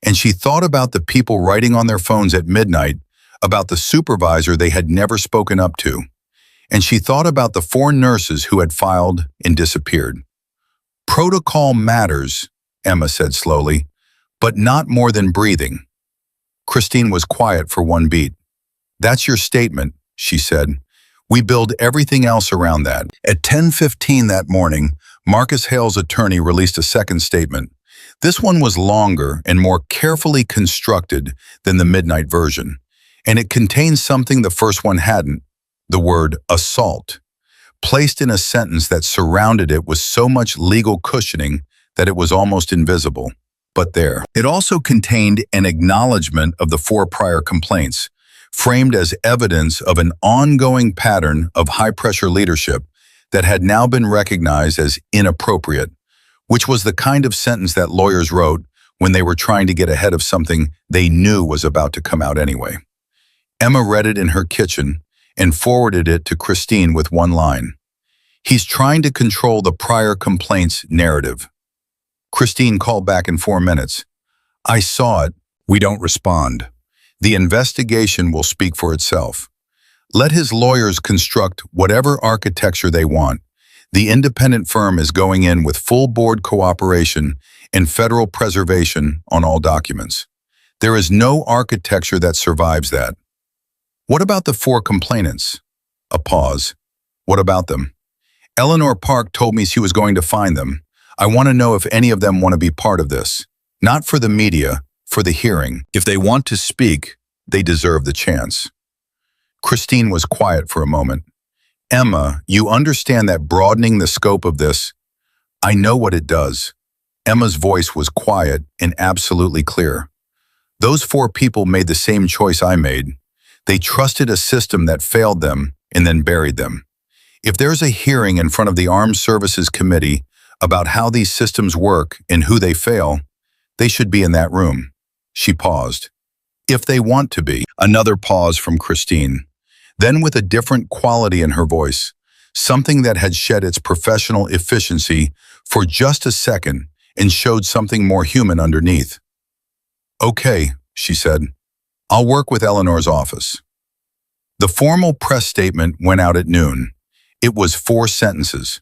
And she thought about the people writing on their phones at midnight about the supervisor they had never spoken up to. And she thought about the 4 nurses who had filed and disappeared. Protocol matters, Emma said slowly, but not more than breathing. Christine was quiet for one beat. That's your statement, she said. We build everything else around that. At 10:15 that morning, Marcus Hale's attorney released a second statement. This one was longer and more carefully constructed than the midnight version, and it contained something the first one hadn't, the word assault, placed in a sentence that surrounded it with so much legal cushioning that it was almost invisible. But there. It also contained an acknowledgement of the 4 prior complaints, framed as evidence of an ongoing pattern of high-pressure leadership that had now been recognized as inappropriate, which was the kind of sentence that lawyers wrote when they were trying to get ahead of something they knew was about to come out anyway. Emma read it in her kitchen and forwarded it to Christine with one line. He's trying to control the prior complaints narrative. Christine called back in 4 minutes. I saw it. We don't respond. The investigation will speak for itself. Let his lawyers construct whatever architecture they want. The independent firm is going in with full board cooperation and federal preservation on all documents. There is no architecture that survives that. What about the 4 complainants? A pause. What about them? Eleanor Park told me she was going to find them. I want to know if any of them want to be part of this. Not for the media, for the hearing. If they want to speak, they deserve the chance. Christine was quiet for a moment. Emma, you understand that broadening the scope of this? I know what it does. Emma's voice was quiet and absolutely clear. Those 4 people made the same choice I made. They trusted a system that failed them and then buried them. If there's a hearing in front of the Armed Services Committee about how these systems work and who they fail, they should be in that room. She paused. If they want to be. Another pause from Christine. Then with a different quality in her voice, something that had shed its professional efficiency for just a second and showed something more human underneath. Okay, she said. I'll work with Eleanor's office. The formal press statement went out at noon. It was 4 sentences.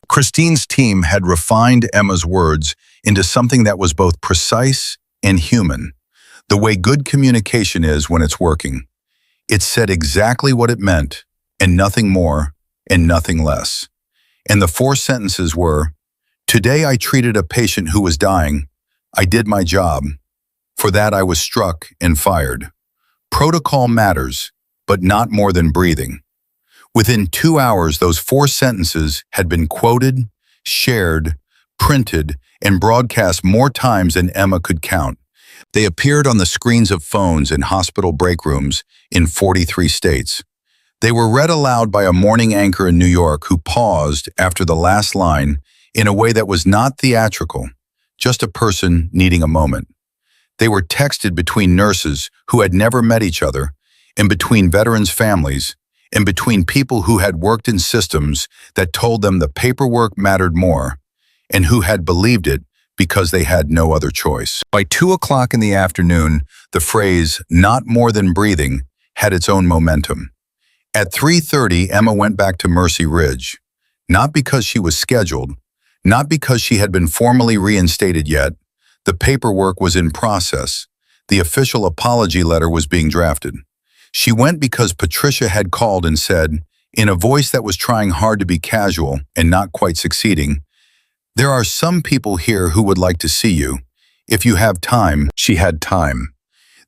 Christine's team had refined Emma's words into something that was both precise and human, the way good communication is when it's working. It said exactly what it meant, and nothing more, and nothing less. And the 4 sentences were, today I treated a patient who was dying. I did my job. For that I was struck and fired. Protocol matters, but not more than breathing. Within 2 hours, those 4 sentences had been quoted, shared, printed, and broadcast more times than Emma could count. They appeared on the screens of phones in hospital break rooms in 43 states. They were read aloud by a morning anchor in New York who paused after the last line in a way that was not theatrical, just a person needing a moment. They were texted between nurses who had never met each other, and between veterans' families, and between people who had worked in systems that told them the paperwork mattered more, and who had believed it because they had no other choice. By 2 o'clock in the afternoon, the phrase, not more than breathing, had its own momentum. At 3:30, Emma went back to Mercy Ridge. Not because she was scheduled, not because she had been formally reinstated yet. The paperwork was in process. The official apology letter was being drafted. She went because Patricia had called and said, in a voice that was trying hard to be casual and not quite succeeding, "There are some people here who would like to see you. If you have time." She had time.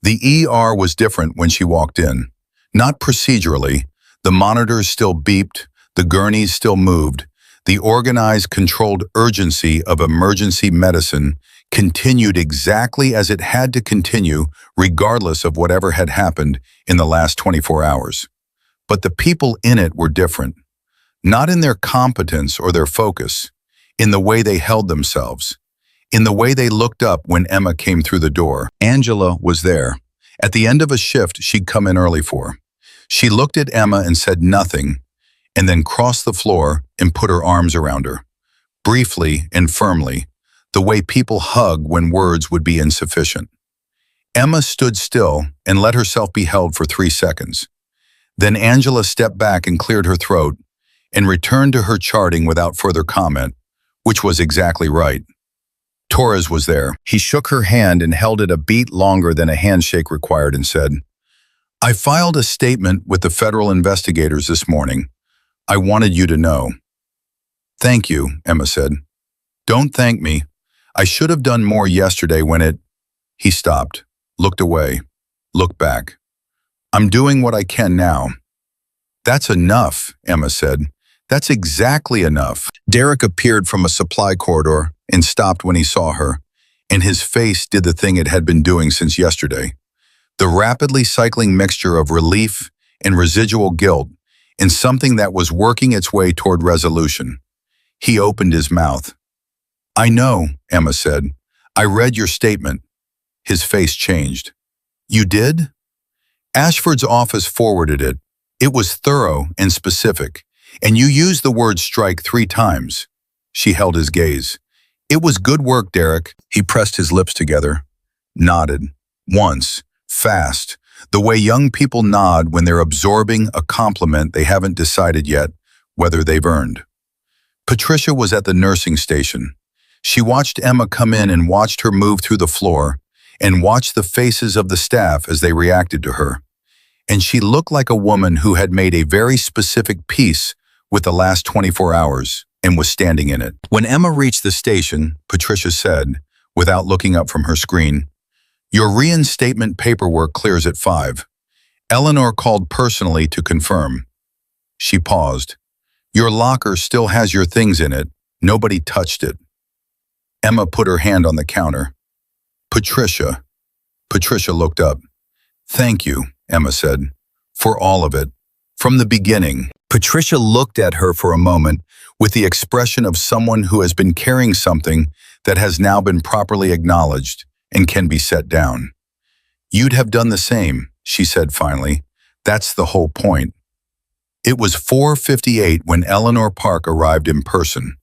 The ER was different when she walked in. Not procedurally. The monitors still beeped, the gurneys still moved. The organized, controlled urgency of emergency medicine continued exactly as it had to continue, regardless of whatever had happened in the last 24 hours. But the people in it were different. Not in their competence or their focus, in the way they held themselves, in the way they looked up when Emma came through the door. Angela was there, at the end of a shift she'd come in early for. She looked at Emma and said nothing, and then crossed the floor and put her arms around her, briefly and firmly, the way people hug when words would be insufficient. Emma stood still and let herself be held for 3 seconds. Then Angela stepped back and cleared her throat and returned to her charting without further comment, which was exactly right. Torres was there. He shook her hand and held it a beat longer than a handshake required and said, "I filed a statement with the federal investigators this morning. I wanted you to know." "Thank you," Emma said. "Don't thank me. I should have done more yesterday when it—" He stopped, looked away, looked back. "I'm doing what I can now." "That's enough," Emma said. "That's exactly enough." Derek appeared from a supply corridor and stopped when he saw her, and his face did the thing it had been doing since yesterday. The rapidly cycling mixture of relief and residual guilt in something that was working its way toward resolution. He opened his mouth. "I know," Emma said. "I read your statement." His face changed. "You did?" "Ashford's office forwarded it. It was thorough and specific, and you used the word strike 3 times. She held his gaze. "It was good work, Derek." He pressed his lips together, nodded, once, fast, the way young people nod when they're absorbing a compliment they haven't decided yet whether they've earned. Patricia was at the nursing station. She watched Emma come in and watched her move through the floor and watched the faces of the staff as they reacted to her. And she looked like a woman who had made a very specific peace with the last 24 hours and was standing in it. When Emma reached the station, Patricia said, without looking up from her screen, "Your reinstatement paperwork clears at 5. Eleanor called personally to confirm." She paused. "Your locker still has your things in it. Nobody touched it." Emma put her hand on the counter. "Patricia." Patricia looked up. "Thank you," Emma said, "for all of it. From the beginning." Patricia looked at her for a moment with the expression of someone who has been carrying something that has now been properly acknowledged and can be set down. "You'd have done the same," she said finally. "That's the whole point." It was 4:58 when Eleanor Park arrived in person.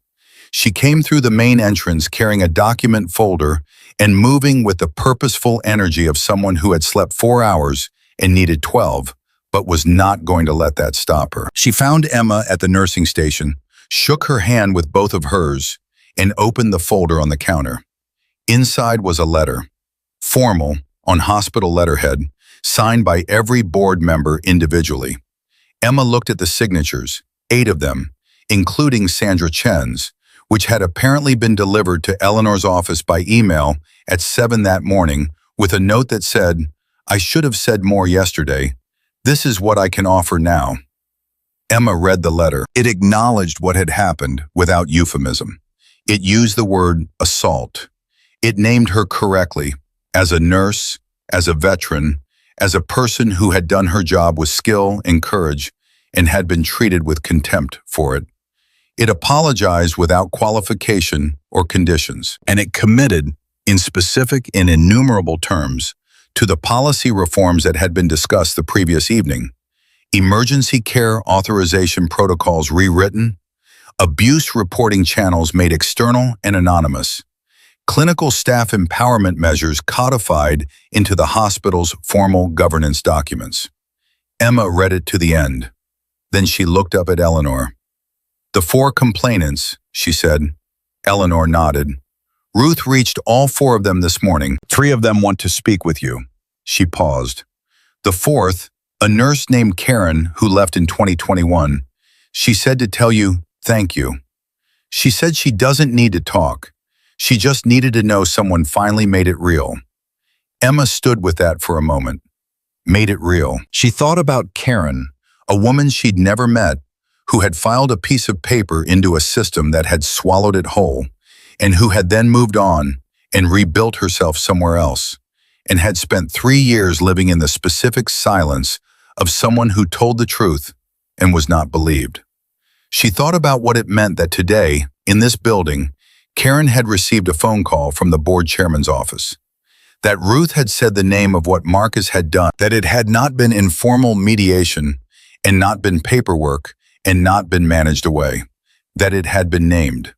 She came through the main entrance carrying a document folder and moving with the purposeful energy of someone who had slept 4 hours and needed 12, but was not going to let that stop her. She found Emma at the nursing station, shook her hand with both of hers, and opened the folder on the counter. Inside was a letter, formal, on hospital letterhead, signed by every board member individually. Emma looked at the signatures, 8 of them, including Sandra Chen's, which had apparently been delivered to Eleanor's office by email at 7 that morning with a note that said, "I should have said more yesterday. This is what I can offer now." Emma read the letter. It acknowledged what had happened without euphemism. It used the word assault. It named her correctly, as a nurse, as a veteran, as a person who had done her job with skill and courage and had been treated with contempt for it. It apologized without qualification or conditions, and it committed, in specific and innumerable terms, to the policy reforms that had been discussed the previous evening. Emergency care authorization protocols rewritten, abuse reporting channels made external and anonymous, clinical staff empowerment measures codified into the hospital's formal governance documents. Emma read it to the end. Then she looked up at Eleanor. The 4 complainants, she said. Eleanor nodded. Ruth reached all 4 of them this morning. 3 of them want to speak with you. She paused. The 4th, a nurse named Karen who left in 2021, she said to tell you, thank you. She said she doesn't need to talk. She just needed to know someone finally made it real. Emma stood with that for a moment. Made it real. She thought about Karen, a woman she'd never met, who had filed a piece of paper into a system that had swallowed it whole, and who had then moved on and rebuilt herself somewhere else, and had spent 3 years living in the specific silence of someone who told the truth and was not believed. She thought about what it meant that today, in this building, Karen had received a phone call from the board chairman's office. That Ruth had said the name of what Marcus had done, that it had not been informal mediation and not been paperwork and not been managed away, that it had been named.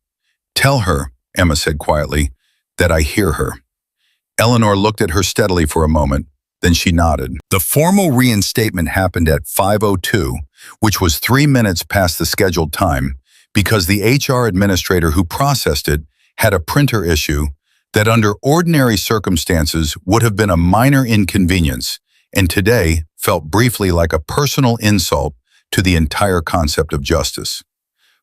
Tell her, Emma said quietly, that I hear her. Eleanor looked at her steadily for a moment, then she nodded. The formal reinstatement happened at 5:02, which was 3 minutes past the scheduled time, because the HR administrator who processed it had a printer issue that under ordinary circumstances would have been a minor inconvenience, and today felt briefly like a personal insult to the entire concept of justice.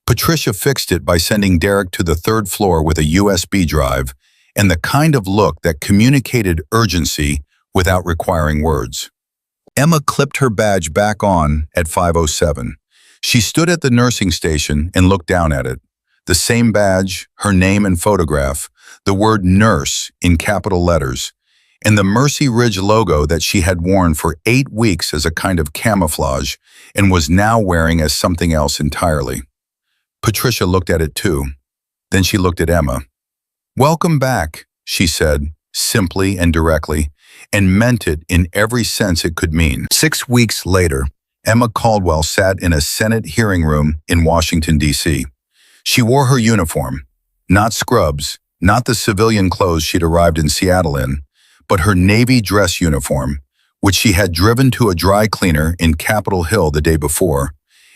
Patricia fixed it by sending Derek to the 3rd floor with a USB drive and the kind of look that communicated urgency without requiring words. Emma clipped her badge back on at 5:07. She stood at the nursing station and looked down at it. The same badge, her name and photograph, the word nurse in capital letters, and the Mercy Ridge logo that she had worn for 8 weeks as a kind of camouflage and was now wearing as something else entirely. Patricia looked at it too. Then she looked at Emma. Welcome back, she said, simply and directly, and meant it in every sense it could mean. 6 weeks later, Emma Caldwell sat in a Senate hearing room in Washington, D.C. She wore her uniform, not scrubs, not the civilian clothes she'd arrived in Seattle in, but her Navy dress uniform, which she had driven to a dry cleaner in Capitol Hill the day before,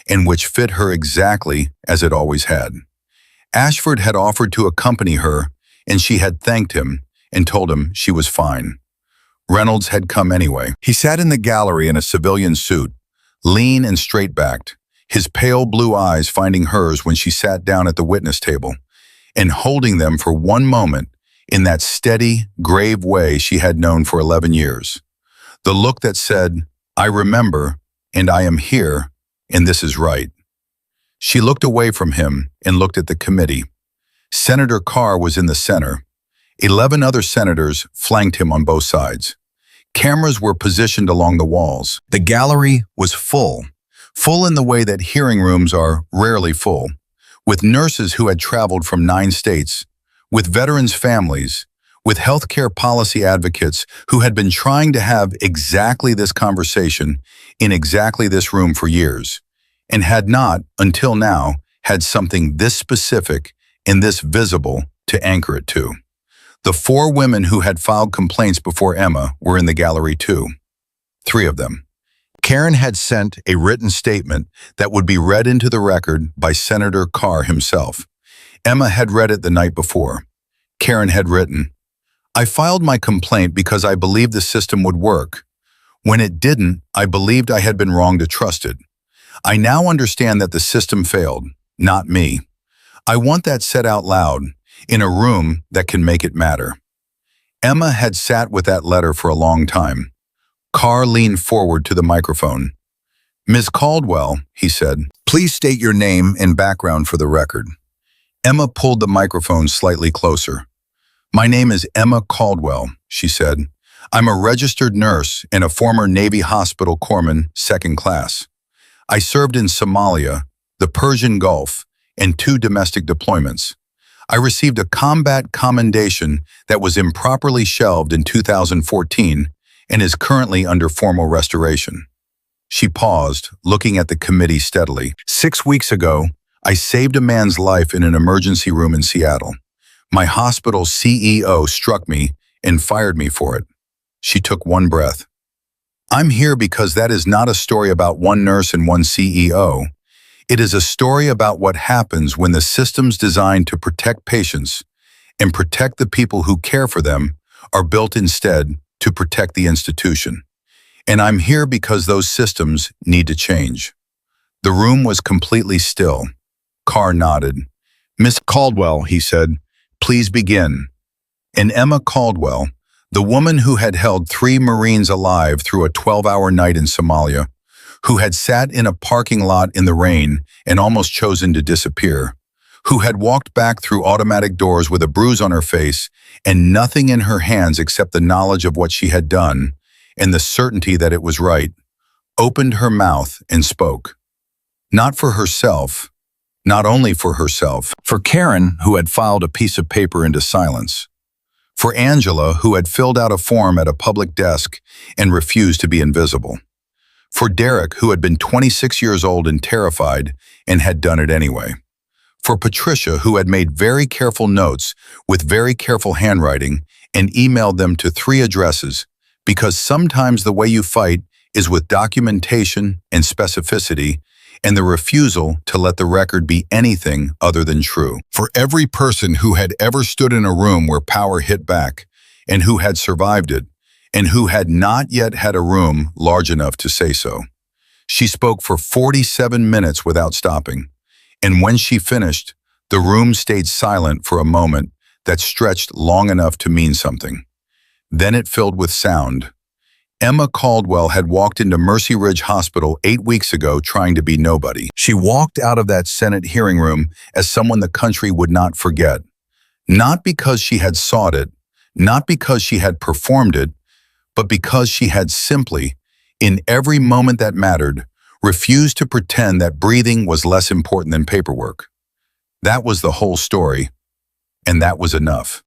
and which fit her exactly as it always had. Ashford had offered to accompany her, and she had thanked him and told him she was fine. Reynolds had come anyway. He sat in the gallery in a civilian suit, lean and straight-backed, his pale blue eyes finding hers when she sat down at the witness table, and holding them for one moment in that steady, grave way she had known for 11 years. The look that said, I remember, and I am here, and this is right. She looked away from him and looked at the committee. Senator Carr was in the center. 11 other senators flanked him on both sides. Cameras were positioned along the walls. The gallery was full in the way that hearing rooms are rarely full, with nurses who had traveled from 9 states, with veterans' families, with healthcare policy advocates who had been trying to have exactly this conversation in exactly this room for years, and had not, until now, had something this specific and this visible to anchor it to. The 4 women who had filed complaints before Emma were in the gallery too. 3 of them. Karen had sent a written statement that would be read into the record by Senator Carr himself. Emma had read it the night before. Karen had written, I filed my complaint because I believed the system would work. When it didn't, I believed I had been wrong to trust it. I now understand that the system failed, not me. I want that said out loud, in a room that can make it matter. Emma had sat with that letter for a long time. Carr leaned forward to the microphone. Ms. Caldwell, he said, please state your name and background for the record. Emma pulled the microphone slightly closer. My name is Emma Caldwell, she said. I'm a registered nurse and a former Navy hospital corpsman, 2nd class. I served in Somalia, the Persian Gulf, and 2 domestic deployments. I received a combat commendation that was improperly shelved in 2014 and is currently under formal restoration. She paused, looking at the committee steadily. 6 weeks ago, I saved a man's life in an emergency room in Seattle. My hospital's CEO struck me and fired me for it. She took one breath. I'm here because that is not a story about one nurse and one CEO. It is a story about what happens when the systems designed to protect patients and protect the people who care for them are built instead to protect the institution. And I'm here because those systems need to change. The room was completely still. Carr nodded. "Miss Caldwell," he said, "please begin." And Emma Caldwell, the woman who had held 3 Marines alive through a 12-hour night in Somalia, who had sat in a parking lot in the rain and almost chosen to disappear, who had walked back through automatic doors with a bruise on her face and nothing in her hands except the knowledge of what she had done and the certainty that it was right, opened her mouth and spoke. Not for herself, not only for herself, for Karen, who had filed a piece of paper into silence, for Angela, who had filled out a form at a public desk and refused to be invisible, for Derek, who had been 26 years old and terrified and had done it anyway, for Patricia, who had made very careful notes with very careful handwriting and emailed them to 3 addresses, because sometimes the way you fight is with documentation and specificity and the refusal to let the record be anything other than true. For every person who had ever stood in a room where power hit back and who had survived it and who had not yet had a room large enough to say so. She spoke for 47 minutes without stopping, and when she finished, the room stayed silent for a moment that stretched long enough to mean something. Then it filled with sound. Emma Caldwell had walked into Mercy Ridge Hospital 8 weeks ago trying to be nobody. She walked out of that Senate hearing room as someone the country would not forget. Not because she had sought it, not because she had performed it, but because she had simply, in every moment that mattered, refused to pretend that breathing was less important than paperwork. That was the whole story, and that was enough.